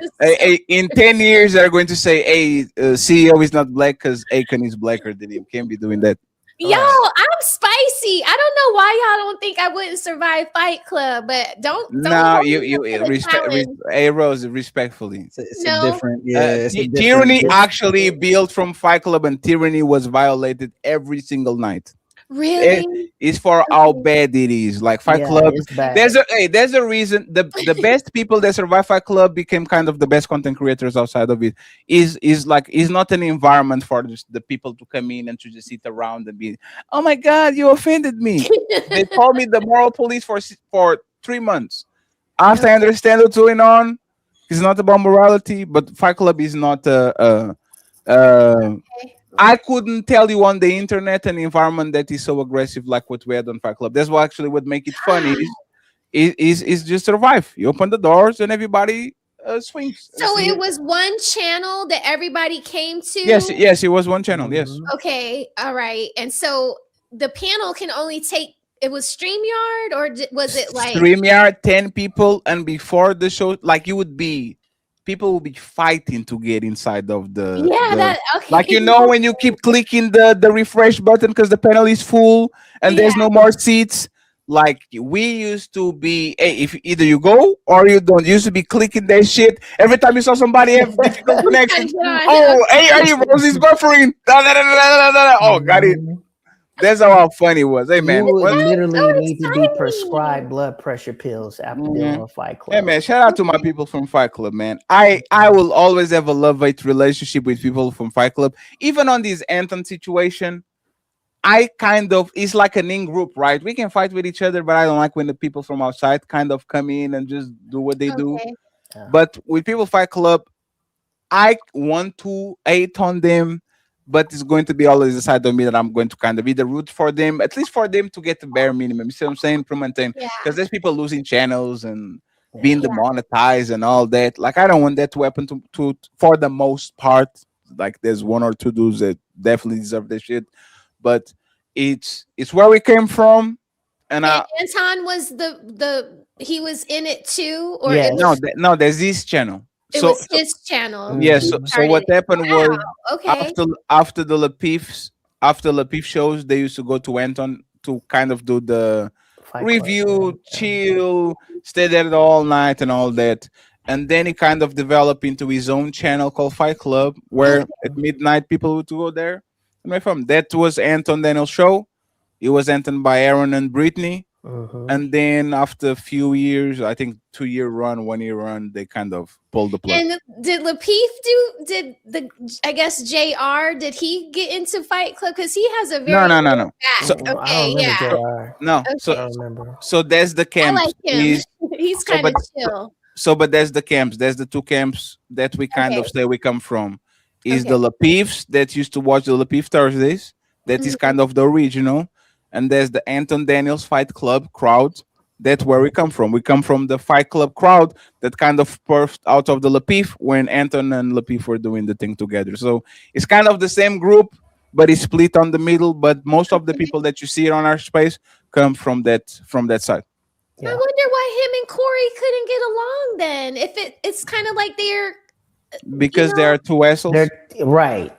In 10 years, they're going to say, hey, CEO is not black because Akon is blacker than him. Can't be doing that. Yo, I'm spicy. I don't know why y'all don't think I wouldn't survive Fight Club, but don't No, hold you me up to the respect. challenge. Hey, Rose, respectfully. It's No. a different, it's a different. Tyranny actually built from Fight Club, and tyranny was violated every single night. Really? It's for how bad it is. Like Fight Club, it's bad. there's a reason the best people that survive Fight Club became kind of the best content creators outside of it. Is not an environment for just the people to come in and to just sit around and be, oh my god, you offended me. They called me the moral police for 3 months. After I understand what's going on, it's not about morality, but Fight Club is not I couldn't tell you on the internet an environment that is so aggressive like what we had on Fight Club. That's what actually would make it funny. Is just survive. You open the doors and everybody swings. So it was one channel that everybody came to? Yes, it was one channel. Yes. Okay, all right. And so the panel can only take, it was StreamYard or was it like StreamYard, 10 people, and before the show, like people will be fighting to get inside of the okay. like when you keep clicking the refresh button because the panel is full and there's no more seats. Like we used to be, hey, if either you go or you don't. You used to be clicking that shit every time you saw somebody have difficult connection. Oh, hey, Rosie's buffering. Oh, got it. That's how funny it was. Hey man, you would literally need to be prescribed blood pressure pills after doing a Fight Club. Hey man, shout out to my people from Fight Club, man. I will always have a love-hate relationship with people from Fight Club. Even on this Anthem situation, it's like an in-group, right? We can fight with each other, but I don't like when the people from outside kind of come in and just do what they do. But with people Fight Club, I want to hate on them, but it's going to be always a side of me that I'm going to kind of either root for them, at least for them to get the bare minimum. You see what I'm saying? To maintain, because there's people losing channels and being demonetized and all that. Like I don't want that to happen to for the most part. Like there's 1 or 2 dudes that definitely deserve this shit, but it's where we came from. And Anton was he was in it too, or no, there's this channel. It was his channel. Yes. So what happened was okay. after the Lapeef shows, they used to go to Anton to kind of do the review, chill, stay there all night and all that. And then he kind of developed into his own channel called Fight Club, where at midnight people would go there. And that was Anton Daniel's show. It was Anton by Aaron and Brittany. And then after a few years, I think 2-year run, 1-year run, they kind of pulled the plug. And did Lapeef I guess JR, did he get into Fight Club? Because he has a very no. So, okay, no. So there's the camps. I like him. He's kind of chill. But there's the camps. There's the 2 camps that we kind of say we come from. Is the Lapeefs that used to watch the Lapeef Thursdays. That is kind of the original. and there's the Anton Daniels Fight Club crowd. That's where we come from. We come from the Fight Club crowd that kind of birthed out of the Lapif when Anton and Lapif were doing the thing together. So it's kind of the same group, but it's split on the middle. But most of the people that you see on our space come from that side. Yeah. I wonder why him and Corey couldn't get along then. If it's kind of like they're because they are two assholes. They're right.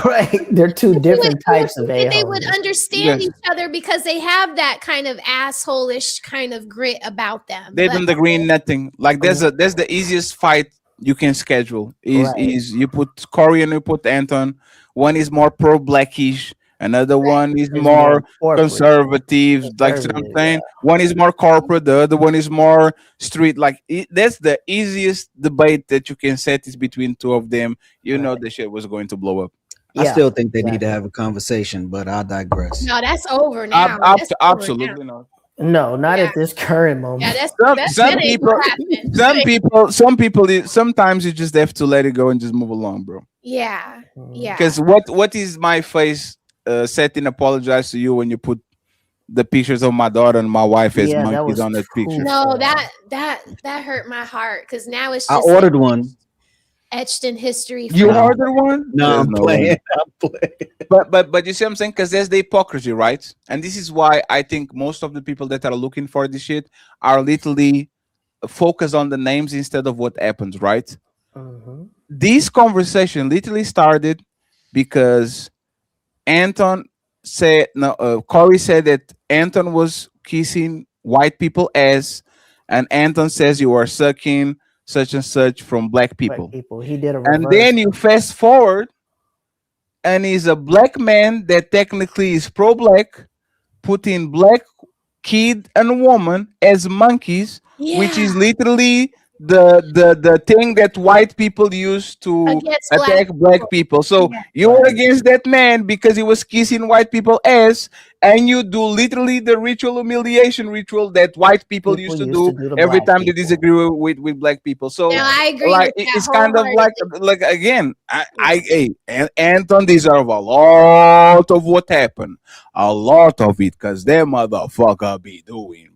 Right, they're two different types of a-holes. They would understand each other because they have that kind of asshole-ish kind of grit about them. They don't agree in nothing. Like there's the easiest fight you can schedule is you put Corey and you put Anton. One is more pro blackish, another one is more conservative. Like you know what I'm saying, one is more corporate, the other one is more street. Like that's the easiest debate that you can set is between two of them. You know the shit was going to blow up. I still think they need to have a conversation, but I digress. No, that's over now. Absolutely not. No, not at this current moment. Yeah, some people sometimes you just have to let it go and just move along, bro. Yeah. Because what is my face setting apologize to you when you put the pictures of my daughter and my wife as monkeys on that picture? No, that hurt my heart because now it's I just ordered one. Etched in history. You ordered one? No, I'm playing. But you see what I'm saying? Because there's the hypocrisy, right? And this is why I think most of the people that are looking for this shit are literally focused on the names instead of what happens, right? This conversation literally started because Corey said that Anton was kissing white people ass, and Anton says you are sucking such and such from black people. He did a reverse. And then you fast forward, and he's a black man that technically is pro-black, putting black kid and woman as monkeys, which is literally the thing that white people use to attack black people. So you were against that man because he was kissing white people ass, and you do literally the ritual humiliation ritual that white people used to do every time they disagree with black people. So I agree. Like it's kind of like again, Anton deserve a lot of what happened, a lot of it, because their motherfucker be doing.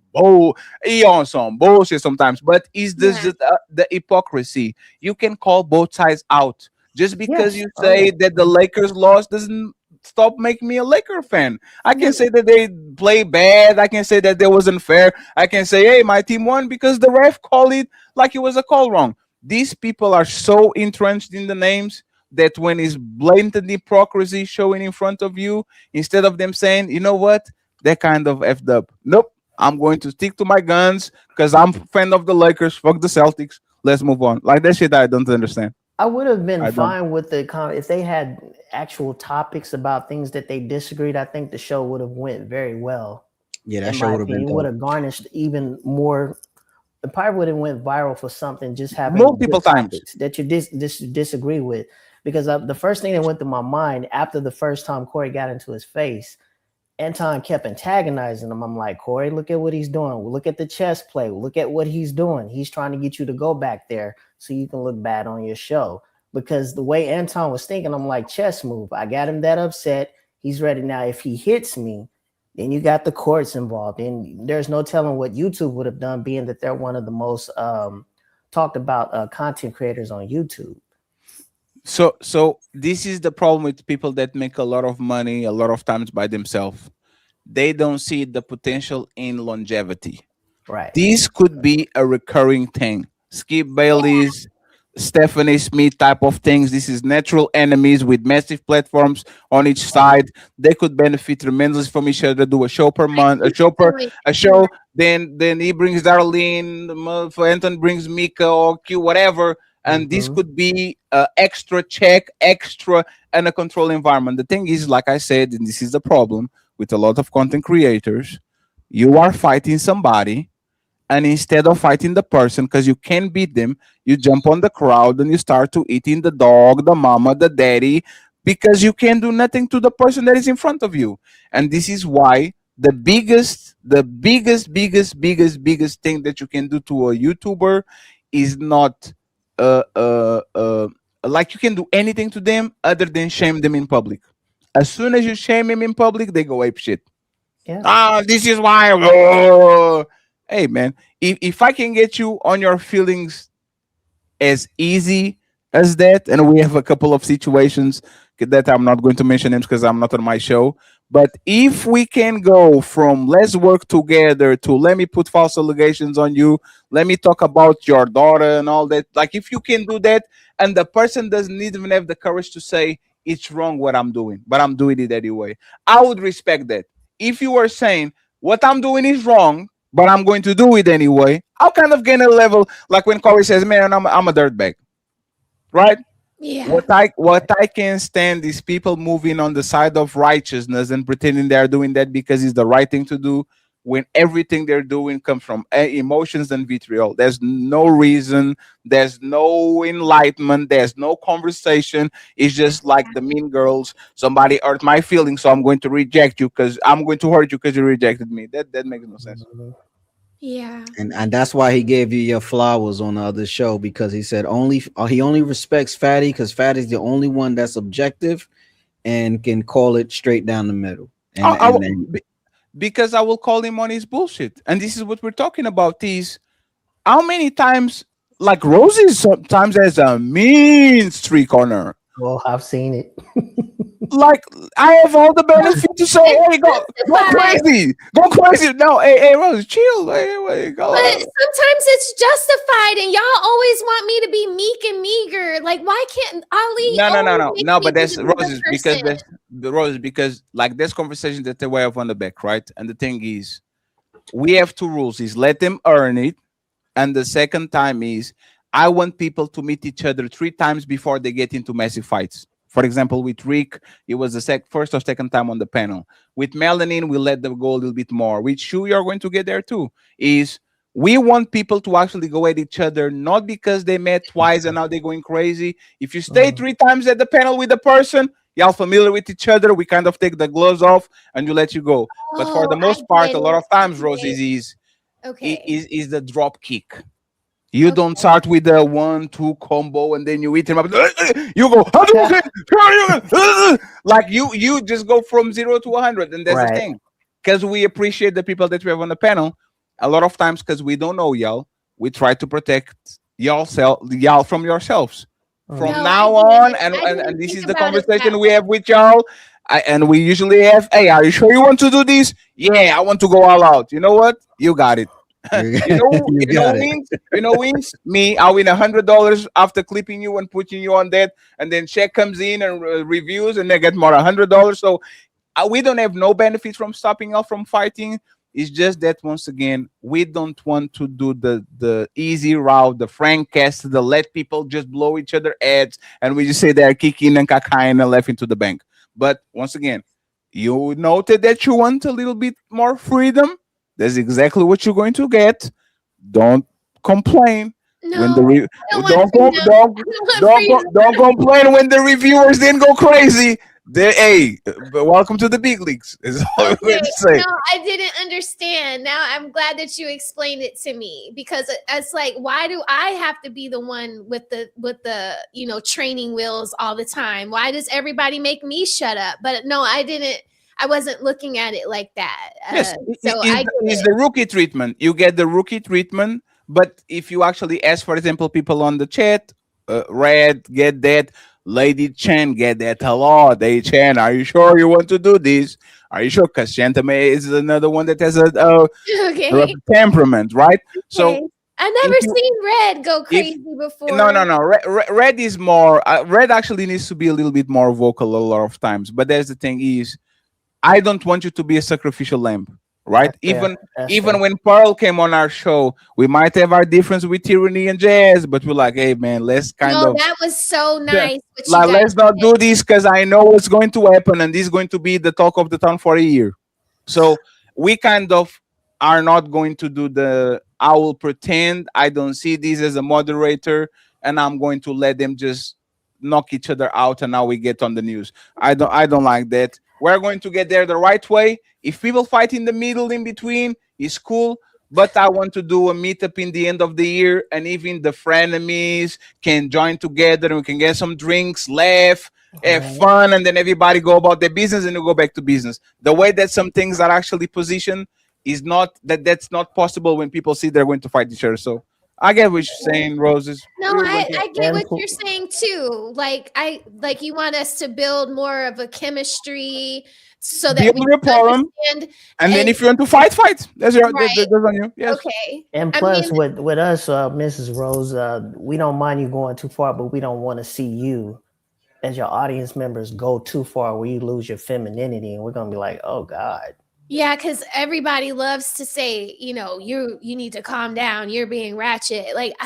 He on some bullshit sometimes, but is this the hypocrisy? You can call both sides out. Just because you say that the Lakers lost doesn't stop making me a Laker fan. I can say that they play bad. I can say that there wasn't fair. I can say, hey, my team won because the ref called it like it was a call wrong. These people are so entrenched in the names that when it's blatant hypocrisy showing in front of you, instead of them saying, you know what, they're kind of effed up. Nope. I'm going to stick to my guns because I'm a fan of the Lakers. Fuck the Celtics. Let's move on. Like that shit I don't understand. I would have been fine with the if they had actual topics about things that they disagreed. I think the show would have went very well. Yeah, that show would have been. It would have garnished even more. It probably would have went viral for something. Just having multiple times that you disagree with. Because the first thing that went through my mind after the first time Corey got into his face, Anton kept antagonizing him. I'm like, Corey, look at what he's doing. Look at the chess play. Look at what he's doing. He's trying to get you to go back there so you can look bad on your show. Because the way Anton was thinking, I'm like, chess move. I got him that upset. He's ready now. If he hits me, then you got the courts involved. And there's no telling what YouTube would have done, being that they're one of the most talked about content creators on YouTube. So this is the problem with people that make a lot of money a lot of times by themselves. They don't see the potential in longevity. Right. This could be a recurring thing. Skip Bayless, Stephanie Smith type of things. This is natural enemies with massive platforms on each side. They could benefit tremendously from each other. Do a show per month, a show. Then he brings Darlene, Anton brings Mika or Q, whatever. And this could be extra check, extra, and a control environment. The thing is, like I said, and this is the problem with a lot of content creators, you are fighting somebody, and instead of fighting the person, because you can't beat them, you jump on the crowd and you start to eating the dog, the mama, the daddy, because you can't do nothing to the person that is in front of you. And this is why the biggest thing that you can do to a YouTuber is not like you can do anything to them other than shame them in public. As soon as you shame him in public, they go ape shit. Yeah. This is why. Whoa. Hey, man, if I can get you on your feelings as easy as that, and we have a couple of situations that I'm not going to mention names because I'm not on my show. But if we can go from let's work together to let me put false allegations on you, let me talk about your daughter and all that. Like if you can do that, and the person doesn't even have the courage to say it's wrong what I'm doing, but I'm doing it anyway, I would respect that. If you were saying what I'm doing is wrong, but I'm going to do it anyway, I'll kind of gain a level. Like when Corey says, "Man, I'm a dirtbag," right? Yeah. What I can stand is people moving on the side of righteousness and pretending they're doing that because it's the right thing to do, when everything they're doing comes from emotions and vitriol. There's no reason, there's no enlightenment, there's no conversation. It's just like the Mean Girls. Somebody hurt my feelings, so I'm going to reject you because I'm going to hurt you because you rejected me. That makes no sense. Yeah. And that's why he gave you your flowers on the other show, because he said he only respects Fatty because Fatty's the only one that's objective and can call it straight down the middle. And because I will call him on his bullshit. And this is what we're talking about is how many times, like Rosie sometimes has a mean streak on her. Well, I've seen it. Like I have all the benefit to say, hey, go crazy. No, hey, Rose, chill. Hey, go. But sometimes it's justified, and y'all always want me to be meek and meager. Like, why can't Ali? No. But that's Roses because like there's conversation that they have on the back, right? And the thing is, we have two rules: is let them earn it, and the second time is I want people to meet each other 3 times before they get into massive fights. For example, with Rick, it was the first or second time on the panel. With Melanin, we let them go a little bit more. With Shu, you're going to get there too. Is we want people to actually go at each other, not because they met twice and now they're going crazy. If you stay 3 times at the panel with the person, y'all familiar with each other, we kind of take the gloves off and you let you go. But for the most part, a lot of times, Rosie, is the drop kick. You don't start with the 1-2 combo and then you eat him up. You go, like you just go from 0 to 100, and that's the thing. Because we appreciate the people that we have on the panel. A lot of times, because we don't know y'all, we try to protect y'all from yourselves. From now on, and this is the conversation we have with y'all. And we usually have, hey, are you sure you want to do this? Yeah, I want to go all out. You know what? You got it. You know wins me. I win $100 after clipping you and putting you on that, and then check comes in and reviews, and they get more $100. So we don't have no benefit from stopping us from fighting. It's just that once again, we don't want to do the easy route, the Frank cast, the let people just blow each other heads, and we just say they're kicking and kakaing and left into the bank. But once again, you noted that you want a little bit more freedom. That's exactly what you're going to get. Don't complain when the don't complain when the reviewers then go crazy. Hey, welcome to the big leagues. Is all I'm going to say. No, I didn't understand. Now I'm glad that you explained it to me, because it's like, why do I have to be the one with the training wheels all the time? Why does everybody make me shut up? But no, I wasn't looking at it like that. Yes, it's the rookie treatment. You get the rookie treatment, but if you actually ask, for example, people on the chat, Red, get that. Lady Chen, get that. Hello, Lady Chen, are you sure you want to do this? Are you sure? Because Shantame is another one that has a temperament, right? Okay. So I never seen Red go crazy before. No. Red is more. Red actually needs to be a little bit more vocal a lot of times. But there's the thing is, I don't want you to be a sacrificial lamb, right? Even when Pearl came on our show, we might have our difference with Tyranny and Jazz, but we're like, hey man, let's that was so nice. Like, let's not do this because I know what's going to happen, and this is going to be the talk of the town for a year. So we kind of are not going to do I will pretend I don't see this as a moderator, and I'm going to let them just knock each other out, and now we get on the news. I don't like that. We're going to get there the right way. If people fight in the middle, in between, it's cool. but I want to do a meetup in the end of the year, and even the frenemies can join together and we can get some drinks, laugh, have fun, and then everybody go about their business and we go back to business. The way that some things are actually positioned is not that's not possible when people see they're going to fight each other. So I get what you're saying, Roses. No, I get what you're saying too. Like you want us to build more of a chemistry so that we understand. And then if you want to fight. That's your that's on you. Yes. Okay. And plus, with us, Mrs. Rose, we don't mind you going too far, but we don't want to see you as your audience members go too far where you lose your femininity, and we're gonna be like, oh God. Yeah, because everybody loves to say, you need to calm down. You're being ratchet. But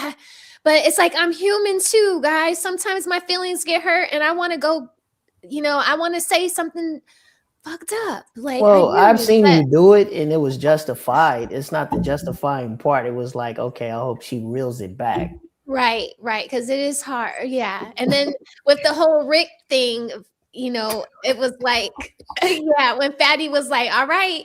it's like I'm human too, guys. Sometimes my feelings get hurt, and I want to go. I want to say something fucked up. I've seen you do it, and it was justified. It's not the justifying part. It was like, okay, I hope she reels it back. Right, because it is hard. Yeah, and then with the whole Rick thing. It was like, when Fatty was like, all right,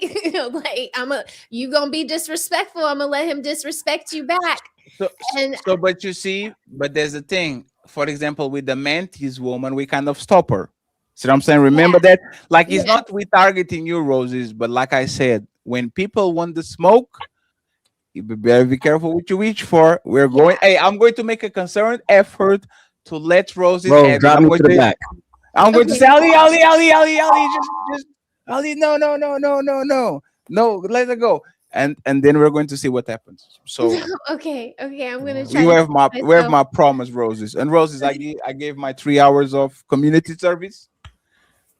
you gonna be disrespectful, I'm gonna let him disrespect you back. But you see, there's a thing. For example, with the Mantis woman, we kind of stop her. See what I'm saying? Remember that? It's not we targeting you, Roses, but like I said, when people want the smoke, you better be careful what you reach for. We're going. Hey, I'm going to make a concerted effort to let Roses. Bro, drop me to the back. I'm going to say, Ali, just Ali, no, let it go, and then we're going to see what happens. So okay, I'm gonna try. We have my promise, Roses, and Roses. I gave my 3 hours of community service.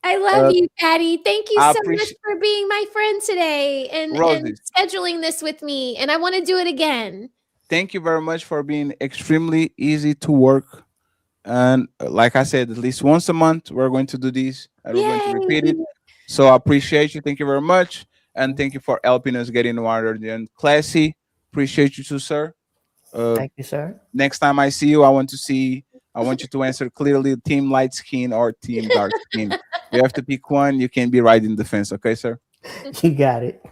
I love you, Patty. Thank you so much for being my friend today and scheduling this with me. And I want to do it again. Thank you very much for being extremely easy to work. And like I said, at least once a month, we're going to do these. And we're going to repeat it. So I appreciate you. Thank you very much. And thank you for helping us get in wider and classy. Appreciate you too, sir. Thank you, sir. Next time I see you, I want you to answer clearly, team light skin or team dark skin. You have to pick one. You can be right in defense. Okay, sir? You got it.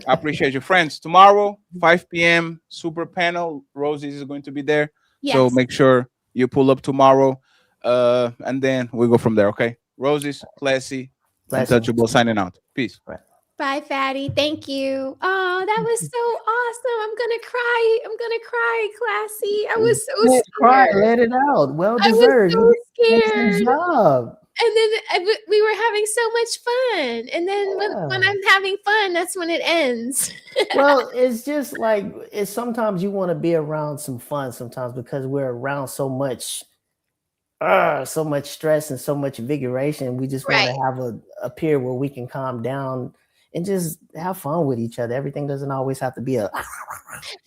I appreciate you. Friends, tomorrow, 5 p.m., super panel. Rosie is going to be there. Yes. So make sure you pull up tomorrow, and then we go from there, okay? Roses, classy, untouchable, signing out. Peace. Bye, Fatty. Thank you. Oh, that was so awesome. I'm gonna cry, classy. I was so scared. Cry, let it out. Well deserved. I was so scared. Good job. And then we were having so much fun. And then when I'm having fun, that's when it ends. Well, it's just like sometimes you want to be around some fun sometimes because we're around so much stress and so much invigoration. We just want to have a period where we can calm down and just have fun with each other. Everything doesn't always have to be a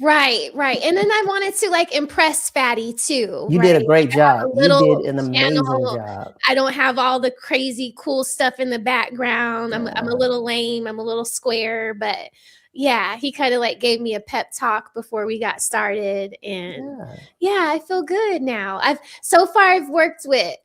right. And then I wanted to impress Fatty too. You did a great job. You did an amazing job. I don't have all the crazy cool stuff in the background. I'm a little lame. I'm a little square, but yeah, he kind of gave me a pep talk before we got started. And yeah, I feel good now. I've worked with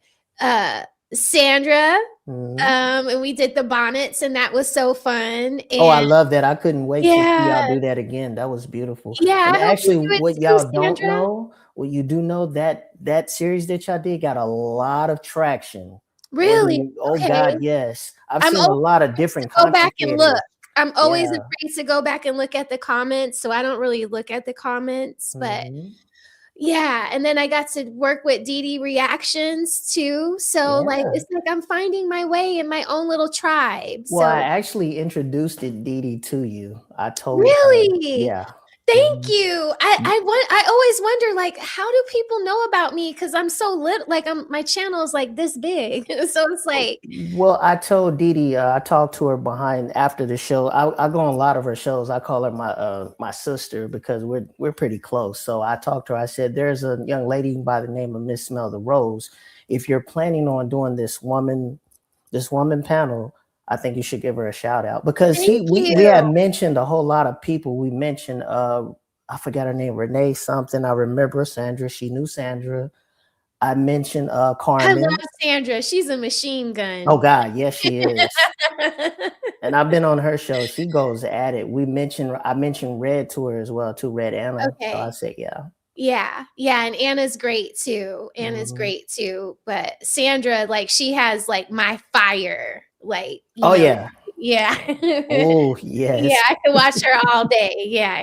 Sandra, and we did the bonnets, and that was so fun. And I love that. I couldn't wait to see y'all do that again. That was beautiful. Yeah, and actually, what y'all don't know, what you do know, that series that y'all did got a lot of traction. Really? God, yes. I've seen a lot of different. Go back and look. I'm always afraid to go back and look at the comments, so I don't really look at the comments, but. Yeah, and then I got to work with Dee Reactions too. So it's like I'm finding my way in my own little tribe. Well, I actually introduced Dee to you. I told really? Yeah. Thank you. I always wonder how do people know about me because I'm so lit. My channel is this big, so it's like. Well, I told Dee. I talked to her after the show. I go on a lot of her shows. I call her my sister because we're pretty close. So I talked to her. I said, "There's a young lady by the name of Miss Smell the Rose. If you're planning on doing this woman panel, I think you should give her a shout out because we had mentioned a whole lot of people. We mentioned I forgot her name, Renee something. I remember Sandra. She knew Sandra. I mentioned Carmen. I love Sandra. She's a machine gun. Oh God, yes she is. And I've been on her show. She goes at it. I mentioned Red to her as well, too, Red Anna. Okay. So I said, yeah. Yeah, and Anna's great too. But Sandra, like, she has like my fire, like, yeah. Yeah. Oh, yes. Yeah, I could watch her all day. Yeah.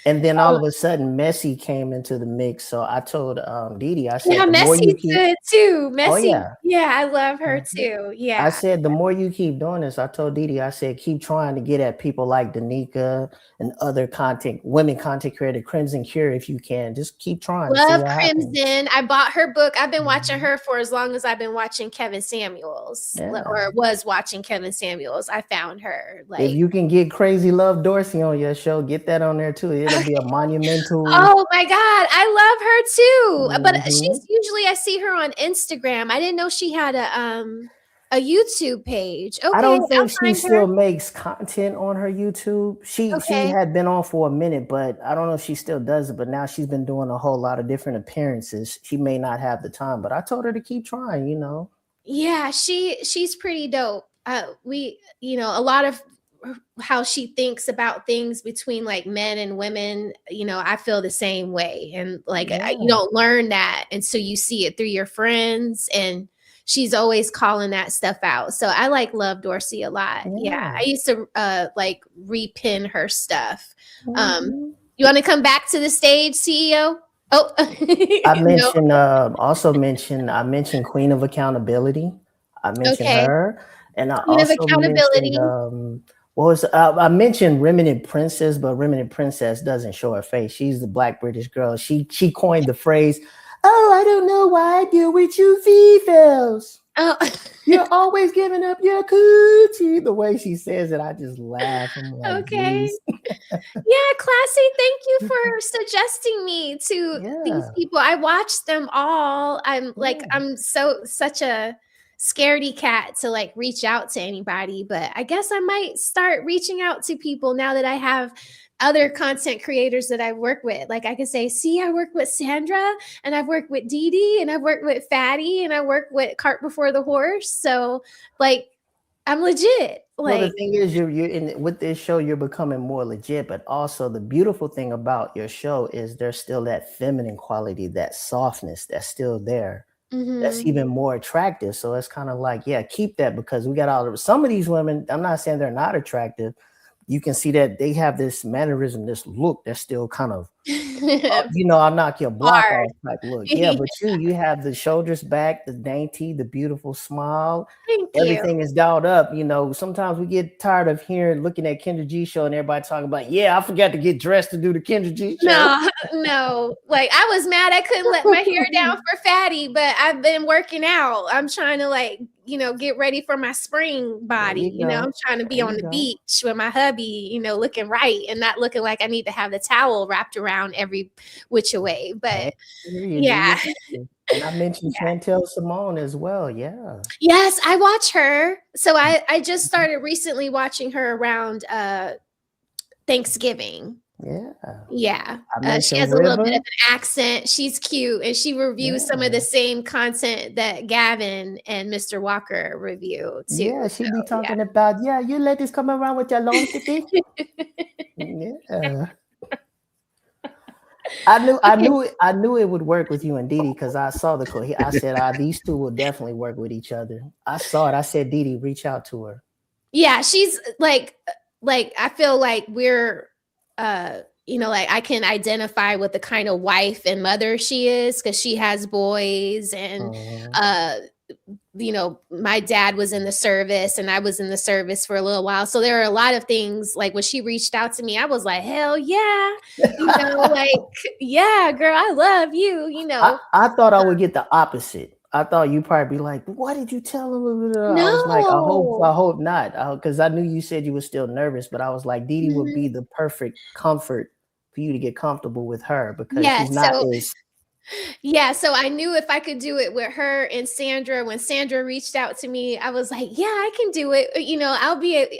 And then all of a sudden, Messy came into the mix. So I told Didi, I said, Yeah, the more you Messy's keep, good too. Messy. Oh, yeah. Yeah, I love her too. Yeah. I said, the more you keep doing this, I told Didi, I said, keep trying to get at people like Danica and other women content creator, Crimson Cure, if you can. Just keep trying. Love Crimson. I bought her book. I've been watching her for as long as I've been watching Kevin Samuels, or was watching Kevin Samuels. I found her. Like, if you can get Crazy Love Dorsey on your show, get that on there too. It'll be a monumental. Oh my God, I love her too. But she's usually, I see her on Instagram. I didn't know she had a YouTube page. Okay, I don't think she still makes content on her YouTube. She had been on for a minute, but I don't know if she still does it. But now she's been doing a whole lot of different appearances. She may not have the time, but I told her to keep trying, Yeah, she's pretty dope. A lot of how she thinks about things between like men and women, I feel the same way. And like, you don't learn that. And so you see it through your friends, and she's always calling that stuff out. So I love Dorsey a lot. Yeah. I used to like repin her stuff. You want to come back to the stage, CEO? Oh, I mentioned I mentioned Queen of Accountability. I mentioned her. And I Queen of Accountability. I mentioned Remnant Princess, but Remnant Princess doesn't show her face. She's the Black British girl. She coined the phrase, "Oh, I don't know why I deal with you females. Oh, you're always giving up your coochie." The way she says it, I just laugh. I'm like, okay. Yeah, Classy, thank you for suggesting me to these people. I watched them all. I'm such a scaredy cat to like reach out to anybody, but I guess I might start reaching out to people now that I have other content creators that I've worked with. Like, I could say, see, I worked with Sandra, and I've worked with Didi, and I've worked with Fatty, and I worked with Cart Before the Horse. So like, I'm legit. Well, the thing is, you're with this show, you're becoming more legit, but also the beautiful thing about your show is there's still that feminine quality, that softness that's still there. That's even more attractive. So it's kind of like, yeah, keep that, because we got some of these women, I'm not saying they're not attractive. You can see that they have this mannerism, this look that's still kind of, I'll knock your block off type look. Yeah, but you have the shoulders back, the dainty, the beautiful smile. Everything is dialed up. Sometimes we get tired of looking at Kendra G show and everybody talking about, yeah, I forgot to get dressed to do the Kendra G show. No. Like, I was mad I couldn't let my hair down for Fatty, but I've been working out. I'm trying to get ready for my spring body. I'm trying to be on the beach with my hubby, looking right and not looking like I need to have the towel wrapped around every which way. But yeah. And I mentioned Chantel Simone as well. Yeah. Yes, I watch her. So I just started recently watching her around Thanksgiving. Yeah. She has a little bit of an accent. She's cute, and she reviews some of the same content that Gavin and Mr. Walker review too. Yeah, she be talking about, you ladies come around with your long sticky. Yeah. I knew it would work with you and Didi, because I saw I said, these two will definitely work with each other. I saw it. I said, Didi, reach out to her. Yeah, she's like I feel like we're I can identify with the kind of wife and mother she is, because she has boys, and my dad was in the service and I was in the service for a little while. So there are a lot of things, like when she reached out to me, I was like, hell yeah. Yeah, girl, I love you, I thought I would get the opposite. I thought you'd probably be like, what did you tell him? No. I was like, I hope not. Because I knew you said you were still nervous, but I was like, Didi would be the perfect comfort for you to get comfortable with her, because she's not Yeah, so I knew if I could do it with her and Sandra, when Sandra reached out to me, I was like, yeah, I can do it.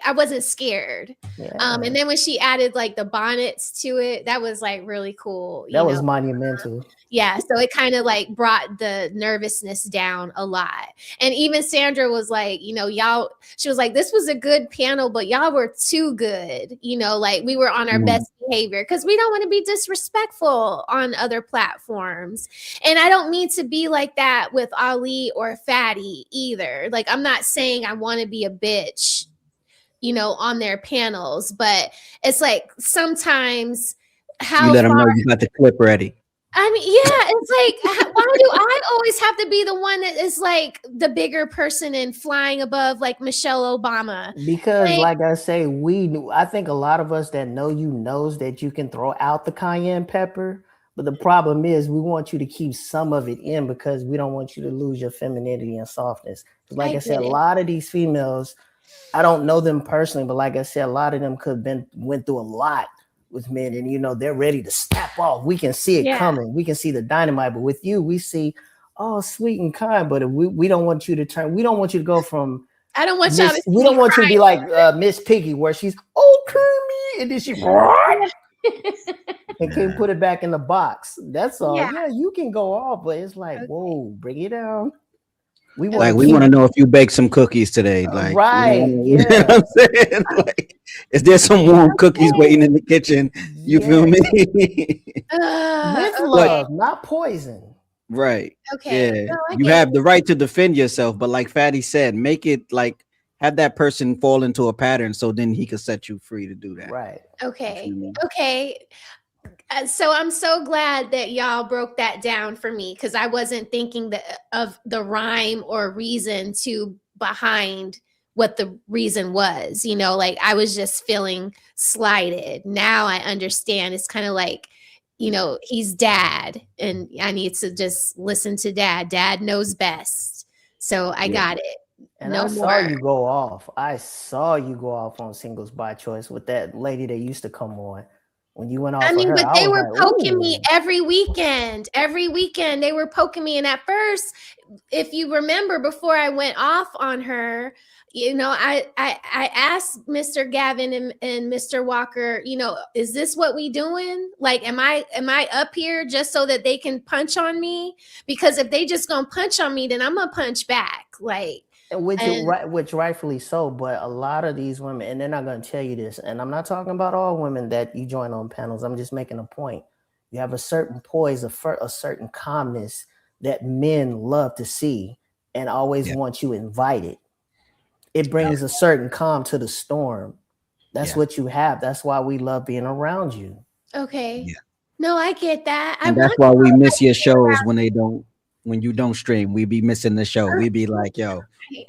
I wasn't scared. And then when she added like the bonnets to it, that was like really cool. That was monumental. Yeah, so it kind of like brought the nervousness down a lot. And even Sandra was like, y'all, she was like, this was a good panel, but y'all were too good. Like we were on our best behavior because we don't want to be disrespectful on other platforms. And I don't mean to be like that with Ali or Fatty either. Like, I'm not saying I want to be a bitch, on their panels, but it's like sometimes you let them know you got the clip ready. I mean, yeah, it's like, why do I always have to be the one that is like the bigger person and flying above like Michelle Obama? Because like I say, I think a lot of us that know you knows that you can throw out the cayenne pepper. But the problem is we want you to keep some of it in because we don't want you to lose your femininity and softness. Like I said, a lot of these females, I don't know them personally, but like I said, a lot of them went through a lot with men, and they're ready to snap off. We can see it coming. We can see the dynamite, but with you, we see, sweet and kind. But we don't want you to turn. We don't want you to go from. I don't want y'all to. We don't want you to be like Miss Piggy, where she's Kermit, and then she and can't put it back in the box. That's all. Yeah, you can go off, but it's like, whoa, bring it down. We want to know if you baked some cookies today. Like, right. You know what I'm saying? Like, is there some warm cookies waiting in the kitchen? You feel me? With love, not poison. Right. Okay. Yeah. You have the right to defend yourself, but like Fatty said, make it like have that person fall into a pattern so then he could set you free to do that. Right. Okay. Okay. So I'm so glad that y'all broke that down for me because I wasn't thinking of the rhyme or reason behind what the reason was. Like I was just feeling slighted. Now I understand. It's kind of like, he's dad and I need to just listen to dad. Dad knows best. So I got it. And I saw you go off. I saw you go off on Singles by Choice with that lady that used to come on. When you went off, but they were poking me every weekend. Every weekend they were poking me. And at first, if you remember, before I went off on her, I asked Mr. Gavin and Mr. Walker, is this what we doing? Like, am I up here just so that they can punch on me? Because if they just gonna punch on me, then I'm gonna punch back. Like. Which rightfully so, but a lot of these women, and they're not going to tell you this, and I'm not talking about all women that you join on panels. I'm just making a point. You have a certain poise, a certain calmness that men love to see and always want you invited. It brings a certain calm to the storm. That's what you have. That's why we love being around you. Okay. Yeah. No, I get that. And that's why we miss your shows when you don't stream. We be missing the show. We be like, yo.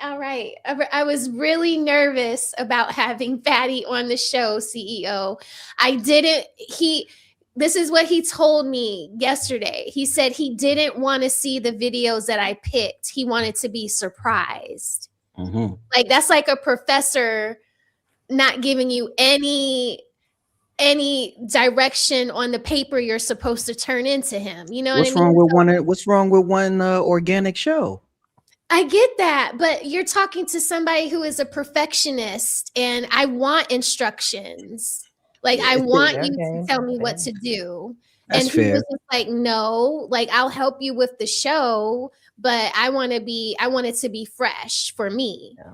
All right. I was really nervous about having Fatty on the show, CEO. This is what he told me yesterday. He said he didn't want to see the videos that I picked. He wanted to be surprised. Mm-hmm. Like that's like a professor not giving you any direction on the paper you're supposed to turn into him. You know what's what I mean? What's wrong with one organic show? I get that, but you're talking to somebody who is a perfectionist and I want instructions. Like I want you to tell me what to do. That's and fair. He was just like, no, like I'll help you with the show, but I want it to be fresh for me. Yeah.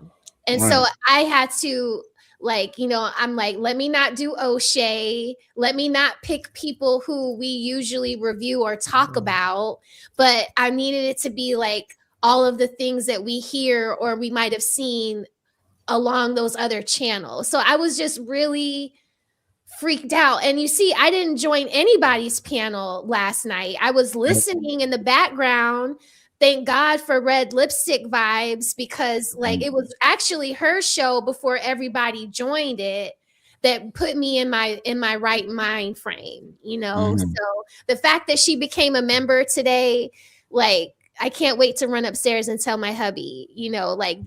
And so I had to I'm like, let me not do O'Shea. Let me not pick people who we usually review or talk about, but I needed it to be like all of the things that we hear or we might have seen along those other channels. So I was just really freaked out. And you see, I didn't join anybody's panel last night. I was listening in the background. Thank God for Red Lipstick Vibes, because it was actually her show before everybody joined it that put me in my right mind frame, So the fact that she became a member today, I can't wait to run upstairs and tell my hubby,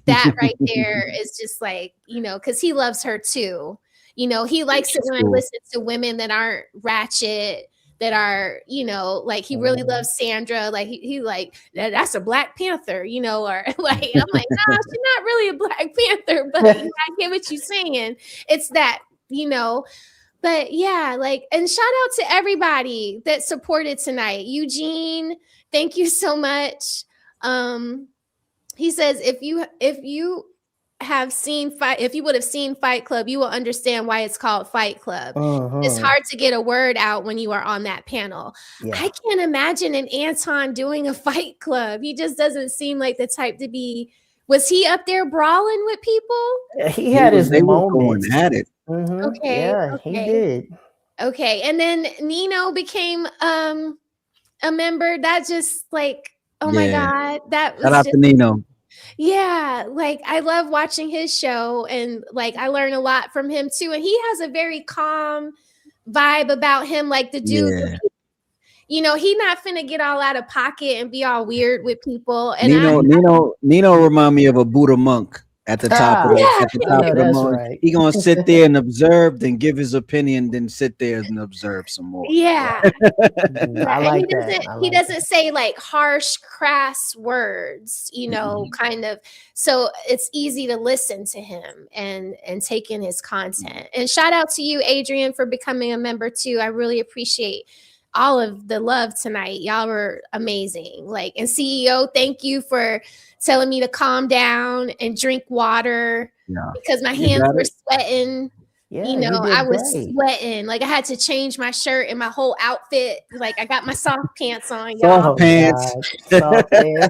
that right there is just because he loves her too. He likes it when I listen to women that aren't ratchet, that are, you know, like he really loves Sandra. Like he like that's a Black Panther, you know, or like I'm like, no, she's not really a Black Panther, but I get what you're saying. It's that, you know, but yeah, like, and shout out to everybody that supported tonight. Eugene, thank you so much. He says if you have seen if you would have seen Fight Club, you will understand why it's called Fight Club. It's hard to get a word out when you are on that panel. I can't imagine an Anton doing a Fight Club. He just doesn't seem like the type to be. Was he up there brawling with people? He had his moments. Going at it. Okay. Yeah, he did. Okay, and then Nino became a member. That just like, oh my God, that was shout out just, to Nino. Yeah, like I love watching his show, and like I learn a lot from him too. And he has a very calm vibe about him, like the dude. You know, he not finna get all out of pocket and be all weird with people. And Nino remind me of a Buddha monk at the top of the morning. Right. He gonna sit there and observe, then give his opinion, then sit there and observe some more. Yeah. I like that. He doesn't say like harsh, crass words, you know, kind of. So it's easy to listen to him and take in his content. And shout out to you, Adrian, for becoming a member too. I really appreciate all of the love tonight. Y'all were amazing. Like, and CEO, thank you for telling me to calm down and drink water because my hands were sweating. Yeah, you know, I was sweating. Like I had to change my shirt and my whole outfit. Like I got my soft pants on, y'all. Soft pants.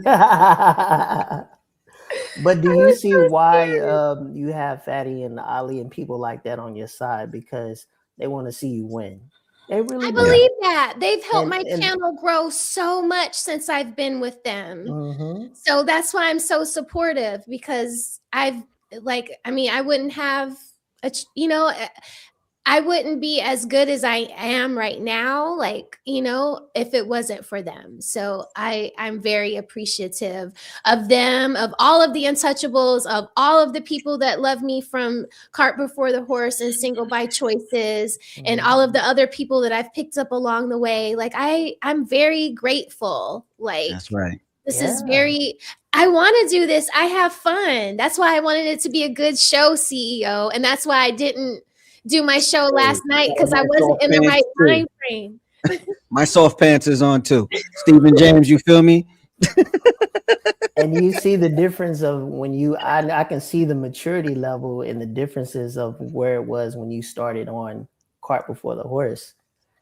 But do you see why you have Fatty and Ali and people like that on your side? Because they want to see you win. They really I believe that. They've helped my channel grow so much since I've been with them. So that's why I'm so supportive, because I've like, I mean, I wouldn't have, you know, I wouldn't be as good as I am right now, like, you know, if it wasn't for them. So I'm very appreciative of them, of all of the untouchables, of all of the people that love me from Cart Before the Horse and Single by Choices, and all of the other people that I've picked up along the way. Like I'm very grateful. Like that's right. This is very, I want to do this. I have fun. That's why I wanted it to be a good show, CEO. And that's why I didn't do my show last night, because I wasn't in the right mind frame. My soft pants is on too. Stephen James, you feel me? And you see the difference of when I can see the maturity level and the differences of where it was when you started on Cart Before the Horse.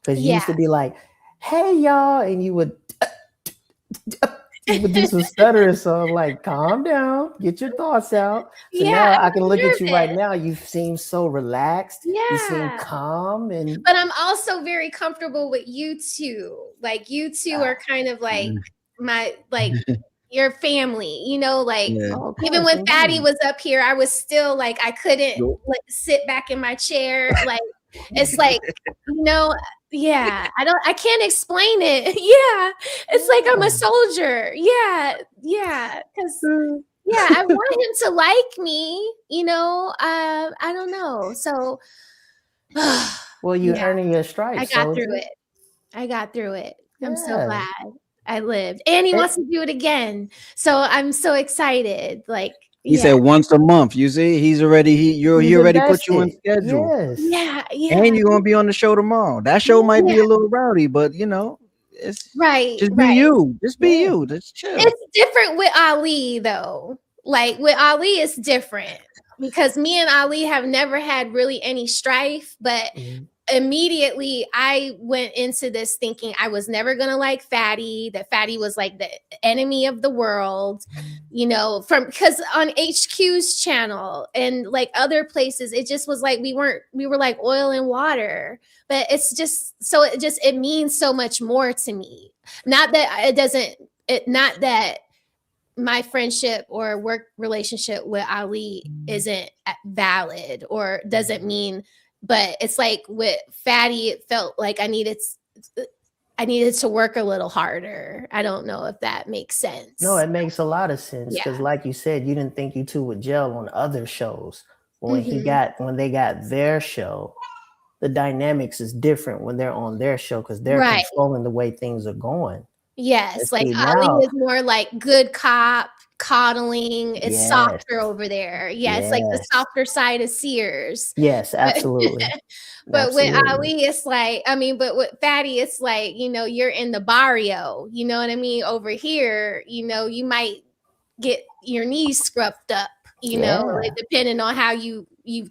Because you used to be like, hey y'all, and you would do some stuttering, so I'm like, calm down, get your thoughts out. So now I can look at you right now. You seem so relaxed. You seem calm, but I'm also very comfortable with you two. Like you two are kind of like my your family, you know, like even when Fatty was up here, I was still like I couldn't like sit back in my chair. Like it's like, you know, I can't explain it. It's like I'm a soldier. Because I want him to like me, you know. I don't know. So well, you're earning your stripes. I got through it. I'm so glad I lived. And he wants to do it again. So I'm so excited. Like he said once a month. You see, he already put you on schedule. Yeah. And you're gonna be on the show tomorrow. That show might be a little rowdy, but you know, it's just be you. Just be you. Just chill. It's different with Ali though. Like with Ali, it's different because me and Ali have never had really any strife, but immediately I went into this thinking I was never gonna like Fatty, that Fatty was like the enemy of the world, you know, because on HQ's channel and like other places, it just was like we were like oil and water. But it's just it means so much more to me. Not that my friendship or work relationship with Ali isn't valid or doesn't mean. But it's like with Fatty, it felt like I needed to work a little harder. I don't know if that makes sense. No, it makes a lot of sense because, like you said, you didn't think you two would gel on other shows. When they got their show, the dynamics is different when they're on their show because they're controlling the way things are going. Yes, like Ali is more like good cop, coddling. It's softer over there. Yeah, it's like the softer side of Sears. Yes, absolutely. But with Ali, it's like, I mean, but with Fatty, it's like, you know, you're in the barrio. You know what I mean? Over here, you know, you might get your knees scrubbed up, you know, like depending on how you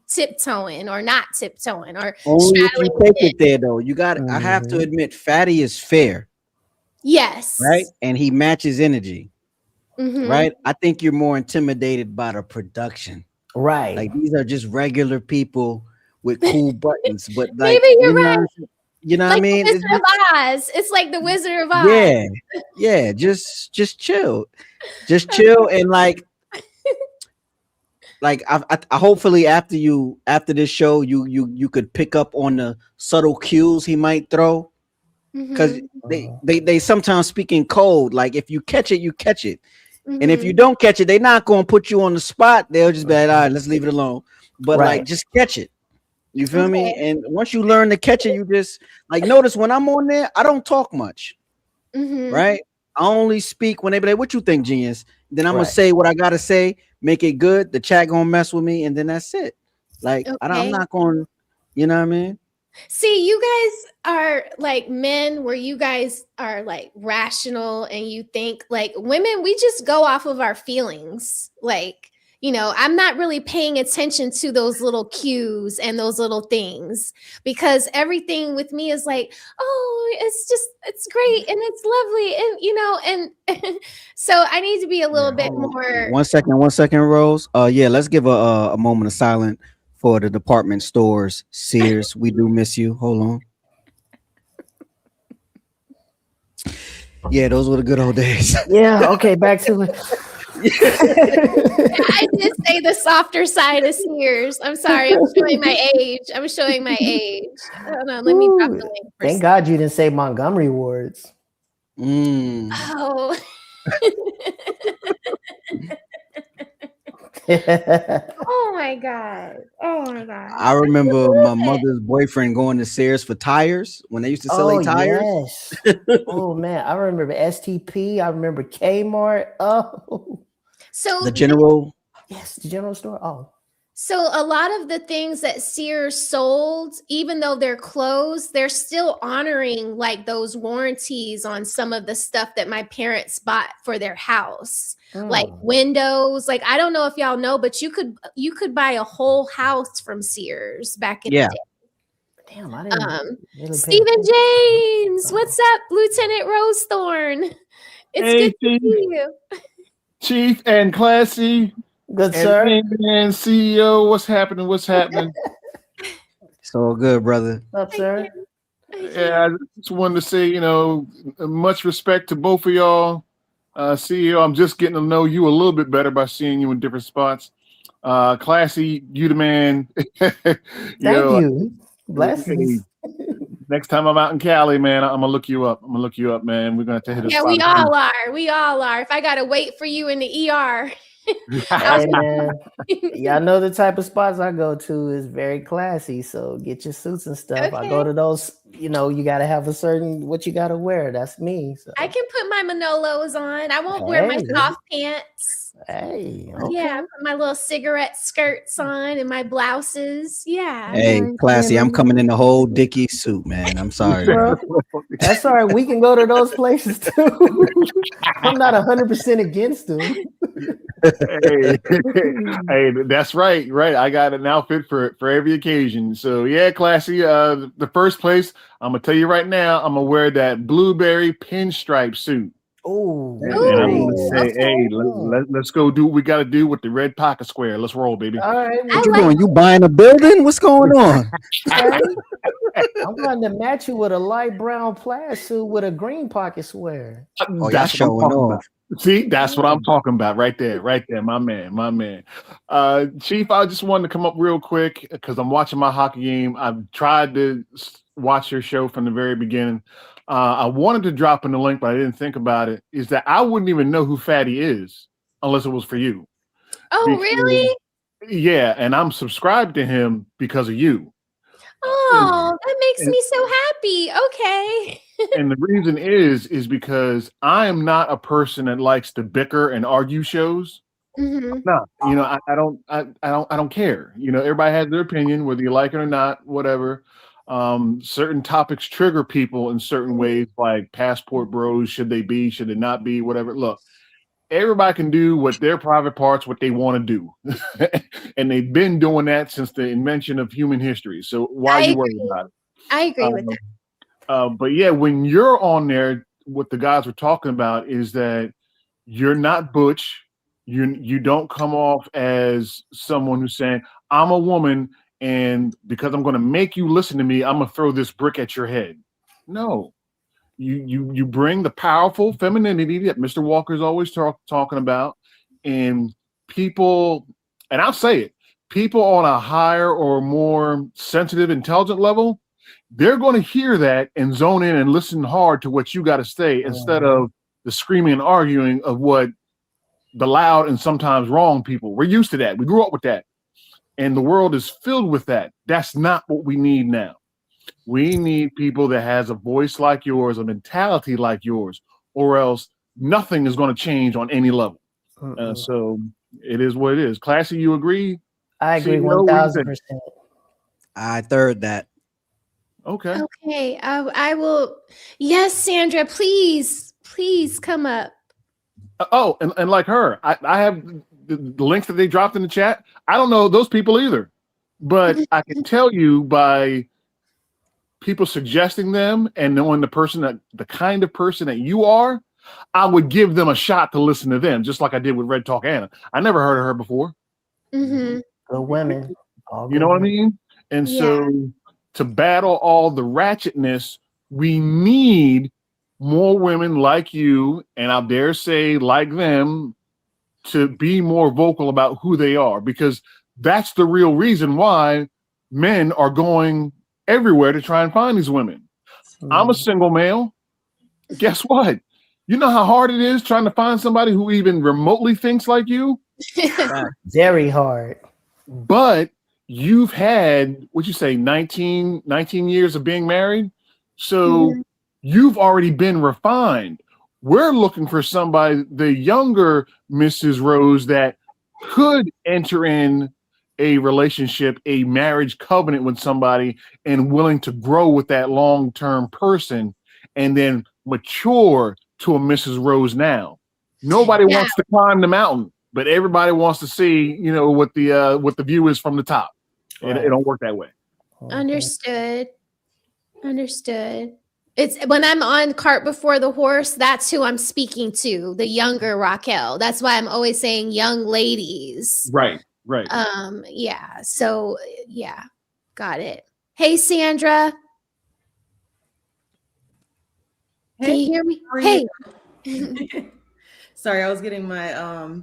tiptoeing or not tiptoeing or only if you take it there though. You got I have to admit, Fatty is fair. Yes. Right? And he matches energy. Right? I think you're more intimidated by the production. Right. Like these are just regular people with cool buttons, but like maybe you're right. You know like what I mean? The Wizard of Oz. It's like the Wizard of Oz. Yeah, just chill. Just chill and like I hopefully after this show you could pick up on the subtle cues he might throw. Because they sometimes speak in code. Like if you catch it, you catch it. And if you don't catch it, they're not going to put you on the spot. They'll just be like, all right, let's leave it alone. But like, just catch it. You feel me? And once you learn to catch it, you just like notice when I'm on there, I don't talk much. Right? I only speak when they be like, what you think, genius? Then I'm going to say what I got to say, make it good. The chat going to mess with me. And then that's it. Like, I'm not going, you know what I mean? See, you guys are like men where you guys are like rational and you think like women, we just go off of our feelings. Like, you know, I'm not really paying attention to those little cues and those little things because everything with me is like, oh, it's great and it's lovely. And, you know, and so I need to be a little bit more. 1 second, Rose. Yeah, let's give a moment of silence for the department stores. Sears, we do miss you. Hold on. Yeah, those were the good old days. Yeah, okay, back to it. I did say the softer side of Sears. I'm sorry, I'm showing my age. Hold on, let me drop the link. Thank God you didn't say Montgomery words. Oh. Oh my God. I remember my mother's boyfriend going to Sears for tires when they used to sell tires. Yes. Oh man, I remember STP. I remember Kmart. Oh, so the general. Yes, the general store. Oh. So a lot of the things that Sears sold, even though they're closed, they're still honoring like those warranties on some of the stuff that my parents bought for their house, like windows. Like, I don't know if y'all know, but you could buy a whole house from Sears back in the day. Damn, I didn't. Stephen James, what's up, Lieutenant Rosethorn? It's good to see you. Chief and Classy. Good, sir. And CEO, what's happening? It's all good, brother. What's up, sir? Yeah, I just wanted to say, you know, much respect to both of y'all. CEO, I'm just getting to know you a little bit better by seeing you in different spots. Classy, you the man. Thank you. Blessings. Next time I'm out in Cali, man, I'm gonna look you up. Man. We're gonna have to hit a spot. We all are. We all are. If I gotta wait for you in the ER. Hey, man. Y'all know the type of spots I go to is very classy. So get your suits and stuff. I go to those, you know, you gotta have a certain what you gotta wear. That's me. So. I can put my Manolos on. I won't wear my soft pants. Hey, yeah, I put my little cigarette skirts on and my blouses. Yeah. Hey, Classy, I'm coming in the whole Dickie suit, man. I'm sorry. That's all right. We can go to those places too. I'm not 100% against them. Hey, that's right. I got an outfit for every occasion. So yeah, Classy. The first place I'm gonna tell you right now, I'm gonna wear that blueberry pinstripe suit. Oh, and I'm gonna say, hey, let's go do what we got to do with the red pocket square. Let's roll, baby. All right, what you doing? You buying a building? What's going on? I'm going to match you with a light brown plaid suit with a green pocket square. That's showing off. See, that's what I'm talking about right there, my man. Chief, I just wanted to come up real quick because I'm watching my hockey game. I've tried to watch your show from the very beginning. I wanted to drop in the link, but I didn't think about it. Is that I wouldn't even know who Fatty is unless it was for you. Oh, really? Yeah, and I'm subscribed to him because of you. Oh, that makes me so happy. Okay. And the reason is because I am not a person that likes to bicker and argue shows. Mm-hmm. No, I don't care. Everybody has their opinion, whether you like it or not, whatever. Certain topics trigger people in certain ways, like passport bros. Should they not be, whatever. Look, everybody can do what their private parts, what they want to do. And they've been doing that since the invention of human history. So why are you worried about it? I agree with that. But yeah, when you're on there, what the guys were talking about is that you're not butch. You don't come off as someone who's saying, I'm a woman, and because I'm going to make you listen to me, I'm going to throw this brick at your head. No. You bring the powerful femininity that Mr. Walker's always talking about, and people, and I'll say it, people on a higher or more sensitive, intelligent level, they're going to hear that and zone in and listen hard to what you got to say instead of the screaming and arguing of what the loud and sometimes wrong people. We're used to that. We grew up with that. And the world is filled with that. That's not what we need now. We need people that has a voice like yours, a mentality like yours, or else nothing is going to change on any level. So it is what it is. Classy, you agree? I agree 1000%. I third that. Okay. Okay. I will. Yes, Sandra, please come up. And like her, I have the links that they dropped in the chat. I don't know those people either, but I can tell you by people suggesting them and knowing the kind of person that you are, I would give them a shot to listen to them, just like I did with Red Talk Anna. I never heard of her before. Mm-hmm. Good women. You know what I mean? And so to battle all the ratchetness, we need more women like you, and I dare say like them, to be more vocal about who they are, because that's the real reason why men are going everywhere to try and find these women. I'm a single male. Guess what? You know how hard it is trying to find somebody who even remotely thinks like you? Very hard. But you've had, what'd you say, 19 years of being married? So you've already been refined. We're looking for somebody, the younger Mrs. Rose, that could enter in a relationship, a marriage covenant with somebody, and willing to grow with that long-term person and then mature to a Mrs. Rose now. Nobody wants to climb the mountain, but everybody wants to see, what the view is from the top. Right. It don't work that way. Understood. It's when I'm on cart before the horse, that's who I'm speaking to, the younger Raquel. That's why I'm always saying young ladies. Right. Yeah. So yeah, got it. Hey, Sandra. Hey, can you hear me? Hey. Sorry, I was getting my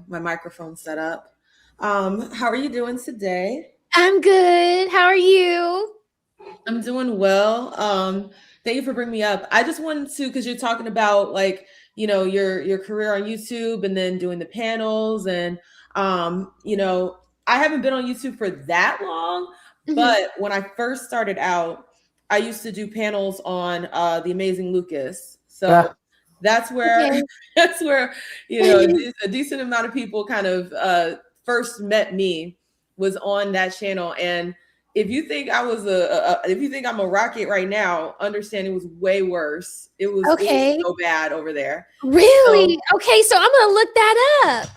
my microphone set up. How are you doing today? I'm good. How are you? I'm doing well. Thank you for bringing me up. I just wanted to, because you're talking about your career on YouTube and then doing the panels, and I haven't been on YouTube for that long, but when I first started out, I used to do panels on The Amazing Lucas. So that's where a decent amount of people kind of first met me, was on that channel. And if you think I was if you think I'm a rocket right now, understand it was way worse. It was so bad over there. Really? Okay, so I'm gonna look that up.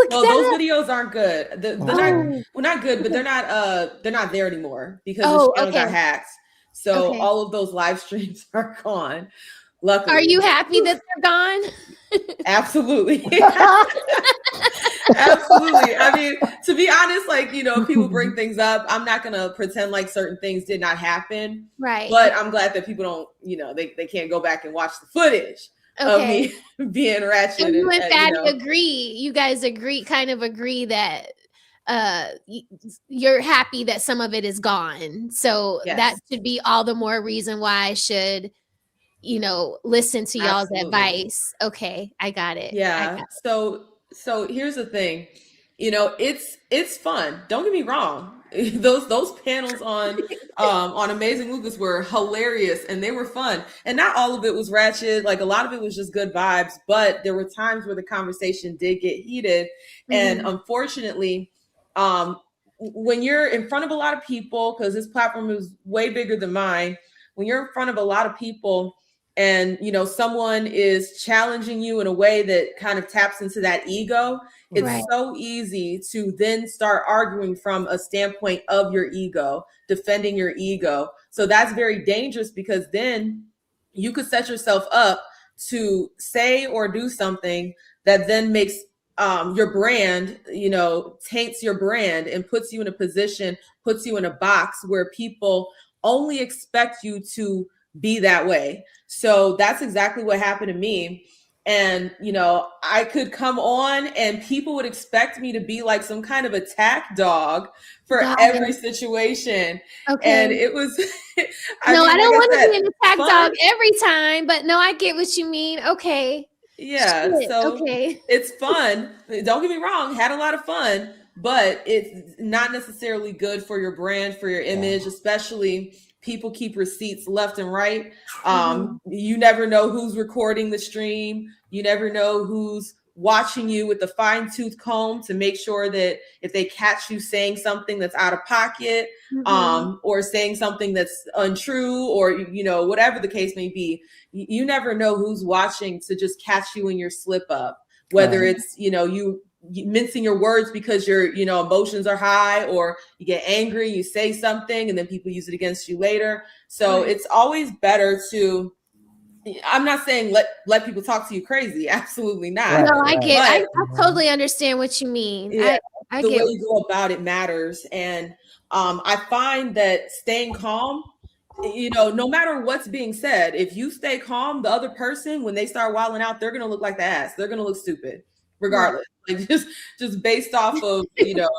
Those videos aren't good. They're not good, but they're not there anymore because the channel got hacked. So all of those live streams are gone. Luckily. Are you happy that they're gone? Absolutely. Absolutely. I mean, to be honest, people bring things up. I'm not going to pretend like certain things did not happen. Right. But I'm glad that people don't, they can't go back and watch the footage of me being ratchet. And you and Fatty agree. You guys kind of agree that you're happy that some of it is gone. So that should be all the more reason why I should listen to y'all's advice. Okay, I got it. Yeah. So here's the thing, it's fun. Don't get me wrong. those panels on Amazing Lucas were hilarious, and they were fun. And not all of it was ratchet. Like, a lot of it was just good vibes, but there were times where the conversation did get heated. And unfortunately, when you're in front of a lot of people, because this platform is way bigger than mine, when you're in front of a lot of people and, you know, someone is challenging you in a way that kind of taps into that ego, it's so easy to then start arguing from a standpoint of your ego, defending your ego. So that's very dangerous, because then you could set yourself up to say or do something that then makes your brand, you know, taints your brand and puts you in a position, puts you in a box where people only expect you to be that way. So that's exactly what happened to me. And, you know, I could come on and people would expect me to be like some kind of attack dog for every situation. Okay. And it was, I don't want to be an attack dog every time, but no, I get what you mean. Okay. Yeah. Shit. So Okay. it's fun. Don't get me wrong, had a lot of fun, but it's not necessarily good for your brand, for your image, especially people keep receipts left and right. You never know who's recording the stream. You never know who's watching you with the fine-tooth comb to make sure that if they catch you saying something that's out of pocket, or saying something that's untrue, or, you know, whatever the case may be, you never know who's watching to just catch you in your slip up, whether it's, you know, you mincing your words because your, you know, emotions are high, or you get angry, you say something and then people use it against you later. So it's always better to, I'm not saying let people talk to you crazy. Absolutely not. No, I totally understand what you mean. Yeah, I the get way you go about it matters. And I find that staying calm, you know, no matter what's being said, if you stay calm, the other person, when they start wilding out, they're going to look like the ass. They're going to look stupid regardless. Like just based off of, you know,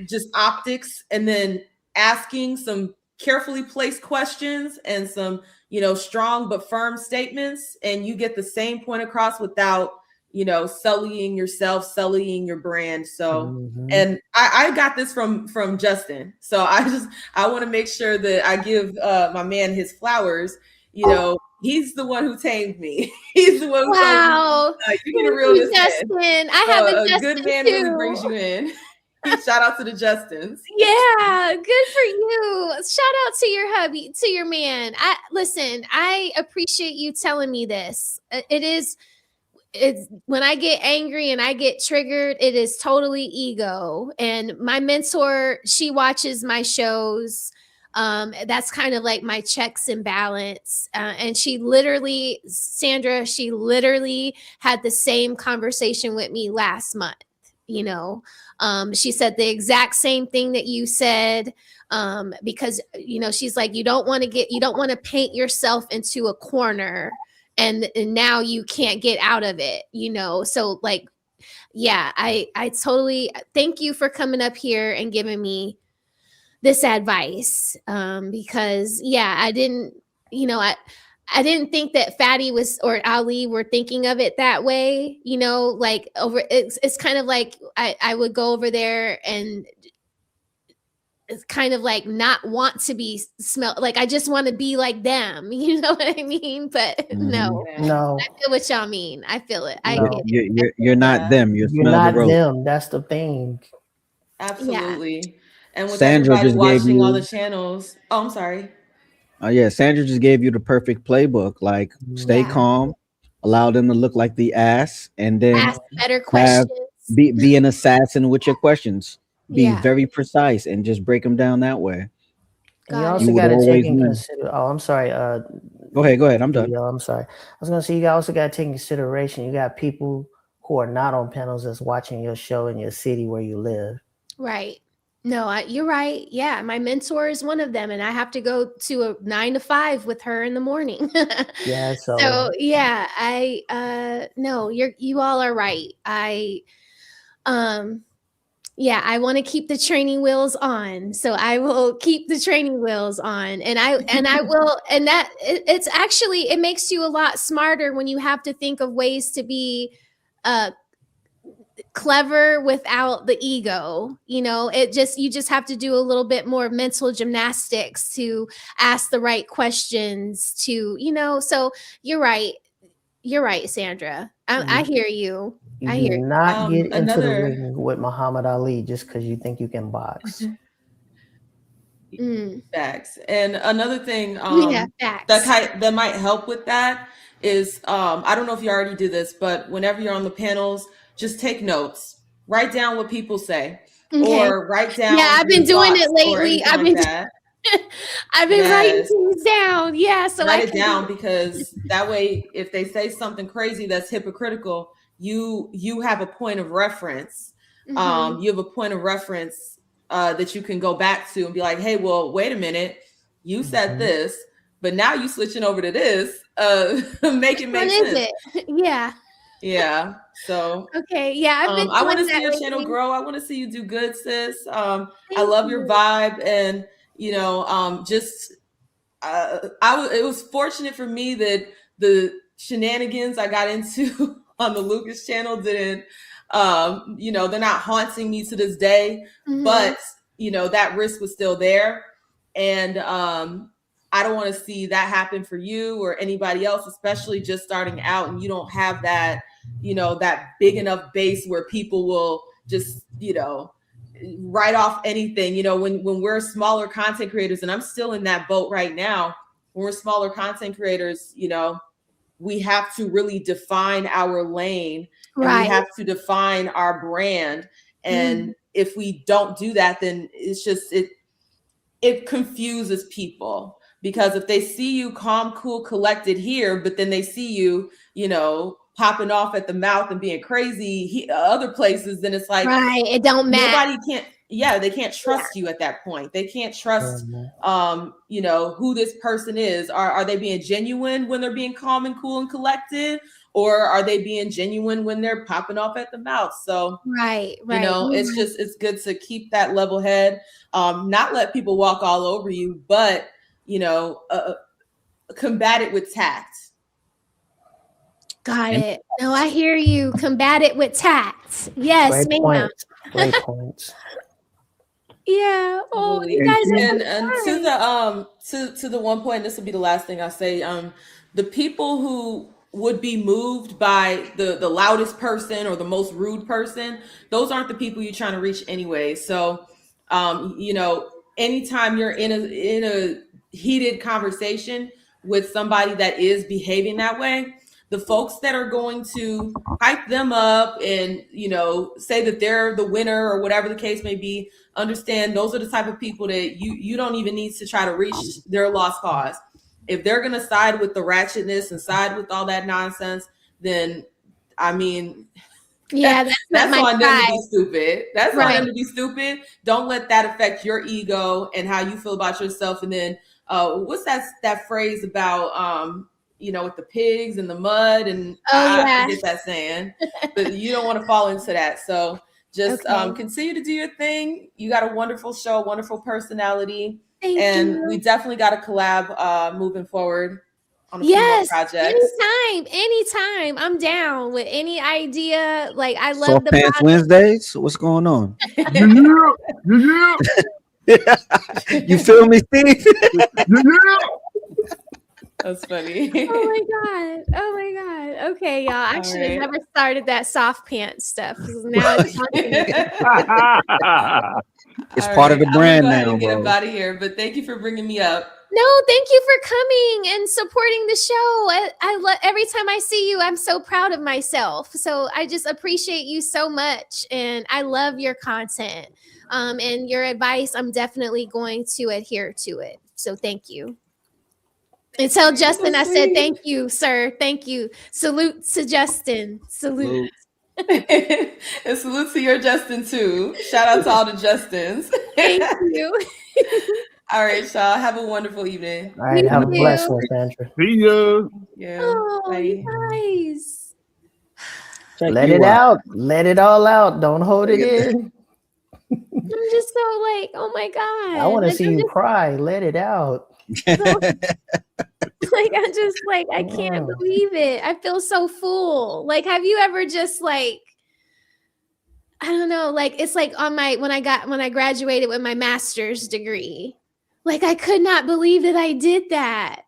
just optics, and then asking some carefully placed questions and some, you know, strong but firm statements, and you get the same point across without, you know, sullying yourself, sullying your brand. So, and I got this from Justin. So I want to make sure that I give my man his flowers. You know, he's the one who tamed me. He's the one who told me, you need to reel this Justin. in. I have a Justin good man too. really brings you in. Shout out to the Justins. Yeah, good for you. Shout out to your hubby, to your man. I appreciate you telling me this. It's when I get angry and I get triggered, it is totally ego. And my mentor, she watches my shows. That's kind of like my checks and balance. And Sandra, she literally had the same conversation with me last month. You know, she said the exact same thing that you said, because, you know, she's like, you don't want to paint yourself into a corner and now you can't get out of it, you know? So like, yeah, I totally thank you for coming up here and giving me this advice. Because yeah, I didn't think that Fatty or Ali were thinking of it that way, you know, like it's kind of like I would go over there and it's kind of like not want to be smelled. Like, I just want to be like them. You know what I mean? But no, I feel what y'all mean. I feel it. I get it. You're not them. You're not them. That's the thing. Absolutely. Yeah. And with Sandra everybody just watching all the channels. Oh, I'm sorry. Oh yeah, Sandra just gave you the perfect playbook. Like, stay calm, allow them to look like the ass, and then ask better questions. Be an assassin with your questions. Be very precise and just break them down that way. And you also got to take in consideration. Oh, I'm sorry. Go ahead. I'm done. I'm sorry. I was gonna say, you also got to take in consideration. You got people who are not on panels that's watching your show in your city where you live. Right. No, you're right. Yeah, my mentor is one of them, and I have to go to a 9 to 5 with her in the morning. Yeah. So yeah, no, you all are right. I want to keep the training wheels on, so I will keep the training wheels on, and I will, and that it's actually, it makes you a lot smarter when you have to think of ways to be clever without the ego. You know, you just have to do a little bit more mental gymnastics to ask the right questions to, you know, so you're right. You're right, Sandra. I hear you. You I do hear you. not get into the ring with Muhammad Ali just because you think you can box. Facts. And another thing facts. that might help with that is I don't know if you already do this, but whenever you're on the panels, just take notes. Write down what people say. Okay. Or write down. Yeah, I've been doing it lately. I've been writing things down. Yeah, so write it down, because that way, if they say something crazy that's hypocritical, you have a point of reference. You have a point of reference that you can go back to and be like, hey, well, wait a minute, you said this, but now you switching over to this. Make it make sense. Yeah. So okay. Yeah, I've been. I want to see your channel grow. I want to see you do good, sis. I love your vibe, and you know, just it was fortunate for me that the shenanigans I got into on the Lucas channel didn't, you know, they're not haunting me to this day, but you know, that risk was still there. And I don't want to see that happen for you or anybody else, especially just starting out and you don't have that, you know, that big enough base where people will just, you know, write off anything. You know, when we're smaller content creators, and I'm still in that boat right now, when we're smaller content creators, you know, we have to really define our lane, and we have to define our brand. And if we don't do that, then it's just, it confuses people, because if they see you calm, cool, collected here, but then they see you, you know, popping off at the mouth and being crazy other places, then it's like, it don't matter. Nobody they can't trust you at that point. They can't trust, you know, who this person is. Are they being genuine when they're being calm and cool and collected? Or are they being genuine when they're popping off at the mouth? So, you know, it's good to keep that level head, not let people walk all over you, but, you know, combat it with tact. Got it. No, I hear you. Combat it with tact. Yes, ma'am. Great points. Yeah. Oh, you guys and to the one point, this will be the last thing I say. The people who would be moved by the loudest person or the most rude person, those aren't the people you're trying to reach anyway. So, you know, anytime you're in a heated conversation with somebody that is behaving that way, the folks that are going to hype them up and, you know, say that they're the winner or whatever the case may be, understand those are the type of people that you don't even need to try to reach their lost cause. If they're going to side with the ratchetness and side with all that nonsense, then, I mean, that's on them to be stupid. That's on them to be stupid. Don't let that affect your ego and how you feel about yourself. And then what's that phrase about, you know, with the pigs and the mud, and I forget that saying, but you don't want to fall into that. So just continue to do your thing. You got a wonderful show, wonderful personality. Thank you. We definitely got to collab moving forward on a few more projects. Anytime. I'm down with any idea. Like, I love Soft the Pants Wednesdays. What's going on? You feel me, Steve? That's funny. Oh my god. Okay, y'all. I should have never started that soft pants stuff. Now it's part of the brand now, get up out of here, but thank you for bringing me up. No, thank you for coming and supporting the show. I every time I see you, I'm so proud of myself. So I just appreciate you so much, and I love your content. And your advice, I'm definitely going to adhere to it. So thank you. And tell Justin I said thank you, sir. Thank you. Salute to Justin. Salute. And salute to your Justin too. Shout out to all the Justins. Thank you. All right, y'all. Have a wonderful evening. All right, have a blessed one, Sandra. See ya. Yeah. Oh, you guys. Let it out. Let it all out. Don't hold it in. I'm just so like, oh my god. I want to see you cry. Let it out. Like, I'm just like, I can't believe it. I feel so full. Like, have you ever just like I don't know, like it's like on my when I graduated with my master's degree. Like I could not believe that I did that.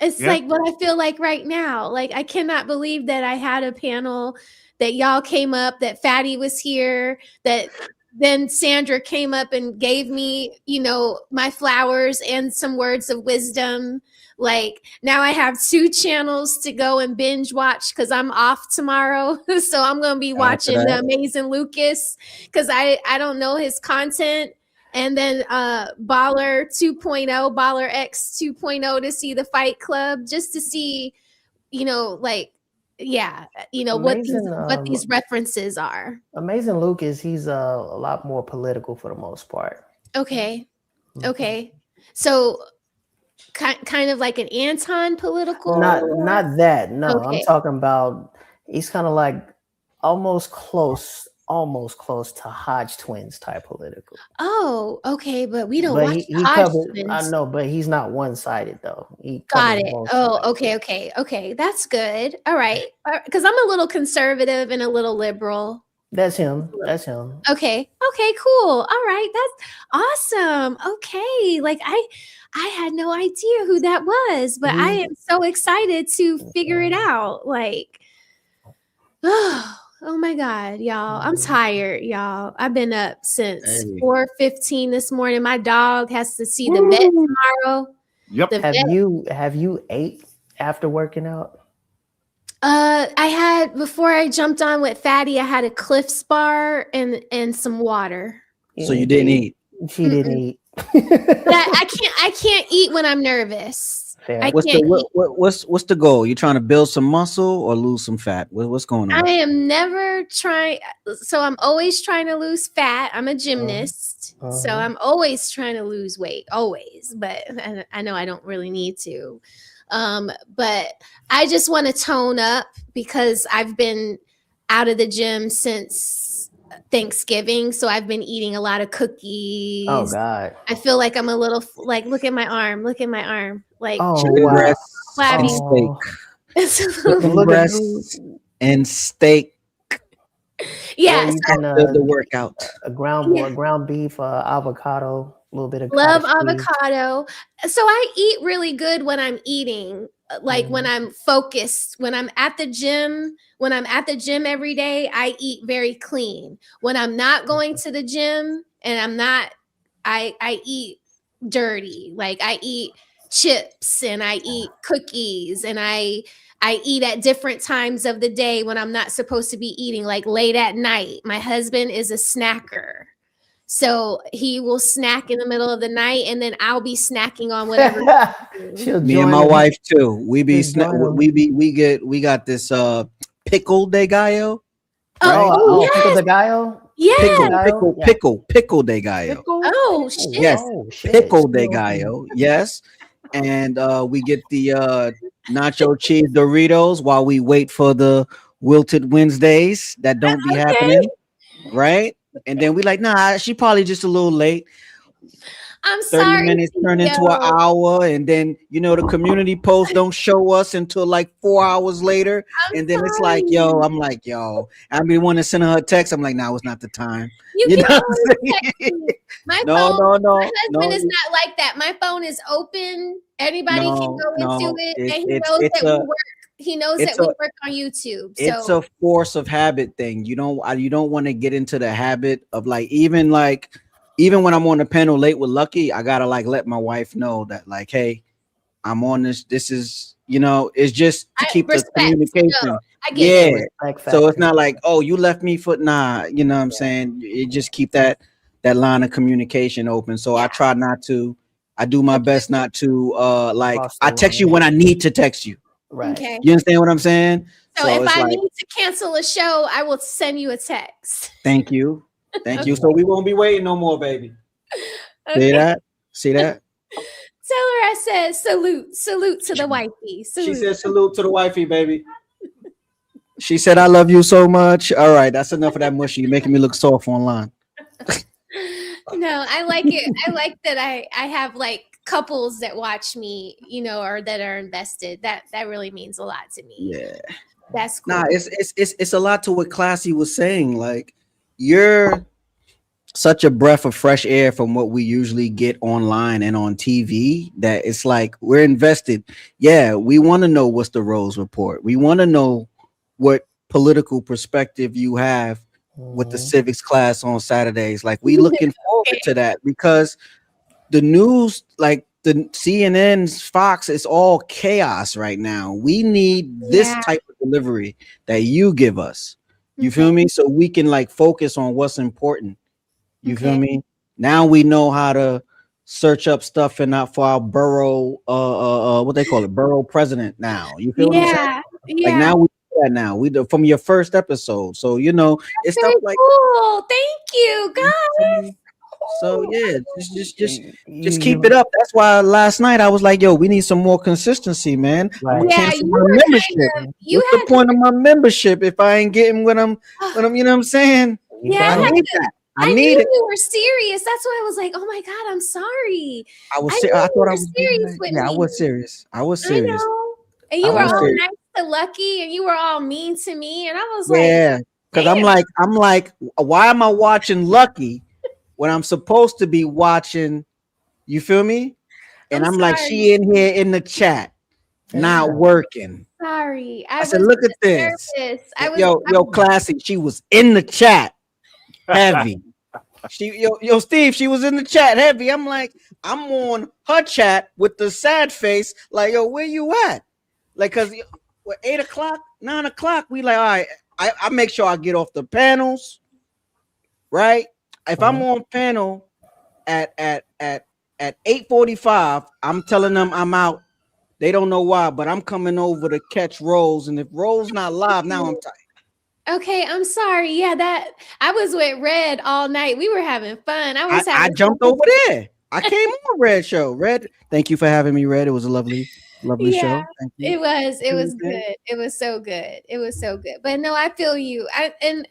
It's like what I feel like right now. Like I cannot believe that I had a panel, that y'all came up, that Fatty was here, that then Sandra came up and gave me, you know, my flowers and some words of wisdom. Like now I have 2 channels to go and binge watch because I'm off tomorrow. So I'm going to be watching The Amazing Lucas because I don't know his content. And then Baller 2.0, Baller X 2.0 to see the Fight Club, just to see, you know, like, yeah, you know, what these references are. Amazing Lucas, he's a lot more political for the most part. Okay. Okay. So kind of like an Anton political? Not that. No, Okay. I'm talking about he's kind of like almost close to Hodge twins type political. Oh, okay, but we don't But watch he Hodge covered. twins. I know, but he's not one-sided though. He Got covers it. both Oh, sides. okay. That's good. All right. Because I'm a little conservative and a little liberal. That's him. Okay, cool. All right, that's awesome. Okay, like I had no idea who that was, but I am so excited to figure it out. Like, oh my God, y'all. I'm tired, y'all. I've been up since 4:15 this morning. My dog has to see the vet tomorrow. Yep. Have you ate after working out? I had, before I jumped on with Fatty, I had a Cliff's bar and some water. So you didn't eat? She didn't eat. But I can't eat when I'm nervous. What's the goal? You trying to build some muscle or lose some fat? What's going on? I am never trying. So I'm always trying to lose fat. I'm a gymnast, so I'm always trying to lose weight, always. But I know I don't really need to. But I just want to tone up because I've been out of the gym since Thanksgiving, so I've been eating a lot of cookies. Oh God! I feel like I'm a little like, look at my arm, like chicken breasts and steak. Chicken breasts and steak. Yes, you can the workout. A ground beef, avocado, a little bit of love cottage cheese. avocado. So I eat really good when I'm eating, like when I'm focused, when I'm at the gym. When I'm at the gym every day, I eat very clean. When I'm not going to the gym and I eat dirty. Like I eat chips and I eat cookies and I eat at different times of the day when I'm not supposed to be eating, like late at night. My husband is a snacker. So he will snack in the middle of the night and then I'll be snacking on whatever. Me and my wife too. We got this pickle de gallo. Oh, pickle de gallo. Yeah. Pickle de gallo. Oh shit. Yes. Pickle de gallo. Yes. And we get the nacho cheese Doritos while we wait for the wilted Wednesdays that don't be happening. Right. And then we like, nah, she probably just a little late. I'm 30 sorry. minutes turn into an hour, and then the community posts don't show us until like 4 hours later. And then it's like, I'm like, I be wanting to send her a text. I'm like, nah, it's not the time. You know can always text me. My husband is not like that. My phone is open. Anybody can go into it, and he knows that we work. He knows that we work on YouTube. It's a force of habit thing. You don't want to get into the habit of even when I'm on the panel late with Lucky, I gotta let my wife know that hey, I'm on this. This is it's just to keep the communication. No, I get it. So it's not like, oh, you left me for what I'm saying. You just keep that line of communication open. So I try not to. I do my best not to I text you when I need to text you. Right. Okay. You understand what I'm saying? So if I need to cancel a show, I will send you a text. Thank you. Thank you. So we won't be waiting no more, baby. Okay. See that? Tell her I said salute to the wifey. Salute. She said salute to the wifey, baby. She said I love you so much. All right, that's enough of that mushy. You're making me look soft online. No, I like it. I like that I have couples that watch me, or that are invested. That really means a lot to me. Yeah. That's cool. Nah, it's a lot to what Classy was saying. you're such a breath of fresh air from what we usually get online and on TV that it's like we're invested. Yeah, we want to know what's the Rose Report. We want to know what political perspective you have with the civics class on Saturdays. Like we looking forward to that because the news, like the CNN's, Fox, is all chaos right now. We need this type of delivery that you give us. You feel me? So we can like focus on what's important. You feel me? Now we know how to search up stuff and not for our borough, what they call it, borough president. Now you feel what I'm saying? Like now we do that now. We do from your first episode. So you know it's stuff like cool. Thank you, guys. So yeah, just keep it up. That's why last night I was like, "Yo, we need some more consistency, man." I'm gonna cancel my membership. What's the point of my membership if I ain't getting what I'm, you know what I'm saying? Yeah, I need that. I need knew it. you were serious. That's why I was like, "Oh my god, I'm sorry." I was. knew I you thought were I was serious with me. I was serious. I was serious. I know. And you were all nice to Lucky, and you were all mean to me, and I was yeah, because I'm like, why am I watching Lucky when I'm supposed to be watching? You feel me? And I'm like, she in here in the chat, not working. Sorry, I said, look at this. Nervous. Yo, classy. She was in the chat, heavy. Yo, Steve, she was in the chat, heavy. I'm like, I'm on her chat with the sad face, like, yo, where you at? Like, cause 8 o'clock, 9 o'clock, we like, all right. I make sure I get off the panels, right? If I'm on panel at 8:45, I'm telling them I'm out. They don't know why, but I'm coming over to catch Rose. And if Rose not live, now I'm tight. Okay, I'm sorry. Yeah, that I was with Red all night. We were having fun. I jumped over there. I came on Red show. Red, thank you for having me, Red. It was a lovely show. Thank you. It was good. It was so good. It was so good. But no, I feel you. It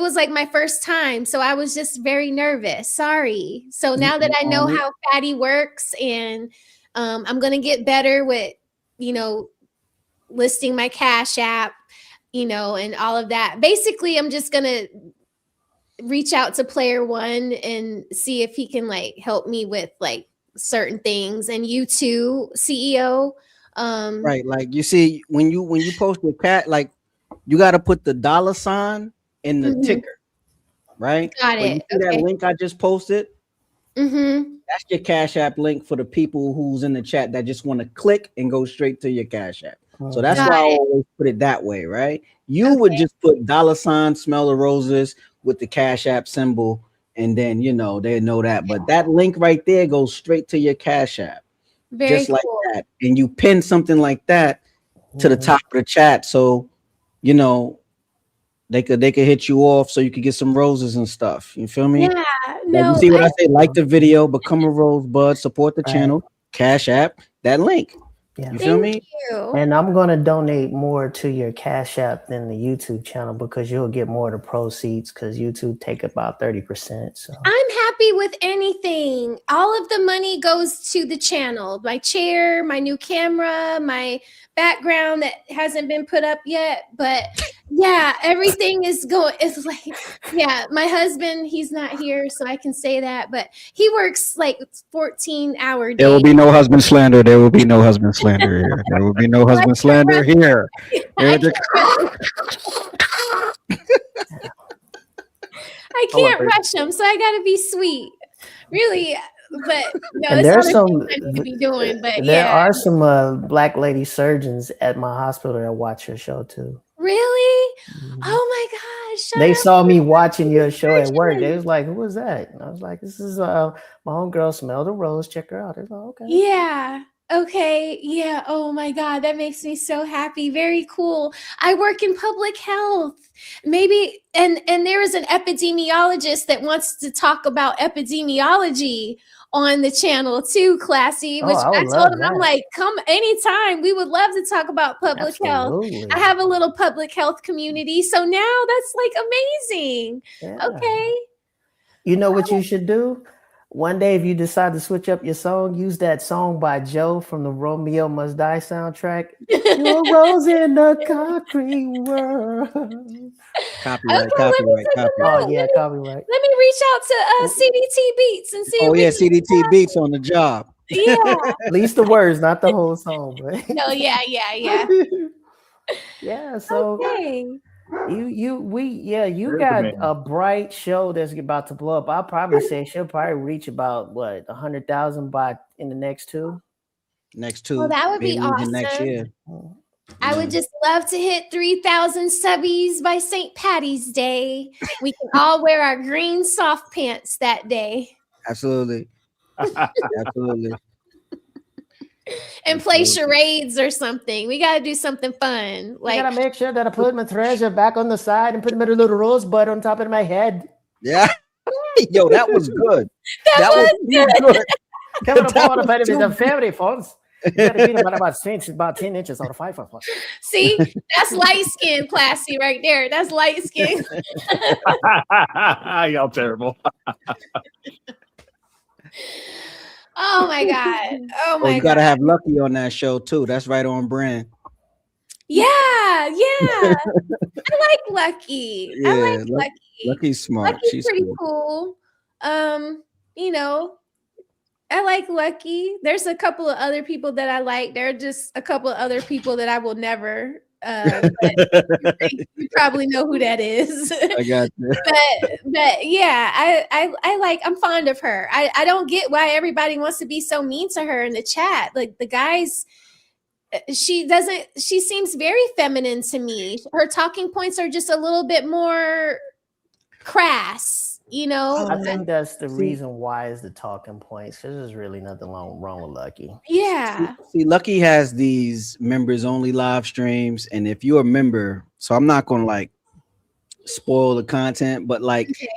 was like my first time. So I was just very nervous. Sorry. So now that I know how Fatty works and I'm going to get better with, listing my Cash App, and all of that. Basically, I'm just going to reach out to Player One and see if he can help me with certain things. And you too, CEO. Right. Like you see, when you post your cat, like you got to put the $ in the ticker, right? Got it. You see that link I just posted? That's your Cash App link for the people who's in the chat that just want to click and go straight to your Cash App. So that's why I always put it that way, right? You would just put $ smell the roses with the Cash App symbol, and then they know that. But that link right there goes straight to your Cash App, just like that. And you pin something like that to the top of the chat, so they could hit you off, so you could get some roses and stuff. You feel me? Yeah. No. You see what I say? Like the video, become a Rosebud, support the channel, Cash App, that link. Yeah. You feel me? And I'm going to donate more to your Cash App than the YouTube channel because you'll get more of the proceeds because YouTube take about 30%. So I'm happy with anything. All of the money goes to the channel. My chair, my new camera, my background that hasn't been put up yet. But yeah, everything is going. It's like, yeah, my husband, he's not here, so I can say that. But he works 14-hour days. There will be no husband slander. There will be no husband slander here. There will be no husband slander here. I can't rush him, so I got to be sweet. Really. But no, there's some I need to be doing. But there are some black lady surgeons at my hospital that watch your show too. Really? Oh my gosh! They saw me watching your show at work. They was like, "Who was that?" And I was like, "This is my homegirl, Smell the Rose. Check her out." They're like, "Okay." Yeah. Okay. Yeah. Oh my God. That makes me so happy. Very cool. I work in public health. Maybe and there is an epidemiologist that wants to talk about epidemiology on the channel too, Classy, which I told him, I'm like, come anytime. We would love to talk about public health. I have a little public health community. So now that's amazing. Yeah. Okay. You know what you should do? One day, if you decide to switch up your song, use that song by Joe from the Romeo Must Die soundtrack. You're a rose in the concrete world. Copyright. Oh yeah, copyright. Let me reach out to CDT Beats and see. Oh yeah, CDT Beats on the job. Yeah. At least the words, not the whole song, but No, yeah. yeah. So okay. You got a bright show that's about to blow up. I'll probably say she'll probably reach about 100,000 by in the next two. Well, that would be awesome. Next year. I would just love to hit 3,000 subbies by St. Patty's Day. We can all wear our green soft pants that day. Absolutely. Absolutely. And play charades or something. We got to do something fun. I gotta make sure that I put my treasure back on the side and put a little rosebud on top of my head. Yeah. Yo, that was good. That was good. Coming upon a bit of the family, folks. You gotta beat about 10 inches on a 5 foot. See, that's light skin, Classy, right there. That's light skin. Y'all terrible. Oh my God. Oh my God. You gotta have Lucky on that show too. That's right on brand. Yeah. I like Lucky. Yeah, I like Lucky. Lucky's smart. Lucky's She's pretty cool. I like Lucky. There's a couple of other people that I like. There are just a couple of other people that I will never. You probably know who that is. I got you. But yeah, I'm fond of her. I don't get why everybody wants to be so mean to her in the chat. Like the guys, she seems very feminine to me. Her talking points are just a little bit more crass. I think that's the reason why is the talking points, because there's really nothing wrong with Lucky. Yeah. See, Lucky has these members only live streams, and if you're a member, so I'm not gonna spoil the content, but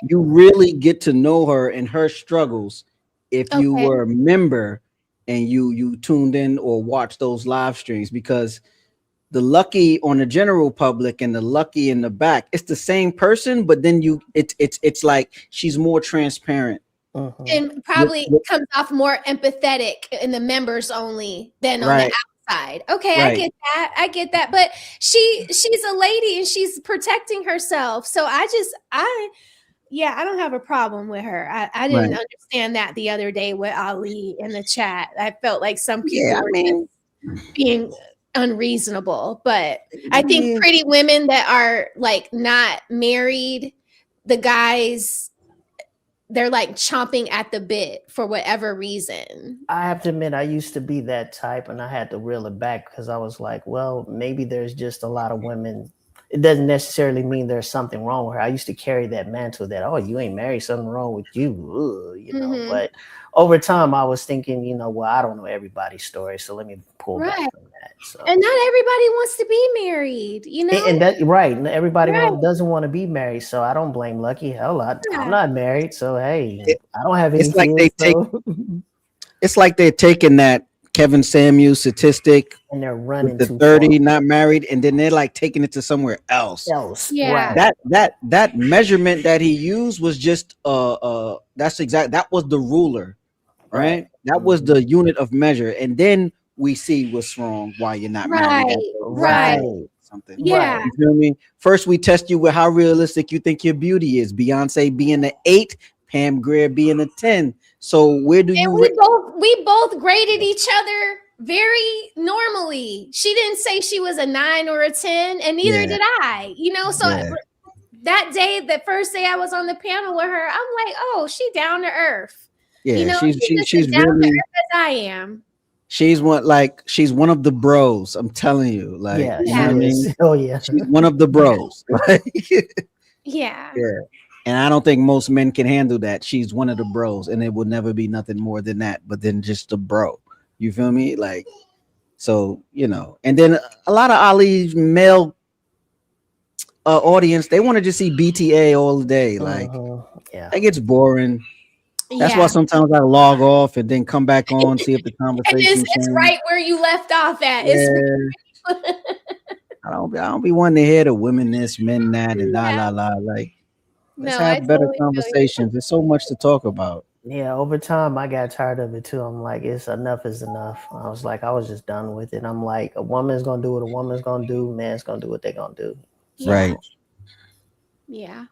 you really get to know her and her struggles if you were a member and you tuned in or watched those live streams, because the Lucky on the general public and the Lucky in the back, it's the same person, but then it's like she's more transparent. And probably comes off more empathetic in the members only than on the outside. Okay, right. I get that. But she's a lady and she's protecting herself. So I don't have a problem with her. I didn't understand that the other day with Ali in the chat. I felt like some people were being unreasonable, but I think pretty women that are not married, the guys, they're chomping at the bit for whatever reason. I have to admit, I used to be that type, and I had to reel it back because I was like, well, maybe there's just a lot of women. It doesn't necessarily mean there's something wrong with her. I used to carry that mantle that, oh, you ain't married, something wrong with you, But over time, I was thinking, well, I don't know everybody's story, so let me pull back from that. So. And not everybody wants to be married, And that everybody doesn't want to be married, so I don't blame Lucky. Hell, I'm not married, so hey, I don't have any. It's like it's like they're taking that Kevin Samuels statistic and they're running the 30 not married, and then they're taking it to somewhere else. Yeah. That measurement that he used was just that was the ruler, right? That was the unit of measure, and then we see what's wrong, why you're not married. Right. Something. Yeah. You feel me? First, we test you with how realistic you think your beauty is. Beyonce being an 8, Pam Grier being a 10. So where do you? We both graded each other very normally. She didn't say she was a 9 or a 10, and neither did I. So that day, the first day I was on the panel with her, I'm like, oh, she down to earth. Yeah, she's down really to earth as I am. She's one of the bros. I'm telling you, you know what I mean? Oh yeah, she's one of the bros. Yeah. And I don't think most men can handle that. She's one of the bros, and it will never be nothing more than that, but then just a bro. You feel me? So, and then a lot of Ali's male audience, they want to just see BTA all day. That gets boring. That's why sometimes I log off and then come back on, see if the conversation it's right where you left off at. I don't be wanting to hear the women this, men that, and let's have better conversations. There's so much to talk about. Yeah, over time I got tired of it too. I'm like, enough is enough. I was just done with it. I'm like, a woman's gonna do what a woman's gonna do, man's gonna do what they're gonna do. Right. So. Right. Right. Yeah. And I don't be wanting to hear the women this, men that, and la la la. Let's have better conversations. There's so much to talk about. Yeah, over time I got tired of it too. I'm like, a woman's gonna do what a woman's gonna do, man's gonna do what they're gonna do. Right. Yeah.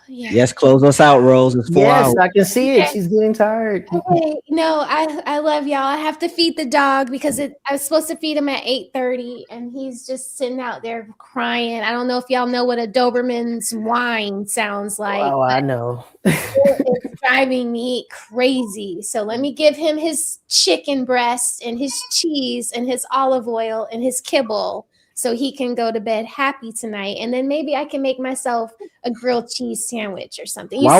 Yeah. Yes, close us out, Rose. It's 4 hours. I can see it. She's getting tired. Okay, no, I love y'all. I have to feed the dog because I was supposed to feed him at 8:30, and he's just sitting out there crying. I don't know if y'all know what a Doberman's whine sounds like. Oh, I know. It's driving me crazy. So let me give him his chicken breast and his cheese and his olive oil and his kibble, so he can go to bed happy tonight. And then maybe I can make myself a grilled cheese sandwich or something. Why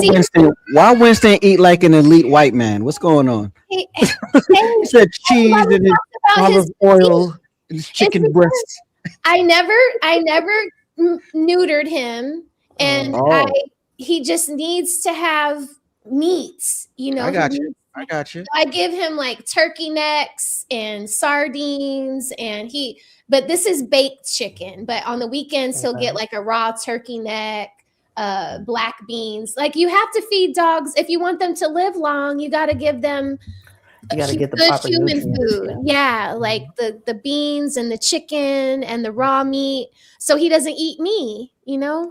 Winston eat like an elite white man? What's going on? He said cheese and his olive oil and his chicken breast. I never neutered him, and he just needs to have meats. I got you. I give him like turkey necks and sardines, but this is baked chicken. But on the weekends, he'll get like a raw turkey neck, black beans. Like, you have to feed dogs if you want them to live long. You got to give them get the good proper human nutrients. food. Yeah, like the beans and the chicken and the raw meat, so he doesn't eat me. You're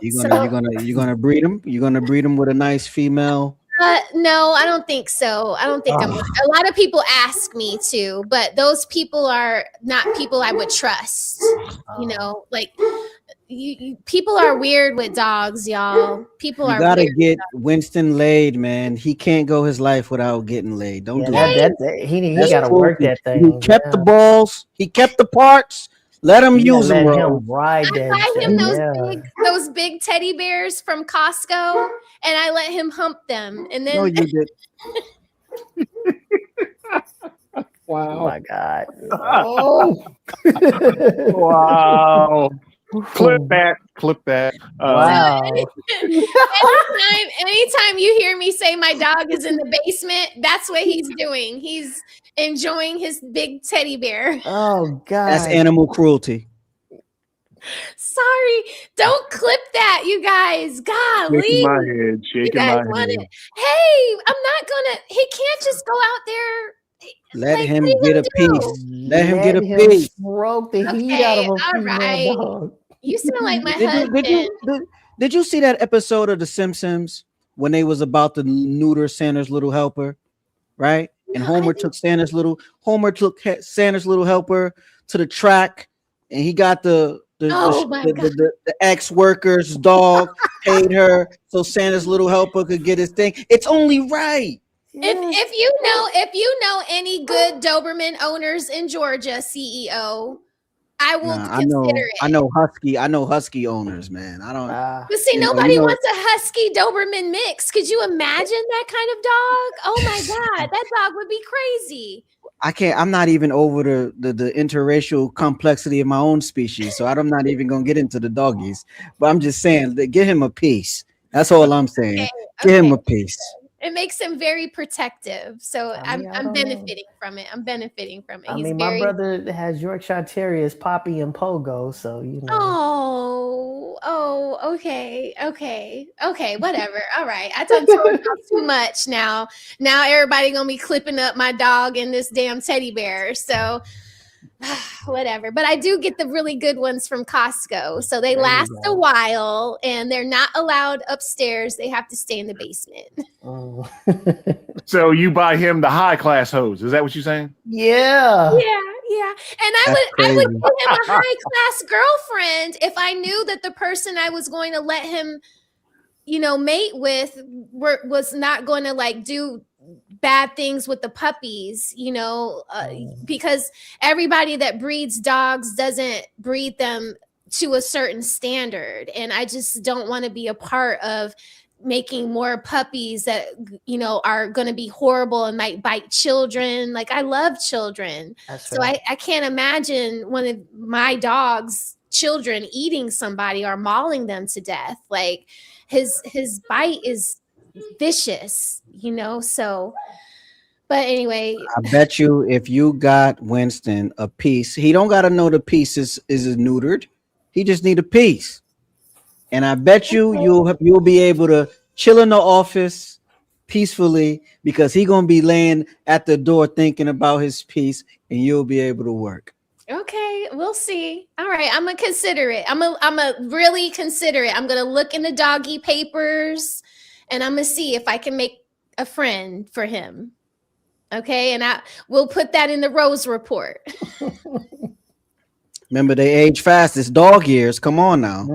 gonna breed him. You're gonna breed him with a nice female. No, I don't think so. I don't think a lot of people ask me to, but those people are not people I would trust. Like people are weird with dogs, y'all. People are gotta weird get Winston laid, man. He can't go his life without getting laid. Don't do that. He gotta work that thing. He kept the balls. He kept the parts. Let him use them. Let him ride that. I buy him those big teddy bears from Costco, and I let him hump them. And then no, you did. Wow! Oh my God! Oh. Wow! Clip that. Wow! Anytime you hear me say my dog is in the basement, that's what he's doing. He's enjoying his big teddy bear. Oh God! That's animal cruelty. Sorry, don't clip that, you guys. Golly, shaking my head. Hey, I'm not gonna. He can't just go out there. Let him get a piece. Let him get a piece. Stroke the heat out of a female dog. You sound like my husband. Did you see that episode of The Simpsons when they was about to neuter Santa's little helper, right? And Homer took Santa's little helper to the track, and he got the ex-worker's dog, paid her so Santa's little helper could get his thing. It's only right. If you know any good Doberman owners in Georgia, CEO, I will consider it. I know husky owners, man. I don't. But see, nobody wants a husky Doberman mix. Could you imagine that kind of dog? Oh my God, that dog would be crazy. I can't. I'm not even over the interracial complexity of my own species, so I'm not even gonna get into the doggies. But I'm just saying, get him a piece. That's all I'm saying. Okay. Give him a piece. It makes him very protective. So I'm benefiting from it. My brother has Yorkshire Terriers, Poppy and Pogo. So, okay. Whatever. All right. I done told y'all too much now. Now everybody going to be clipping up my dog and this damn teddy bear. So whatever. But I do get the really good ones from Costco. So they last a while, and they're not allowed upstairs. They have to stay in the basement. Oh. So you buy him the high class hose. Is that what you're saying? Yeah. And I would give him a high class girlfriend if I knew that the person I was going to let him, mate with was not going to like do bad things with the puppies, because everybody that breeds dogs doesn't breed them to a certain standard. And I just don't want to be a part of making more puppies that, are going to be horrible and might bite children. Like, I love children. So I can't imagine one of my dog's children eating somebody or mauling them to death. Like, his bite is vicious, so. But anyway, I bet you if you got Winston a piece, he don't got to know the piece is neutered. He just need a piece. And I bet you'll be able to chill in the office peacefully because he going to be laying at the door thinking about his piece, and you'll be able to work. Okay, we'll see. All right, I'm gonna consider it. I'm gonna really consider it. I'm gonna look in the doggy papers, and I'm gonna see if I can make a friend for him. Okay, and we'll put that in the Rose report. Remember, they age fast. It's dog years. Come on now.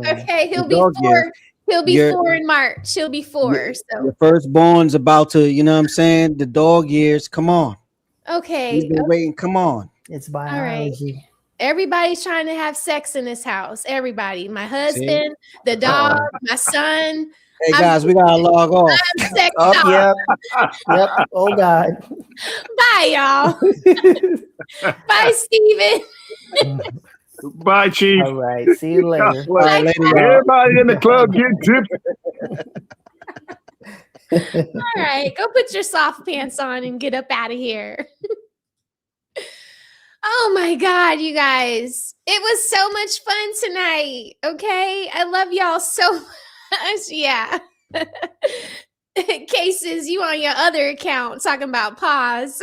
Okay, he'll It's be dog 4. years. He'll be Your- 4 in March. He'll be 4. So Your firstborn's about to, you know what I'm saying? The dog years. Come on. okay, We've been waiting. Come on. It's all right. biology. Everybody's trying to have sex in this house. Everybody, my husband, See? the dog, my son. Hey guys, we gotta log off. I'm sex dog. Yep. Oh God. Bye, y'all. Bye, Steven. Bye, Chief. All right. See you later. All right, later, y'all. Everybody in the club get tipsy. All right, go put your soft pants on and get up out of here. Oh my God, you guys. It was so much fun tonight. Okay. I love y'all so much. Yeah. Cases, you on your other account talking about pause.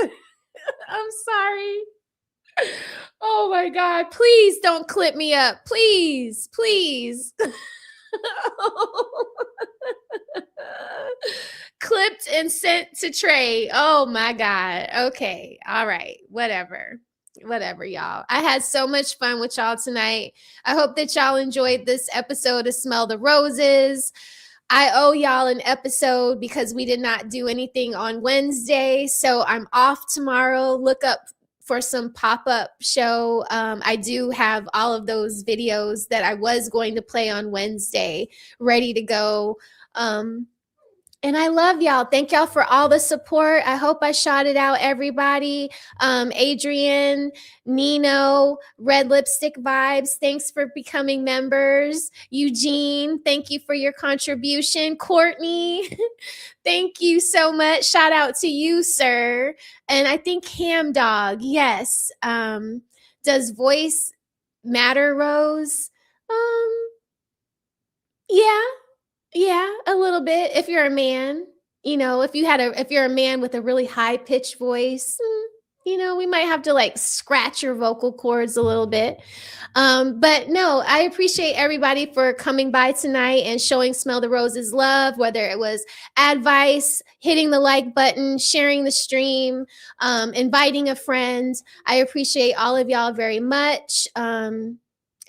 I'm sorry. Oh my God. Please don't clip me up. Please. Please. Clipped and sent to Trey. Oh my God. Okay. All right. Whatever, y'all. I had so much fun with y'all tonight. I hope that y'all enjoyed this episode of Smell the Roses. I owe y'all an episode because we did not do anything on Wednesday. So I'm off tomorrow. Look up for some pop-up show. I do have all of those videos that I was going to play on Wednesday ready to go. And I love y'all. Thank y'all for all the support. I hope I shouted out everybody. Adrian, Nino, Red Lipstick Vibes, thanks for becoming members. Eugene, thank you for your contribution. Courtney, thank you so much. Shout out to you, sir. And I think Ham Dog, yes. Does voice matter, Rose? Yeah, a little bit. If you're a man, if you're a man with a really high pitched voice, we might have to like scratch your vocal cords a little bit. But no, I appreciate everybody for coming by tonight and showing Smell the Roses love, whether it was advice, hitting the like button, sharing the stream, inviting a friend. I appreciate all of y'all very much.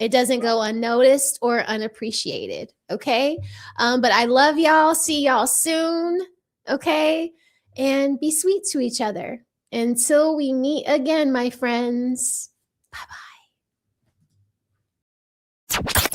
It doesn't go unnoticed or unappreciated, okay? But I love y'all. See y'all soon, okay? And be sweet to each other. Until we meet again, my friends. Bye-bye.